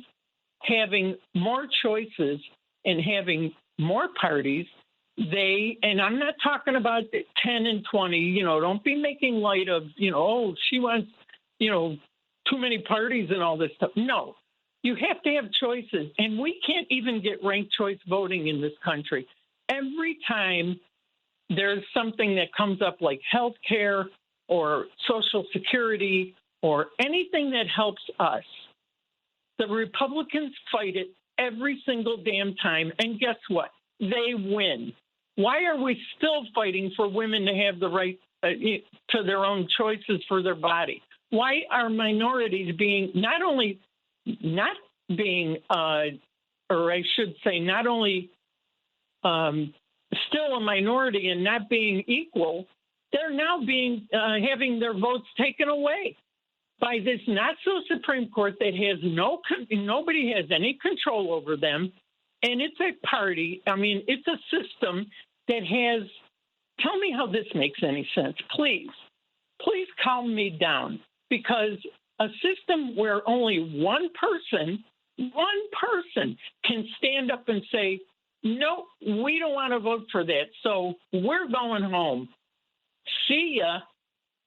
Speaker 7: having more choices and having more parties, and I'm not talking about 10 and 20, don't be making light of, oh, she wants, too many parties and all this stuff. No, you have to have choices. And we can't even get ranked choice voting in this country. Every time there's something that comes up like health care or Social Security or anything that helps us, the Republicans fight it every single damn time. And guess what? They win. Why are we still fighting for women to have the right to their own choices for their body? Why are minorities being not only still a minority and not being equal, they're now being having their votes taken away by this not-so Supreme Court that has nobody has any control over them, and it's a party. I mean, it's a system that has. Tell me how this makes any sense, please. Please calm me down, because a system where only one person can stand up and say, no, we don't want to vote for that, so we're going home. See ya.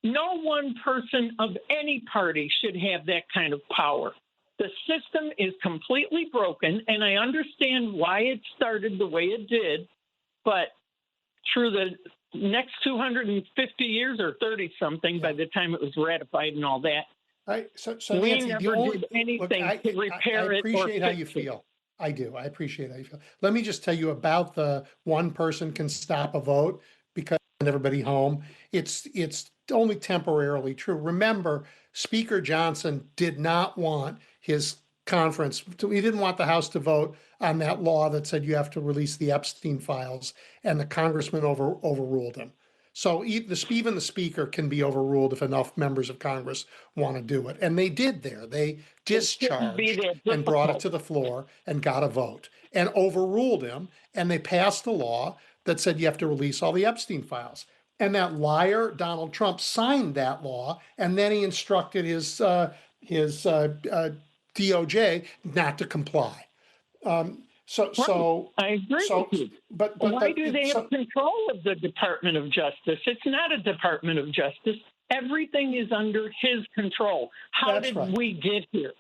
Speaker 7: No one person of any party should have that kind of power. The system is completely broken, and I understand why it started the way it did, but through the next 250 years or 30-something, by the time it was ratified and all that,
Speaker 2: so
Speaker 7: we
Speaker 2: Nancy,
Speaker 7: never did anything to repair it.
Speaker 2: I appreciate how you feel. I do. I appreciate how you feel. Let me just tell you about the one person can stop a vote because everybody home. It's only temporarily true. Remember, Speaker Johnson did not want his conference. He didn't want the House to vote on that law that said you have to release the Epstein files, and the congressman overruled him. So even the speaker can be overruled if enough members of Congress want to do it. And they did there. They discharged and brought it to the floor and got a vote and overruled him. And they passed a law that said you have to release all the Epstein files. And that liar, Donald Trump, signed that law. And then he instructed his DOJ not to comply. So
Speaker 7: I agree with you.
Speaker 2: But
Speaker 7: why do they have control of the Department of Justice? It's not a Department of Justice. Everything is under his control. How did we get here?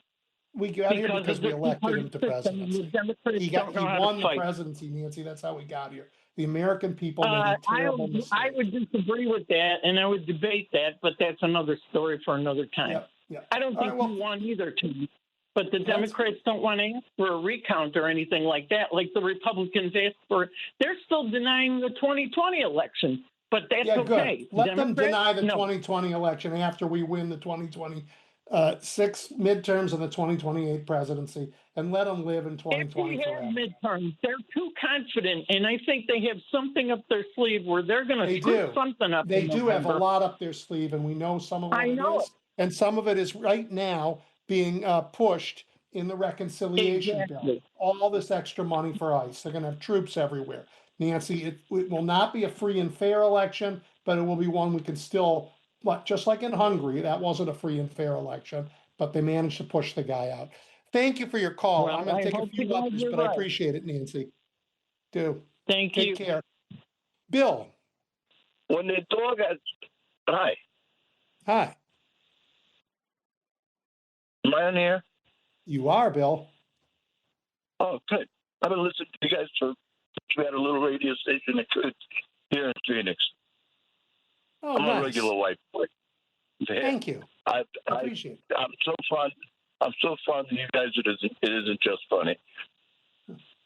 Speaker 2: We got here because we elected him to presidency. He won the presidency, Nancy. That's how we got here. The American people made a terrible mistake.
Speaker 7: I would disagree with that, and I would debate that, but that's another story for another time.
Speaker 2: Yeah.
Speaker 7: I don't think we won either, Tim. But the Democrats don't want to ask for a recount or anything like that, like the Republicans asked for. They're still denying the 2020 election, but that's okay.
Speaker 2: Good. Let them deny the 2020 election after we win the 2020 6 midterms of the 2028 presidency, and let them live in 2020
Speaker 7: if we
Speaker 2: forever.
Speaker 7: have midterms, they're too confident, and I think they have something up their sleeve where they're going to screw something up.
Speaker 2: They
Speaker 7: in
Speaker 2: do have a
Speaker 7: November.
Speaker 2: lot up their sleeve, and we know some of what
Speaker 7: I
Speaker 2: it
Speaker 7: know
Speaker 2: is, and some of it is right now being pushed in the reconciliation bill. All this extra money for ICE. They're going to have troops everywhere. Nancy, it will not be a free and fair election, but it will be one we can still, just like in Hungary, that wasn't a free and fair election, but they managed to push the guy out. Thank you for your call.
Speaker 7: Well,
Speaker 2: I'm going to take a
Speaker 7: hope
Speaker 2: few
Speaker 7: you guys
Speaker 2: others,
Speaker 7: are
Speaker 2: but I
Speaker 7: right.
Speaker 2: appreciate it, Nancy. Do.
Speaker 7: Thank you.
Speaker 2: Take care. Bill.
Speaker 6: When the dog has, hi,
Speaker 2: Hi.
Speaker 6: am I on here?
Speaker 2: You are, Bill.
Speaker 6: Oh, good. I've been listening to you guys we had a little radio station that could here in Phoenix.
Speaker 2: Oh,
Speaker 6: I'm
Speaker 2: nice.
Speaker 6: a regular white boy.
Speaker 2: Thank you.
Speaker 6: I
Speaker 2: appreciate it.
Speaker 6: I'm so fond of you guys. It isn't just funny.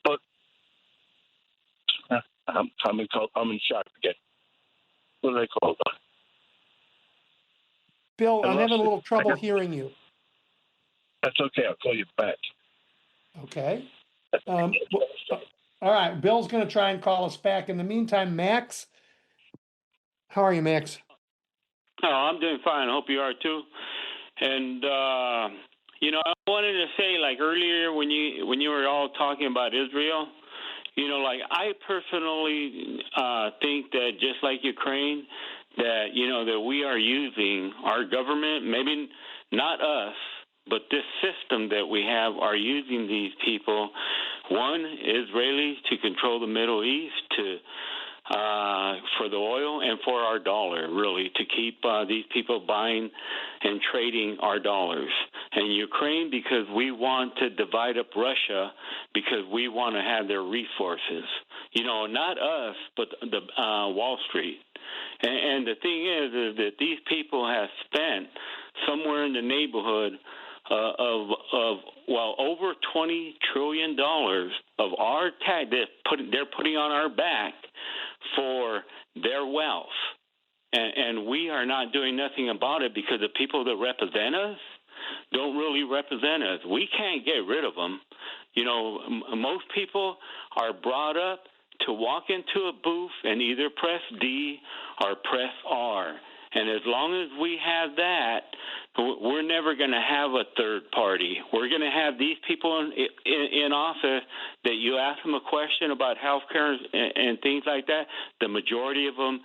Speaker 6: But I'm in shock again. What do they call it?
Speaker 2: Bill, I'm having a little trouble hearing you.
Speaker 6: That's okay. I'll call you back.
Speaker 2: Okay. All right. Bill's going to try and call us back. In the meantime, Max, how are you, Max?
Speaker 8: Oh, I'm doing fine. I hope you are too. And I wanted to say, like earlier when you were all talking about Israel, like I personally think that just like Ukraine, that that we are using our government, maybe not us, but this system that we have are using these people, one, Israelis to control the Middle East, for the oil and for our dollar, really, to keep these people buying and trading our dollars. And Ukraine, because we want to divide up Russia, because we want to have their resources. Not us, but the Wall Street. And the thing is that these people have spent somewhere in the neighborhood of over $20 trillion of our tax they're putting on our back for their wealth, and we are not doing nothing about it because the people that represent us don't really represent us. We can't get rid of them. Most people are brought up to walk into a booth and either press D or press R. And as long as we have that, we're never going to have a third party. We're going to have these people in office that you ask them a question about health care and things like that. The majority of them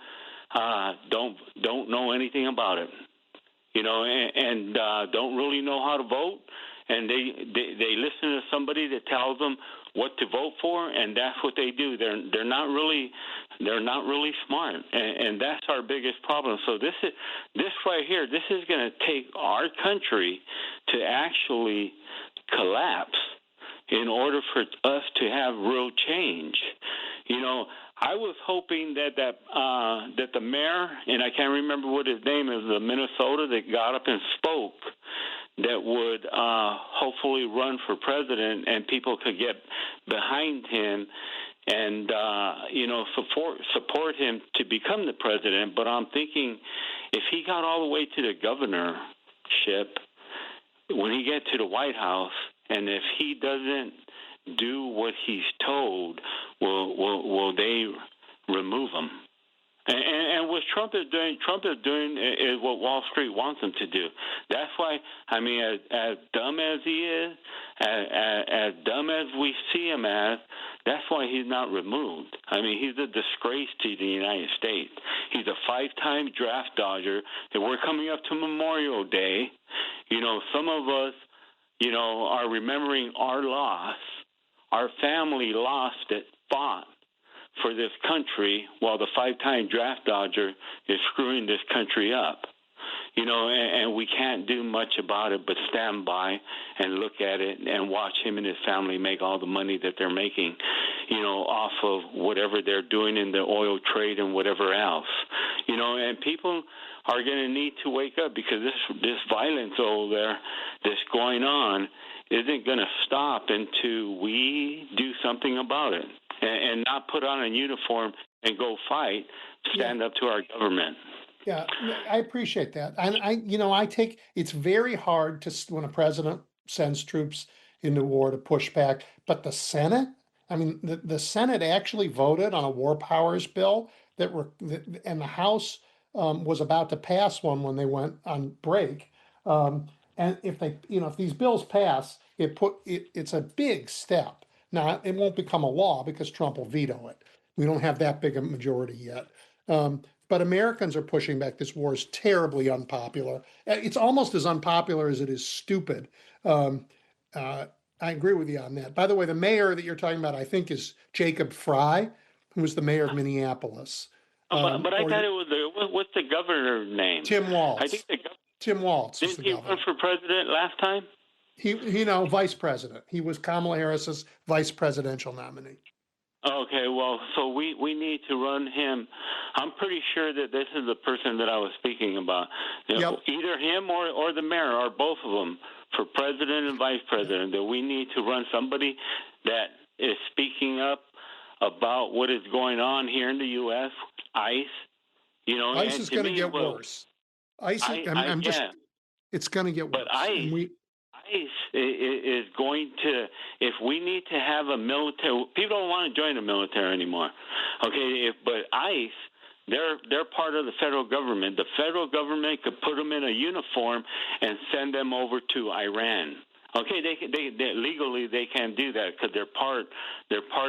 Speaker 8: don't know anything about it, and don't really know how to vote. And they listen to somebody that tells them what to vote for, and that's what they do. They're not really smart, and that's our biggest problem. So this right here, this is going to take our country to actually collapse in order for us to have real change. I was hoping that the mayor, and I can't remember what his name is, of Minnesota, that got up and spoke, that would hopefully run for president, and people could get behind him and support him to become the president. But I'm thinking, if he got all the way to the governorship, when he gets to the White House, and if he doesn't do what he's told, will they remove him? And what Trump is doing is what Wall Street wants him to do. That's why, as dumb as he is, as dumb as we see him as, that's why he's not removed. He's a disgrace to the United States. He's a 5-time draft dodger. And we're coming up to Memorial Day. Some of us, are remembering our loss. Our family lost it, fought for this country, while the 5-time draft dodger is screwing this country up. And we can't do much about it but stand by and look at it and watch him and his family make all the money that they're making, off of whatever they're doing in the oil trade and whatever else. And people are going to need to wake up, because this violence over there that's going on isn't going to stop until we do something about it, and not put on a uniform and go fight, stand up to our government.
Speaker 2: Yeah, I appreciate that. And it's very hard when a president sends troops into war to push back. But the Senate, I mean, the Senate actually voted on a war powers bill and the House was about to pass one when they went on break. And if these bills pass, it's a big step. Now, it won't become a law because Trump will veto it. We don't have that big a majority yet. But Americans are pushing back. This war is terribly unpopular. It's almost as unpopular as it is stupid. Um, I agree with you on that. By the way, the mayor that you're talking about, I think, is Jacob Fry, who was the mayor of Minneapolis.
Speaker 8: But I thought it was what's the governor's name?
Speaker 2: Tim Walz.
Speaker 8: I think
Speaker 2: Tim Walz.
Speaker 8: Didn't he run for president last time?
Speaker 2: He vice president. He was Kamala Harris's vice presidential nominee.
Speaker 8: Okay, well, so we need to run him. I'm pretty sure that this is the person that I was speaking about.
Speaker 2: Yep.
Speaker 8: Either him or the mayor, or both of them, for president and vice president. That we need to run somebody that is speaking up about what is going on here in the U.S. ICE.
Speaker 2: ICE is going to get worse. ICE, it's going to get worse.
Speaker 8: But ICE is going to, if we need to have a military, people don't want to join the military anymore. Okay, but ICE, they're part of the federal government. The federal government could put them in a uniform and send them over to Iran. Okay, they legally they can't do that because they're part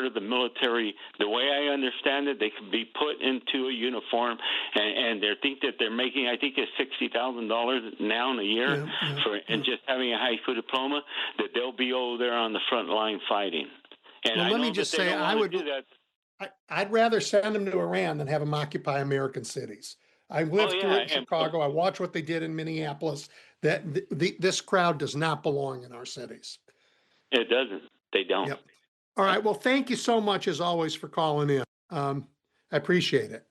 Speaker 8: of the military. The way I understand it, they can be put into a uniform, and they think that they're making, I think it's $60,000 now in a year and just having a high school diploma, that they'll be over there on the front line fighting. And
Speaker 2: let me just say, I'd rather send them to Iran than have them occupy American cities. I lived through it in Chicago. I watched what they did in Minneapolis. That this crowd does not belong in our cities.
Speaker 8: It doesn't. They don't.
Speaker 2: Yep. All right. Well, thank you so much, as always, for calling in. I appreciate it.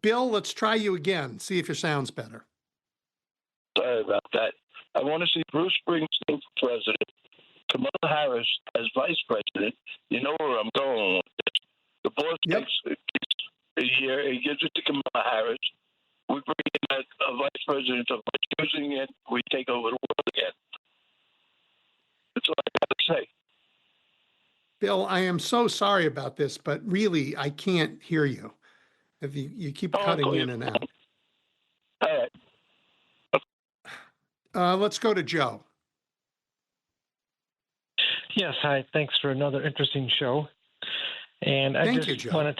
Speaker 2: Bill, let's try you again. See if your sound's better.
Speaker 9: Sorry about that. I want to see Bruce Springsteen for president, Kamala Harris as vice president. You know where I'm going with this. The boss takes a year, he gives it to Kamala Harris. We bring in a vice president of choosing it, we take over the world again. That's all I got to say.
Speaker 2: Bill, I am so sorry about this, but really, I can't hear you. If you keep cutting in and out.
Speaker 9: All right.
Speaker 2: Let's go to Joe.
Speaker 10: Yes, hi. Thanks for another interesting show. And I just wanted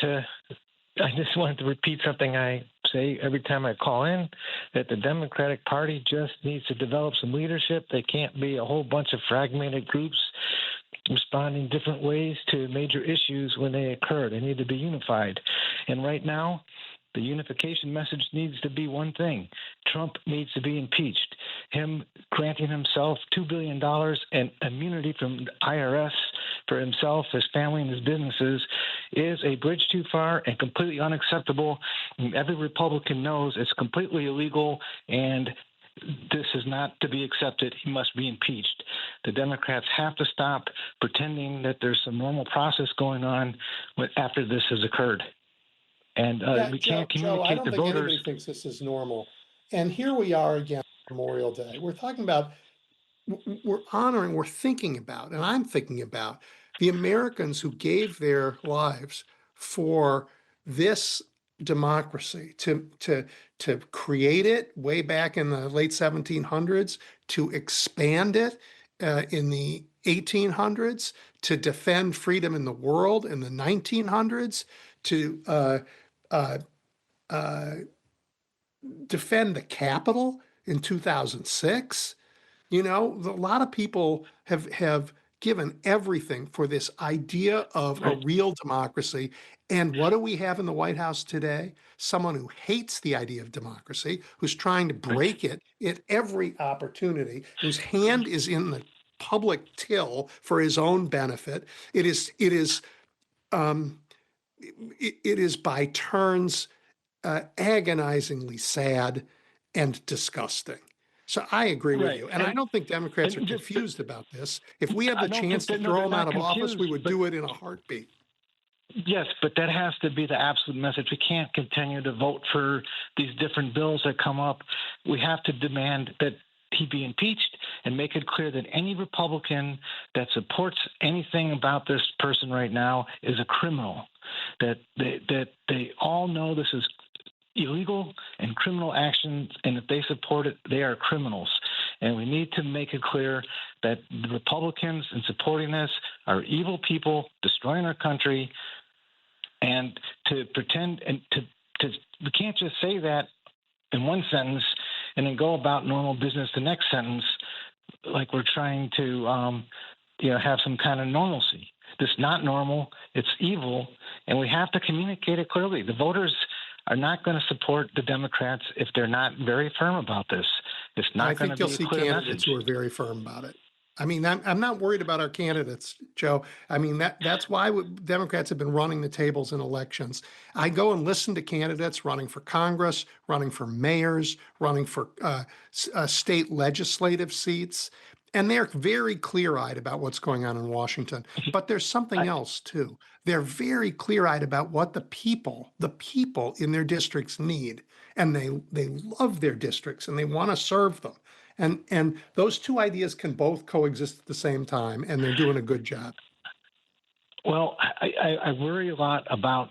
Speaker 10: to repeat something I say every time I call in, that the Democratic Party just needs to develop some leadership. They can't be a whole bunch of fragmented groups responding different ways to major issues when they occur. They need to be unified. And right now, the unification message needs to be one thing. Trump needs to be impeached. Him granting himself $2 billion and immunity from the IRS for himself, his family, and his businesses is a bridge too far and completely unacceptable. And every Republican knows it's completely illegal, and this is not to be accepted. He must be impeached. The Democrats have to stop pretending that there's some normal process going on after this has occurred. And we can't communicate
Speaker 2: Joe, I don't
Speaker 10: to
Speaker 2: think
Speaker 10: voters.
Speaker 2: Anybody thinks this is normal. And here we are again, Memorial Day. We're talking about, we're thinking about, and I'm thinking about the Americans who gave their lives for this democracy, to create it way back in the late 1700s, to expand it in the 1800s, to defend freedom in the world in the 1900s, to defend the Capitol in 2006. You know, a lot of people have given everything for this idea of a real democracy. And what do we have in the White House today? Someone who hates the idea of democracy, who's trying to break it at every opportunity, whose hand is in the public till for his own benefit. It is by turns agonizingly sad and disgusting. So I agree with you. And I don't think Democrats are confused about this. If we had the chance to throw them out of office, we would do it in a heartbeat.
Speaker 10: Yes, but that has to be the absolute message. We can't continue to vote for these different bills that come up. We have to demand that he be impeached and make it clear that any Republican that supports anything about this person right now is a criminal, that they all know this is illegal and criminal actions, and if they support it, they are criminals. And we need to make it clear that the Republicans in supporting this are evil people destroying our country, and to pretend and to we can't just say that in one sentence and then go about normal business the next sentence like we're trying to have some kind of normalcy. This is not normal. It's evil, and we have to communicate it clearly. The voters are not going to support the Democrats if they're not very firm about this. It's not going to be a clear message. I think you'll see candidates
Speaker 2: who are very firm about it. I mean, I'm not worried about our candidates, Joe. I mean, that's why Democrats have been running the tables in elections. I go and listen to candidates running for Congress, running for mayors, running for state legislative seats, and they're very clear-eyed about what's going on in Washington. But there's something else, too. They're very clear-eyed about what the people in their districts need, and they love their districts, and they want to serve them. And those two ideas can both coexist at the same time, and they're doing a good job.
Speaker 10: Well, I worry a lot about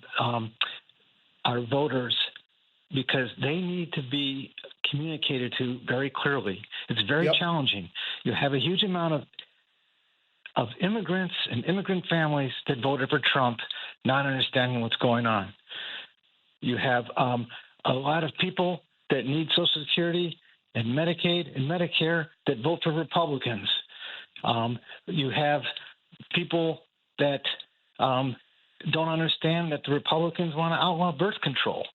Speaker 10: our voters because they need to be communicated to very clearly. It's very challenging. You have a huge amount of immigrants and immigrant families that voted for Trump not understanding what's going on. You have a lot of people that need Social Security and Medicaid and Medicare that vote for Republicans. You have people that don't understand that the Republicans want to outlaw birth control.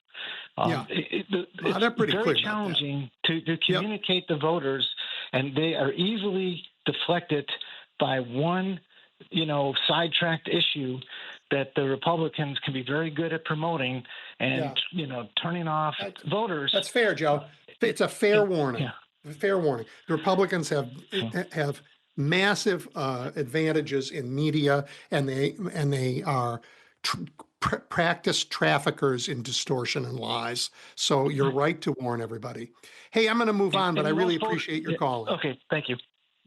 Speaker 10: It's very challenging to communicate to voters, and they are easily deflected by one, sidetracked issue that the Republicans can be very good at promoting and, turning off voters.
Speaker 2: That's fair, Joe. It's a fair warning. Yeah. Fair warning. The Republicans have massive advantages in media, and they are practice traffickers in distortion and lies. So you're right to warn everybody. Hey, I'm going to move on, but I really appreciate your call.
Speaker 10: Okay, thank you.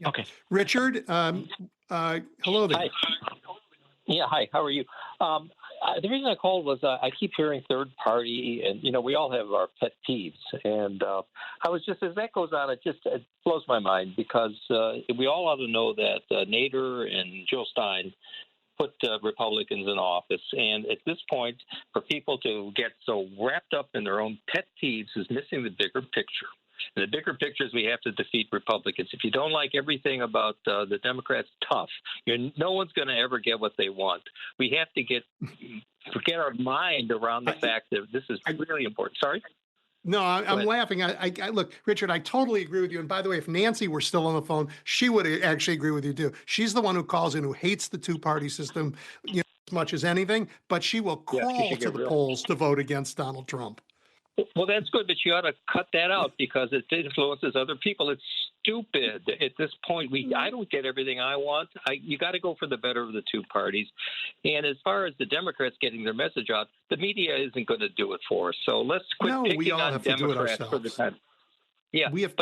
Speaker 2: Yeah. Okay, Richard. Hello there.
Speaker 11: Hi. Yeah, hi. How are you? The reason I called was I keep hearing third party, and we all have our pet peeves. And I was just, as that goes on, it blows my mind because we all ought to know that Nader and Jill Stein put Republicans in office. And at this point, for people to get so wrapped up in their own pet peeves is missing the bigger picture. And the bigger picture is we have to defeat Republicans. If you don't like everything about the Democrats, tough. No one's going to ever get what they want. We have to get our mind around the fact that this is really important. Sorry?
Speaker 2: No, I'm laughing. I look, Richard, I totally agree with you. And by the way, if Nancy were still on the phone, she would actually agree with you too. She's the one who calls in, who hates the two-party system as much as anything, but she will crawl to the polls to vote against Donald Trump.
Speaker 11: Well, that's good, but you ought to cut that out because it influences other people. It's stupid. At this point, I don't get everything I want. You got to go for the better of the two parties. And as far as the Democrats getting their message out, the media isn't going to do it for us. So let's quit picking on Democrats for the time. Yeah,
Speaker 2: you have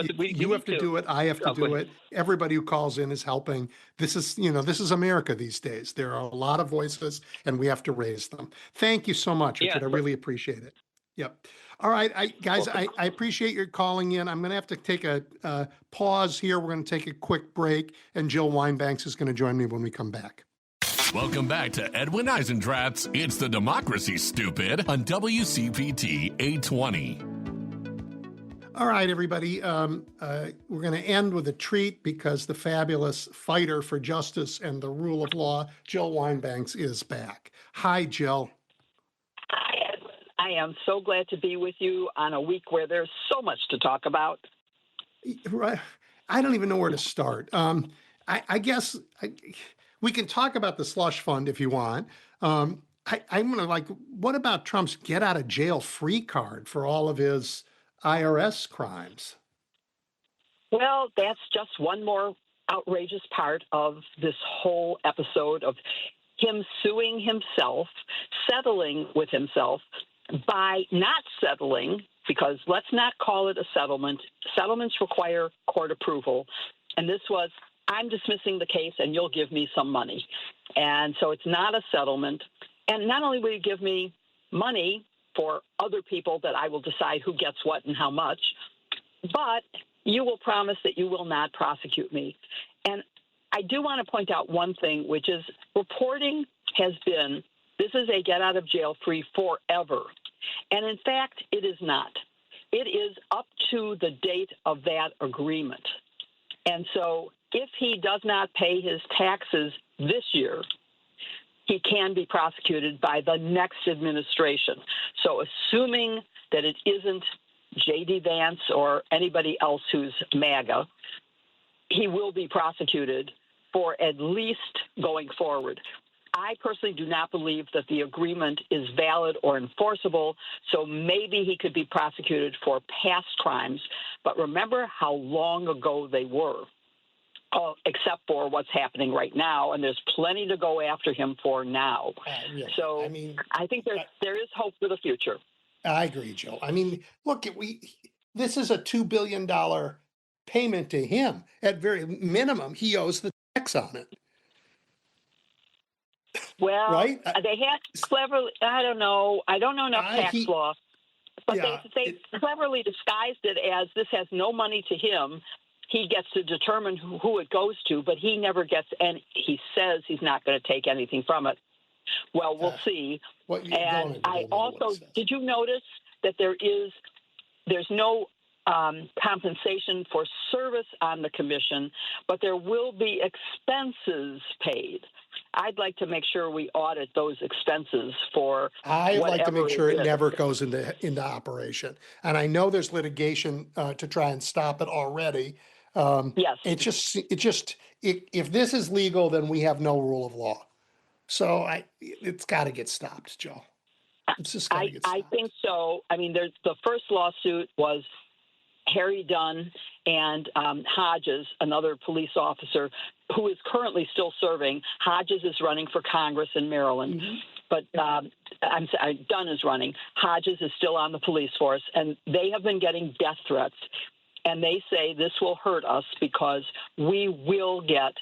Speaker 2: to do it. I have to do it. Everybody who calls in is helping. This is America these days. There are a lot of voices, and we have to raise them. Thank you so much, Richard. I really appreciate it. Yep. All right, guys, I appreciate your calling in. I'm going to have to take a pause here. We're going to take a quick break, and Jill Wine-Banks is going to join me when we come back.
Speaker 1: Welcome back to Edwin Eisendrath's It's the Democracy, Stupid on WCPT 820.
Speaker 2: All right, everybody. We're going to end with a treat because the fabulous fighter for justice and the rule of law, Jill Wine-Banks, is back. Hi, Jill.
Speaker 12: Hi, Edwin. I am so glad to be with you on a week where there's so much to talk about.
Speaker 2: Right. I don't even know where to start. I guess we can talk about the slush fund if you want. I'm going to what about Trump's get out of jail free card for all of his IRS crimes?
Speaker 12: Well, that's just one more outrageous part of this whole episode of him suing himself, settling with himself by not settling, because let's not call it a settlement. Settlements require court approval. And this was, I'm dismissing the case and you'll give me some money. And so it's not a settlement. And not only will you give me money for other people that I will decide who gets what and how much, but you will promise that you will not prosecute me. And I do want to point out one thing, which is reporting has been, this is a get out of jail free forever. And in fact, it is not. It is up to the date of that agreement. And so if he does not pay his taxes this year, he can be prosecuted by the next administration. So assuming that it isn't J.D. Vance or anybody else who's MAGA, he will be prosecuted for at least going forward. I personally do not believe that the agreement is valid or enforceable, so maybe he could be prosecuted for past crimes. But remember how long ago they were, except for what's happening right now, and there's plenty to go after him for now.
Speaker 2: Really.
Speaker 12: So I think there is hope for the future.
Speaker 2: I agree, Jill. I mean, look, this is a $2 billion payment to him. At very minimum, he owes the tax on it.
Speaker 12: Well,
Speaker 2: right?
Speaker 12: They have cleverly, I don't know enough tax law, but they cleverly disguised it as this has no money to him. He gets to determine who it goes to, but he never gets any. He says he's not going to take anything from it. Well, we'll see. And I also, did you notice that there's no compensation for service on the commission, but there will be expenses paid. I'd like to make sure we audit those expenses for
Speaker 2: I'd like to make sure it never goes into operation. And I know there's litigation to try and stop it already.
Speaker 12: Yes.
Speaker 2: If this is legal, then we have no rule of law. So it's got to get stopped, Joe. It's just got to get stopped.
Speaker 12: I think so. I mean, the first lawsuit was Harry Dunn and Hodges, another police officer who is currently still serving. Hodges is running for Congress in Maryland, but Dunn is running. Hodges is still on the police force, and they have been getting death threats. And they say this will hurt us because we will get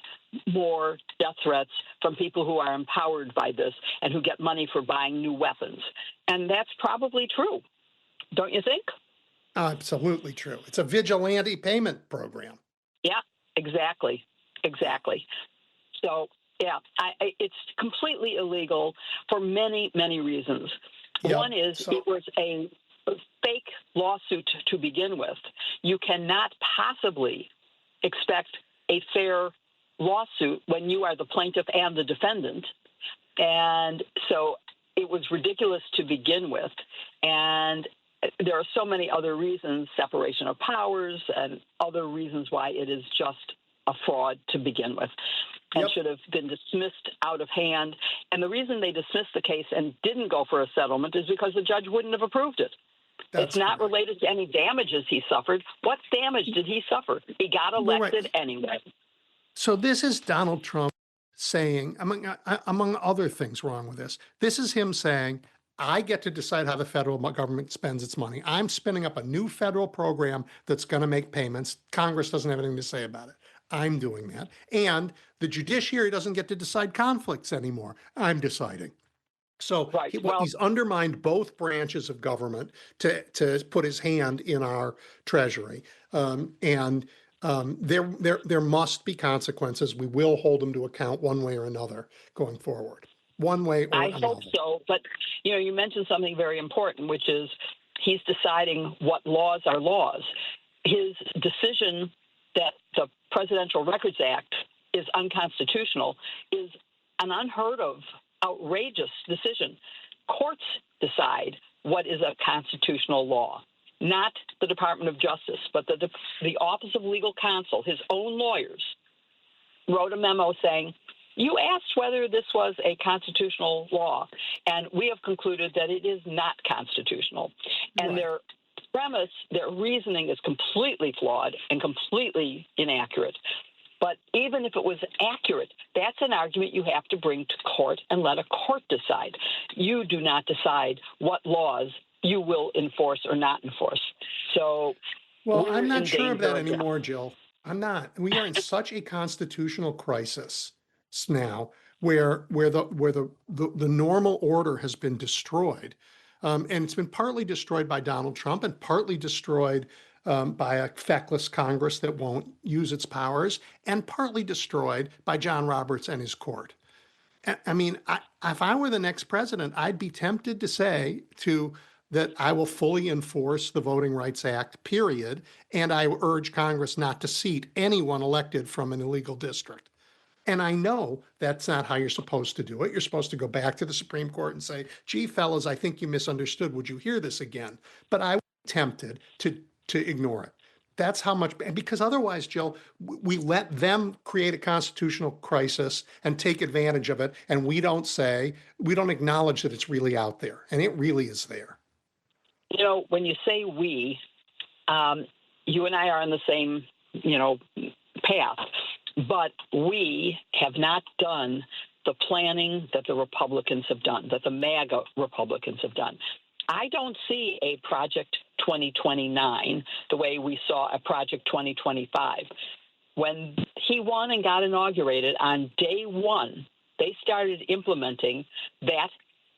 Speaker 12: more death threats from people who are empowered by this and who get money for buying new weapons. And that's probably true, don't you think?
Speaker 2: Absolutely true. It's a vigilante payment program.
Speaker 12: Yeah, exactly. So, yeah, it's completely illegal for many, many reasons.
Speaker 2: Yep.
Speaker 12: One is it was a fake lawsuit to begin with. You cannot possibly expect a fair lawsuit when you are the plaintiff and the defendant. And so it was ridiculous to begin with. And there are so many other reasons, separation of powers and other reasons why it is just a fraud to begin with and should have been dismissed out of hand. And the reason they dismissed the case and didn't go for a settlement is because the judge wouldn't have approved it. It's not related to any damages he suffered. What damage did he suffer? He got elected anyway.
Speaker 2: So this is Donald Trump saying, among other things wrong with this is him saying, I get to decide how the federal government spends its money. I'm spinning up a new federal program that's going to make payments. Congress doesn't have anything to say about it. I'm doing that. And the judiciary doesn't get to decide conflicts anymore. I'm deciding. So he's undermined both branches of government to put his hand in our treasury. There must be consequences. We will hold him to account one way or another going forward. One way or another. I hope
Speaker 12: so. But, you mentioned something very important, which is he's deciding what laws are laws. His decision that the Presidential Records Act is unconstitutional is an unheard of, outrageous decision. Courts decide what is a constitutional law, not the Department of Justice, but the Office of Legal Counsel. His own lawyers wrote a memo saying, you asked whether this was a constitutional law, and we have concluded that it is not constitutional. And their premise, their reasoning is completely flawed and completely inaccurate. But even if it was accurate, that's an argument you have to bring to court and let a court decide. You do not decide what laws you will enforce or not enforce. So,
Speaker 2: well, I'm not sure of that anymore, Jill. I'm not. We are in such a constitutional crisis now, where the normal order has been destroyed, and it's been partly destroyed by Donald Trump and partly destroyed by a feckless Congress that won't use its powers, and partly destroyed by John Roberts and his court. I mean, if I were the next president, I'd be tempted to say that I will fully enforce the Voting Rights Act, period, and I urge Congress not to seat anyone elected from an illegal district. And I know that's not how you're supposed to do it. You're supposed to go back to the Supreme Court and say, gee, fellas, I think you misunderstood. Would you hear this again? But I was tempted to ignore it. That's how much, because otherwise, Jill, we let them create a constitutional crisis and take advantage of it. And we don't acknowledge that it's really out there. And it really is there.
Speaker 12: You know, when you say we, you and I are on the same, path, but we have not done the planning that the Republicans have done, that the MAGA Republicans have done. I don't see a Project 2029 the way we saw a Project 2025. When he won and got inaugurated on day one, they started implementing that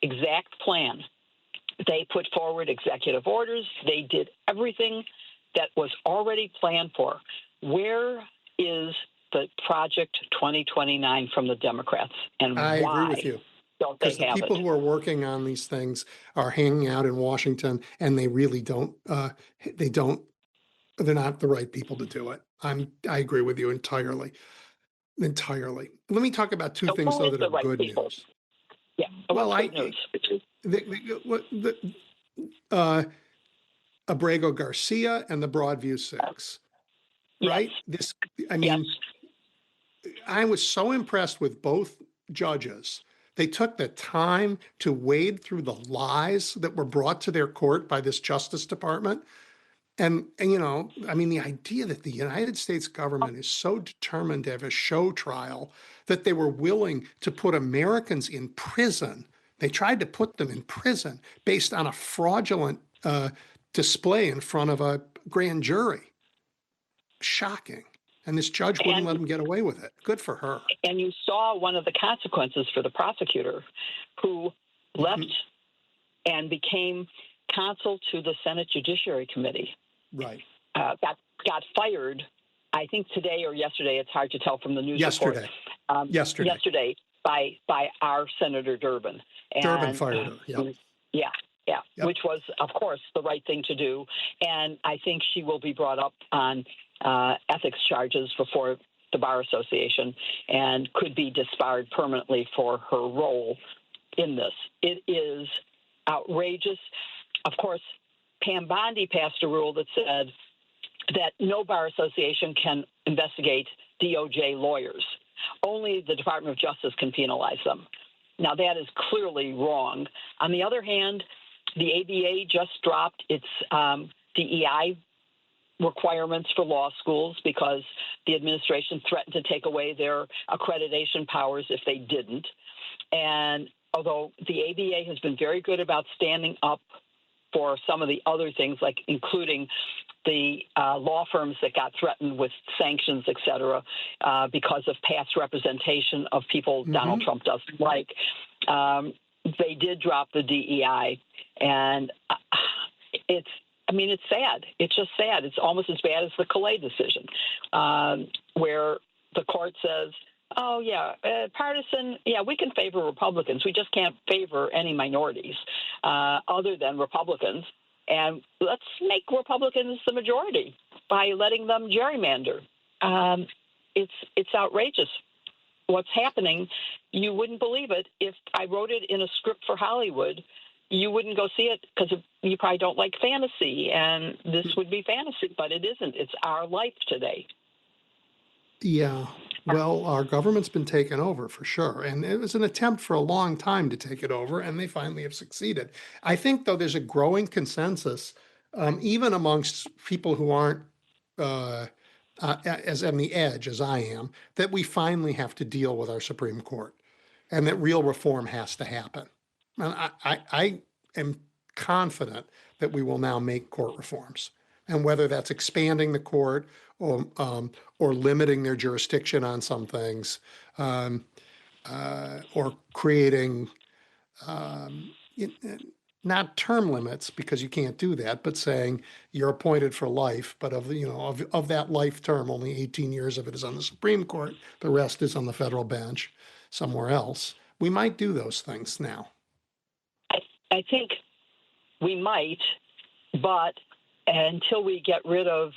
Speaker 12: exact plan. They put forward executive orders. They did everything that was already planned for. Where is the Project 2029 from the Democrats, and
Speaker 2: I
Speaker 12: why
Speaker 2: agree with you.
Speaker 12: Don't they have it?
Speaker 2: Because the people who are working on these things are hanging out in Washington, and they really don't. They're not the right people to do it. I agree with you entirely. Entirely. Let me talk about two things though that are good news.
Speaker 12: Yeah.
Speaker 2: Well,
Speaker 12: good news?
Speaker 2: Abrego Garcia and the Broadview Six, right?
Speaker 12: Yes.
Speaker 2: I was so impressed with both judges. They took the time to wade through the lies that were brought to their court by this Justice Department. And the idea that the United States government is so determined to have a show trial that they were willing to put Americans in prison. They tried to put them in prison based on a fraudulent display in front of a grand jury. Shocking. And this judge wouldn't let them get away with it. Good for her.
Speaker 12: And you saw one of the consequences for the prosecutor who left and became counsel to the Senate Judiciary Committee.
Speaker 2: Right.
Speaker 12: Got fired, I think today or yesterday. It's hard to tell from the news
Speaker 2: report.
Speaker 12: Yesterday by our Senator Durbin.
Speaker 2: Durbin fired her. Yep.
Speaker 12: Yeah.
Speaker 2: Yep.
Speaker 12: Which was, of course, the right thing to do. And I think she will be brought up on ethics charges before the Bar Association and could be disbarred permanently for her role in this. It is outrageous. Of course, Pam Bondi passed a rule that said that no Bar Association can investigate DOJ lawyers. Only the Department of Justice can penalize them. Now, that is clearly wrong. On the other hand, the ABA just dropped its DEI requirements for law schools because the administration threatened to take away their accreditation powers if they didn't. And although the ABA has been very good about standing up for some of the other things, like including the law firms that got threatened with sanctions, et cetera, because of past representation of people Donald Trump doesn't like, they did drop the DEI. And it's sad. It's just sad. It's almost as bad as the Calais decision, where the court says, oh, yeah, partisan, yeah, we can favor Republicans. We just can't favor any minorities other than Republicans. And let's make Republicans the majority by letting them gerrymander. It's outrageous. What's happening, you wouldn't believe it. If I wrote it in a script for Hollywood, you wouldn't go see it because you probably don't like fantasy, and this would be fantasy, but it isn't. It's our life today.
Speaker 2: Yeah. Well, our government's been taken over for sure. And it was an attempt for a long time to take it over, and they finally have succeeded. I think, though, there's a growing consensus, even amongst people who aren't as on the edge as I am, that we finally have to deal with our Supreme Court and that real reform has to happen. And I am confident that we will now make court reforms. And whether that's expanding the court or limiting their jurisdiction on some things, or creating not term limits, because you can't do that, but saying you're appointed for life, but of that life term, only 18 years of it is on the Supreme Court, the rest is on the federal bench somewhere else. We might do those things now.
Speaker 12: I think we might, but until we get rid of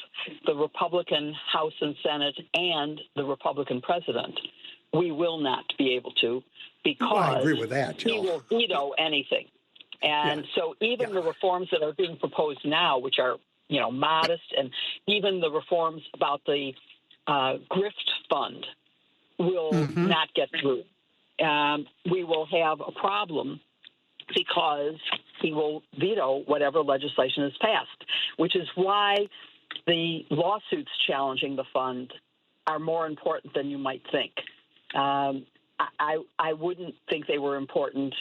Speaker 12: the Republican House and Senate and the Republican president, we will not be able to, because
Speaker 2: I agree with that, Jill.
Speaker 12: He will veto anything. And so even the reforms that are being proposed now, which are, modest, and even the reforms about the grift fund will not get through. We will have a problem because he will veto whatever legislation is passed, which is why the lawsuits challenging the fund are more important than you might think. I wouldn't think they were important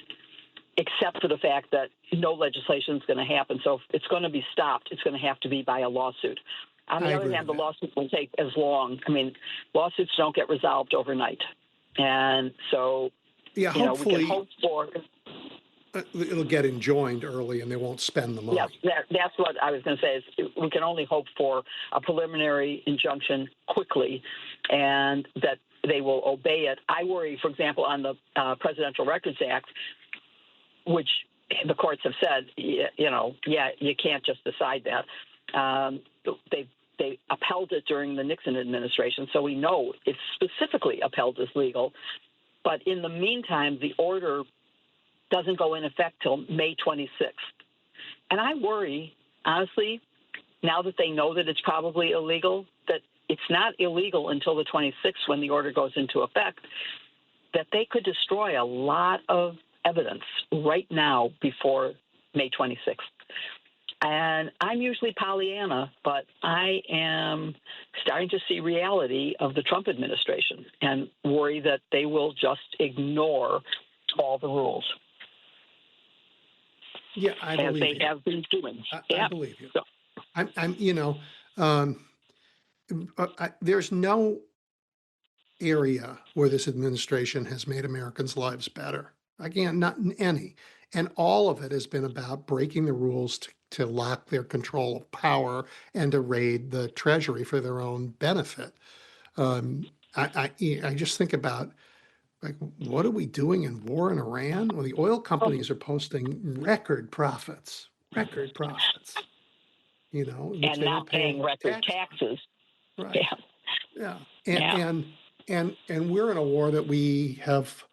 Speaker 12: except for the fact that no legislation is going to happen. So if it's going to be stopped, it's going to have to be by a lawsuit. On the other hand, the lawsuit will take as long. I mean, lawsuits don't get resolved overnight. And so,
Speaker 2: hopefully,
Speaker 12: we can hope for...
Speaker 2: it'll get enjoined early and they won't spend the money.
Speaker 12: Yes, that's what I was going to say. Is we can only hope for a preliminary injunction quickly and that they will obey it. I worry, for example, on the Presidential Records Act, which the courts have said, you can't just decide that. They upheld it during the Nixon administration, so we know it's specifically upheld as legal. But in the meantime, the order doesn't go in effect till May 26th. And I worry, honestly, now that they know that it's probably illegal, that it's not illegal until the 26th when the order goes into effect, that they could destroy a lot of evidence right now before May 26th. And I'm usually Pollyanna, but I am starting to see reality of the Trump administration and worry that they will just ignore all the rules.
Speaker 2: Yeah, I believe
Speaker 12: as they have been doing.
Speaker 2: I believe you. So. There's no area where this administration has made Americans' lives better. Again, not in any. And all of it has been about breaking the rules to lock their control of power and to raid the Treasury for their own benefit. I just think about, like, what are we doing in war in Iran? Well, the oil companies are posting record profits, which
Speaker 12: and not paying record taxes.
Speaker 2: Right. Yeah. And we're in a war that we have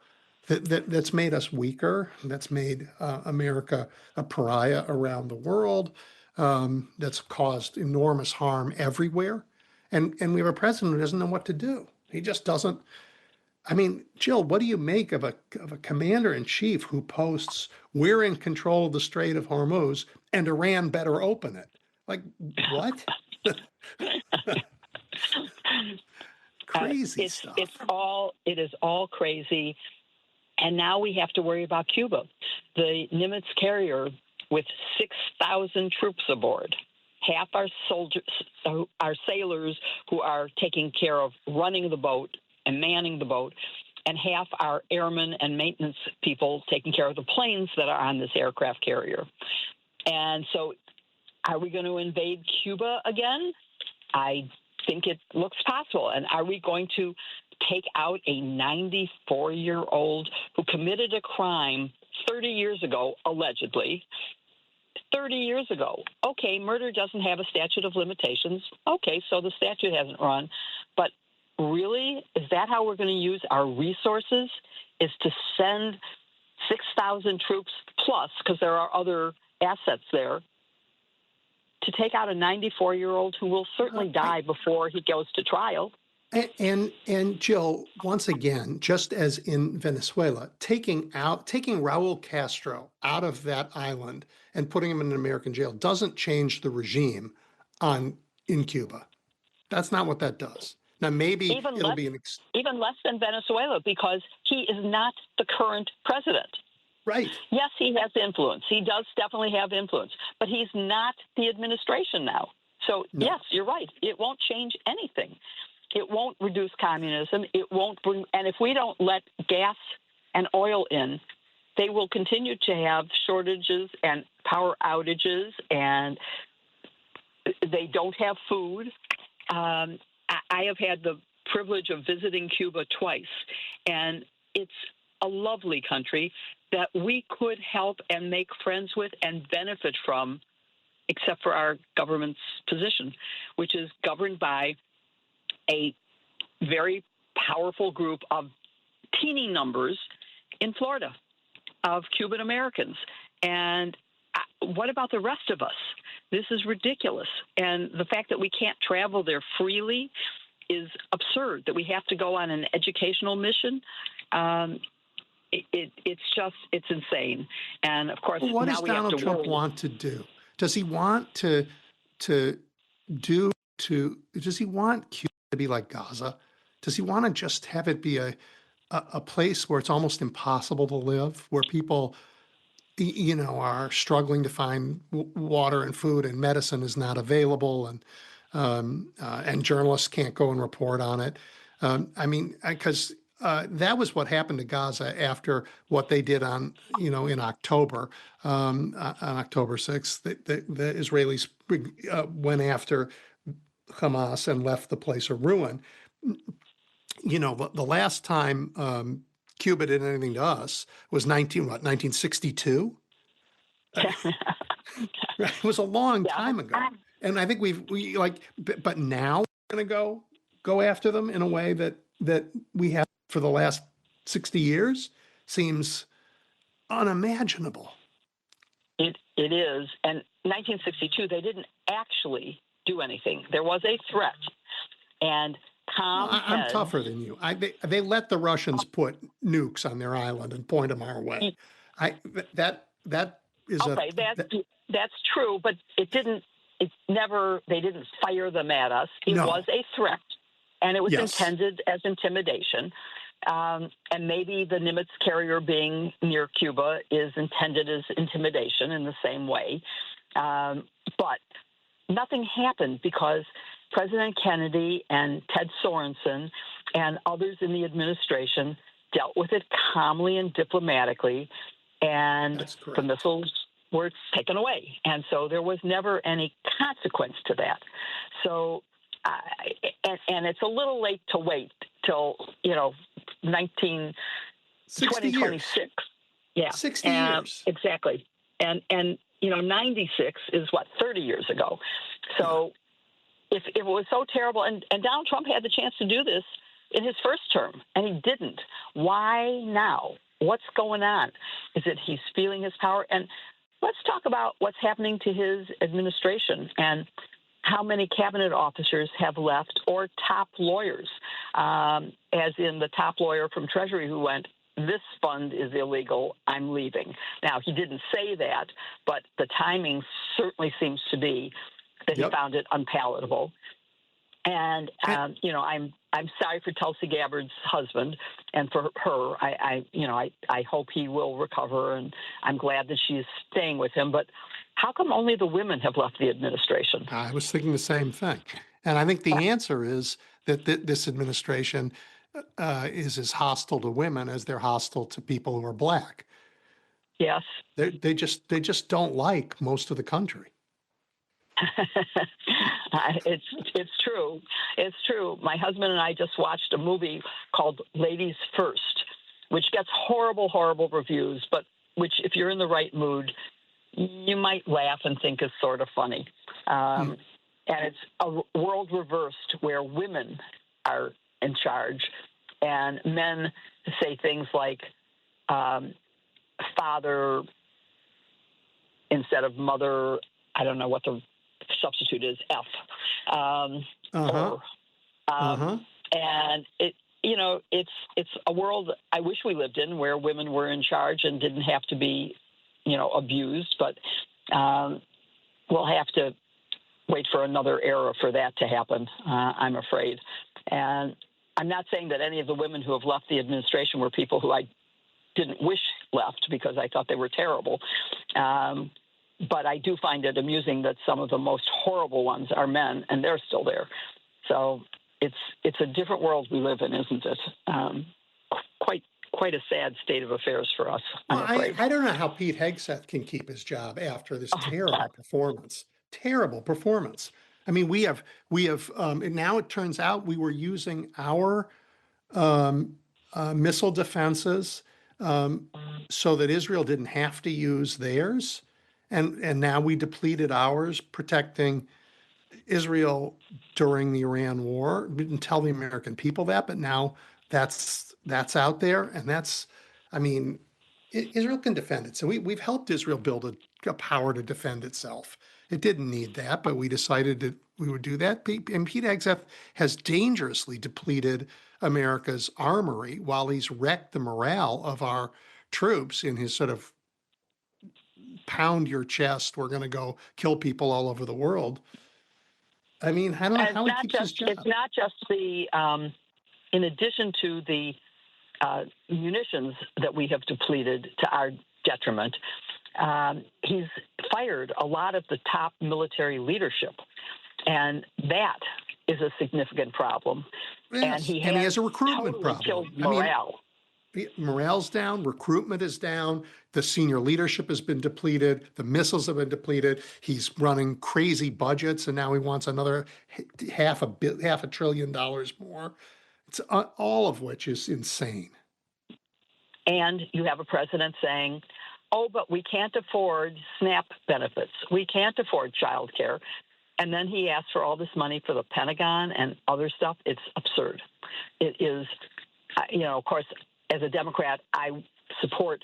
Speaker 2: that's made us weaker. That's made America a pariah around the world. That's caused enormous harm everywhere. And we have a president who doesn't know what to do. He just doesn't. I mean, Jill, what do you make of a commander in chief who posts, "We're in control of the Strait of Hormuz and Iran better open it"? Like, what? Crazy stuff.
Speaker 12: It is all crazy. And now we have to worry about Cuba. The Nimitz carrier with 6,000 troops aboard, half our soldiers, our sailors who are taking care of running the boat and manning the boat, and half our airmen and maintenance people taking care of the planes that are on this aircraft carrier. And so are we going to invade Cuba again? I think it looks possible. And are we going to take out a 94-year-old who committed a crime 30 years ago, allegedly? 30 years ago. Okay, murder doesn't have a statute of limitations. Okay, so the statute hasn't run. But really, is that how we're going to use our resources, is to send 6,000 troops plus, because there are other assets there, to take out a 94-year-old who will certainly die before he goes to trial?
Speaker 2: And Jill, once again, just as in Venezuela, taking Raul Castro out of that island and putting him in an American jail doesn't change the regime in Cuba. That's not what that does. Now, maybe
Speaker 12: even
Speaker 2: it'll
Speaker 12: less,
Speaker 2: be
Speaker 12: even less than Venezuela, because he is not the current president.
Speaker 2: Right.
Speaker 12: Yes, he has influence. He does definitely have influence, but he's not the administration now. So,
Speaker 2: No.
Speaker 12: yes, you're right. It won't change anything. It won't reduce communism. It won't bring, and if we don't let gas and oil in, they will continue to have shortages and power outages, and they don't have food. I have had the privilege of visiting Cuba twice, and it's a lovely country that we could help and make friends with and benefit from, except for our government's position, which is governed by a very powerful group of teeny numbers in Florida of Cuban Americans. And what about the rest of us? This is ridiculous. And the fact that we can't travel there freely is absurd, that we have to go on an educational mission. It's insane. And of course,
Speaker 2: what
Speaker 12: now
Speaker 2: does
Speaker 12: we have
Speaker 2: Donald
Speaker 12: to
Speaker 2: Trump
Speaker 12: worry.
Speaker 2: want to do? Does he want does he want Cuba to be like Gaza? Does he want to just have it be a place where it's almost impossible to live, where people, are struggling to find water and food, and medicine is not available, and journalists can't go and report on it? Because that was what happened to Gaza after what they did in October, on October 6th. The Israelis went after Hamas and left the place a ruin. The last time Cuba did anything to us was 1962? It was a long time ago. And I think but now we're going to go after them in a way that we have for the last 60 years seems unimaginable.
Speaker 12: It is. And 1962, they didn't actually do anything. There was a threat. And
Speaker 2: I'm tougher than you. They let the Russians put nukes on their island and point them our way. That is
Speaker 12: okay. That's true, but they didn't fire them at us. It was a threat, and it was intended as intimidation. And maybe the Nimitz carrier being near Cuba is intended as intimidation in the same way. But nothing happened because President Kennedy and Ted Sorensen and others in the administration dealt with it calmly and diplomatically, and the missiles were taken away. And so there was never any consequence to that. So, and it's a little late to wait till, 2026. Yeah.
Speaker 2: 60 years.
Speaker 12: Exactly. And 96 is 30 years ago. So if it was so terrible, and Donald Trump had the chance to do this in his first term, and he didn't. Why now? What's going on? Is it he's feeling his power? And let's talk about what's happening to his administration and how many cabinet officers have left, or top lawyers, as in the top lawyer from Treasury who went, "This fund is illegal, I'm leaving." Now, he didn't say that, but the timing certainly seems to be that he found it unpalatable. And, I'm sorry for Tulsi Gabbard's husband, and for her, I hope he will recover, and I'm glad that she's staying with him. But how come only the women have left the administration?
Speaker 2: I was thinking the same thing. And I think the answer is that this administration is as hostile to women as they're hostile to people who are Black.
Speaker 12: Yes.
Speaker 2: They just don't like most of the country.
Speaker 12: It's true. It's true. My husband and I just watched a movie called Ladies First, which gets horrible, horrible reviews, but which, if you're in the right mood, you might laugh and think is sort of funny. And it's a world reversed where women are in charge and men say things like father instead of mother. I don't know what the substitute is, F. And it's a world I wish we lived in, where women were in charge and didn't have to be, abused. But we'll have to wait for another era for that to happen, I'm afraid. And I'm not saying that any of the women who have left the administration were people who I didn't wish left because I thought they were terrible. But I do find it amusing that some of the most horrible ones are men, and they're still there. So it's a different world we live in, isn't it? Quite a sad state of affairs for us, I'm afraid.
Speaker 2: I don't know how Pete Hegseth can keep his job after this terrible performance. Terrible performance. I mean, we have, and now it turns out we were using our missile defenses so that Israel didn't have to use theirs. And now we depleted ours, protecting Israel during the Iran war. We didn't tell the American people that, but now that's out there. And I mean, Israel can defend it. So we've helped Israel build a power to defend itself. It didn't need that, but we decided that we would do that. And Pete Hegseth has dangerously depleted America's armory while he's wrecked the morale of our troops in his sort of pound your chest, we're going to go kill people all over the world. I mean, I don't know how he keeps his job.
Speaker 12: It's not just the, in addition to the munitions that we have depleted to our detriment, he's fired a lot of the top military leadership, and that is a significant problem.
Speaker 2: Yes. And he has a recruitment problem.
Speaker 12: Killed morale.
Speaker 2: Morale's down, recruitment is down, the senior leadership has been depleted, the missiles have been depleted, he's running crazy budgets, and now he wants another $500 billion more. It's all of which is insane.
Speaker 12: And you have a president saying, oh, but we can't afford SNAP benefits. We can't afford child care. And then he asks for all this money for the Pentagon and other stuff. It's absurd. It is, of course, as a Democrat, I support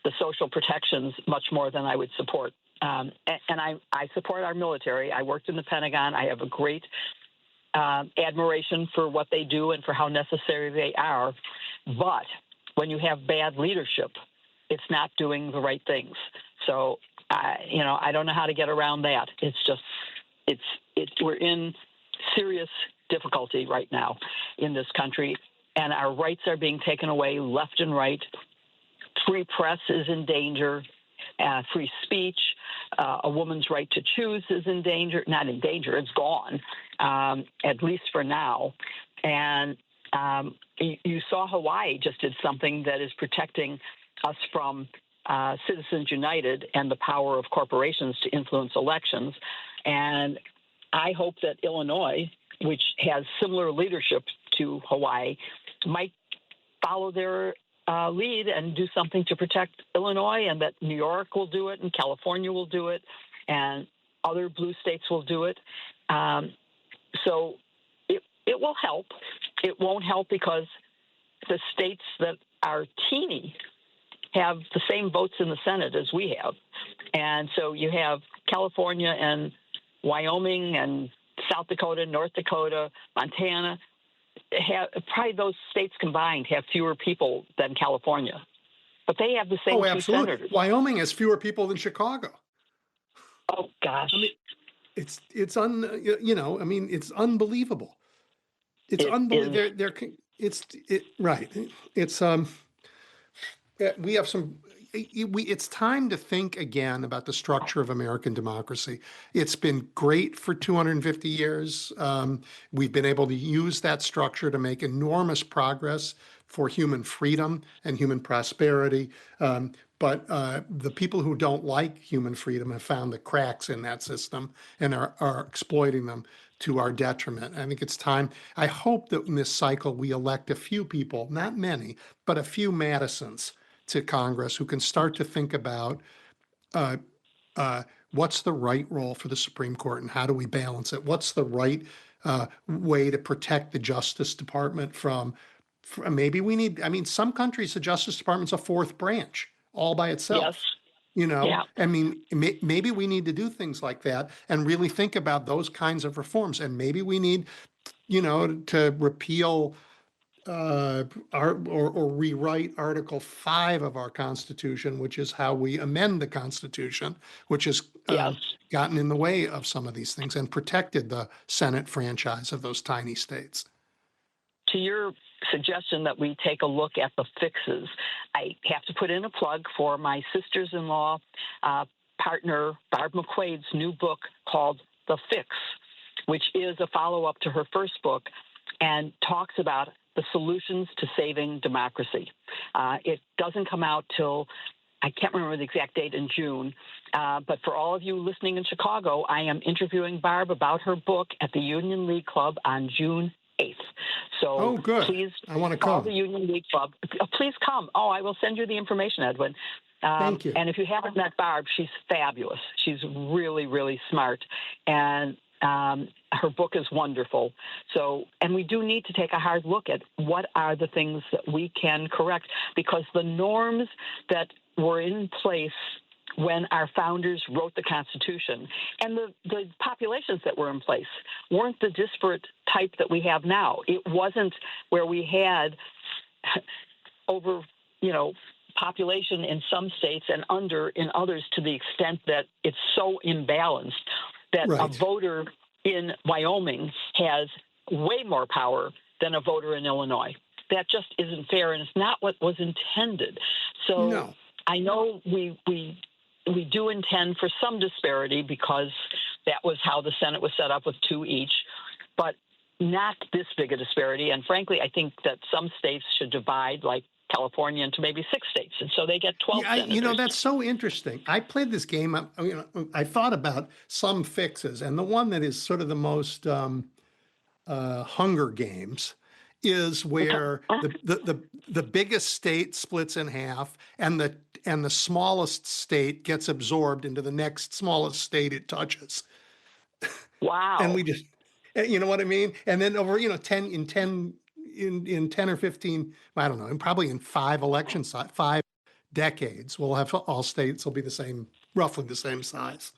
Speaker 12: the social protections much more than I would support. And I support our military. I worked in the Pentagon. I have a great admiration for what they do and for how necessary they are. But when you have bad leadership, it's not doing the right things. So, I don't know how to get around that. It's just, we're in serious difficulty right now in this country, and our rights are being taken away left and right. Free press is in danger. Free speech, a woman's right to choose is in danger. Not in danger, it's gone, at least for now. And you saw Hawaii just did something that is protecting us from Citizens United and the power of corporations to influence elections. And I hope that Illinois, which has similar leadership to Hawaii, might follow their lead and do something to protect Illinois, and that New York will do it, and California will do it, and other blue states will do it. So it will help. It won't help because the states that are teeny have the same votes in the Senate as we have. And so you have California and Wyoming and South Dakota, North Dakota, Montana. Probably those states combined have fewer people than California, but they have the same two senators.
Speaker 2: Wyoming has fewer people than Chicago.
Speaker 12: Oh gosh,
Speaker 2: I mean, it's unbelievable. It's unbelievable. We have some. It's time to think again about the structure of American democracy. It's been great for 250 years. We've been able to use that structure to make enormous progress for human freedom and human prosperity. But the people who don't like human freedom have found the cracks in that system and are exploiting them to our detriment. I think it's time. I hope that in this cycle we elect a few people, not many, but a few Madisons to Congress who can start to think about what's the right role for the Supreme Court and how do we balance it? What's the right way to protect the Justice Department from maybe we need, some countries, the Justice Department's a fourth branch all by itself.
Speaker 12: Yes.
Speaker 2: Maybe we need to do things like that and really think about those kinds of reforms. And maybe we need, to repeal or rewrite Article 5 of our Constitution, which is how we amend the Constitution, which has gotten in the way of some of these things and protected the Senate franchise of those tiny states.
Speaker 12: To your suggestion that we take a look at the fixes, I have to put in a plug for my sisters-in-law partner, Barb McQuaid's new book called The Fix, which is a follow-up to her first book and talks about the solutions to saving democracy. It doesn't come out till, I can't remember the exact date, in June. But for all of you listening in Chicago, I am interviewing Barb about her book at the Union League Club on June 8th. So
Speaker 2: good.
Speaker 12: Please
Speaker 2: I want to
Speaker 12: call
Speaker 2: come.
Speaker 12: the Union League Club. Please come. I will send you the information, Edwin.
Speaker 2: Thank you.
Speaker 12: And if you haven't met Barb, she's fabulous. She's really, really smart. And her book is wonderful. So, and we do need to take a hard look at what are the things that we can correct, because the norms that were in place when our founders wrote the Constitution and the populations that were in place weren't the disparate type that we have now. It wasn't where we had over, population in some states and under in others, to the extent that it's so imbalanced that a voter in Wyoming has way more power than a voter in Illinois. That just isn't fair, and it's not what was intended. So I know we do intend for some disparity, because that was how the Senate was set up, with 2 each, but not this big a disparity. And frankly, I think that some states should divide, like California, into maybe 6 states, and so they get 12 senators.
Speaker 2: That's so interesting. I played this game. I thought about some fixes, and the one that is sort of the most Hunger Games is where the biggest state splits in half, and the smallest state gets absorbed into the next smallest state it touches.
Speaker 12: Wow!
Speaker 2: And we just, you know what I mean? And then over 10 or 15, I don't know, and probably in 5 decades, we'll have all states will be roughly the same size.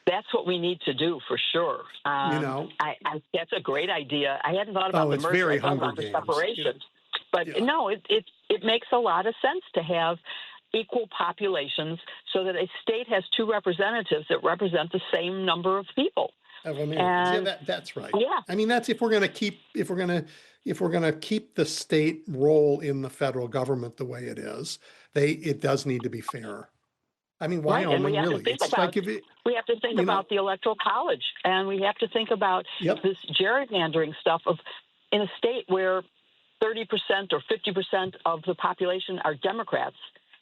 Speaker 12: That's what we need to do for sure. That's a great idea. I hadn't thought about the merger.
Speaker 2: Very
Speaker 12: I thought about the separation. But no, it makes a lot of sense to have equal populations so that a state has 2 representatives that represent the same number of people.
Speaker 2: Of Americans. That's right.
Speaker 12: Yeah.
Speaker 2: I mean, that's if we're going to keep the state role in the federal government the way it is, it does need to be fairer. I mean, Wyoming,
Speaker 12: we have
Speaker 2: really.
Speaker 12: we have to think about the Electoral College, and we have to think about this gerrymandering stuff in a state where 30% or 50% of the population are Democrats.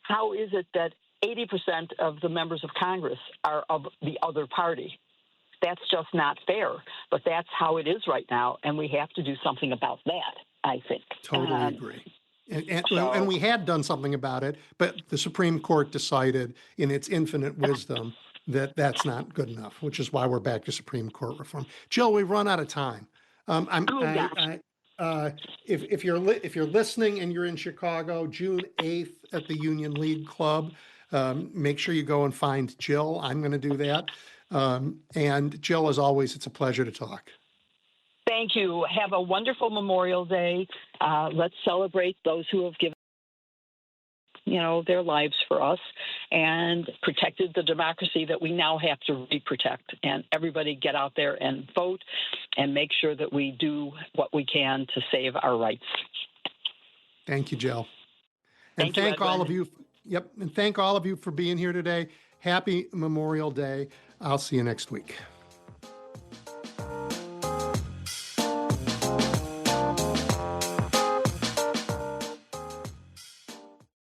Speaker 12: How is it that 80% of the members of Congress are of the other party? That's just not fair, but that's how it is right now, and we have to do something about that, I think.
Speaker 2: Totally agree. And we had done something about it, but the Supreme Court decided in its infinite wisdom that that's not good enough, which is why we're back to Supreme Court reform. Jill, we've run out of time. If you're listening and you're in Chicago, June 8th at the Union League Club, make sure you go and find Jill. I'm going to do that. And Jill, as always, it's a pleasure to talk.
Speaker 12: Thank you. Have a wonderful Memorial Day. Let's celebrate those who have given, their lives for us and protected the democracy that we now have to re-protect. And everybody get out there and vote and make sure that we do what we can to save our rights.
Speaker 2: Thank you, Jill. And thank all of you. And thank all of you for being here today. Happy Memorial Day. I'll see you next week.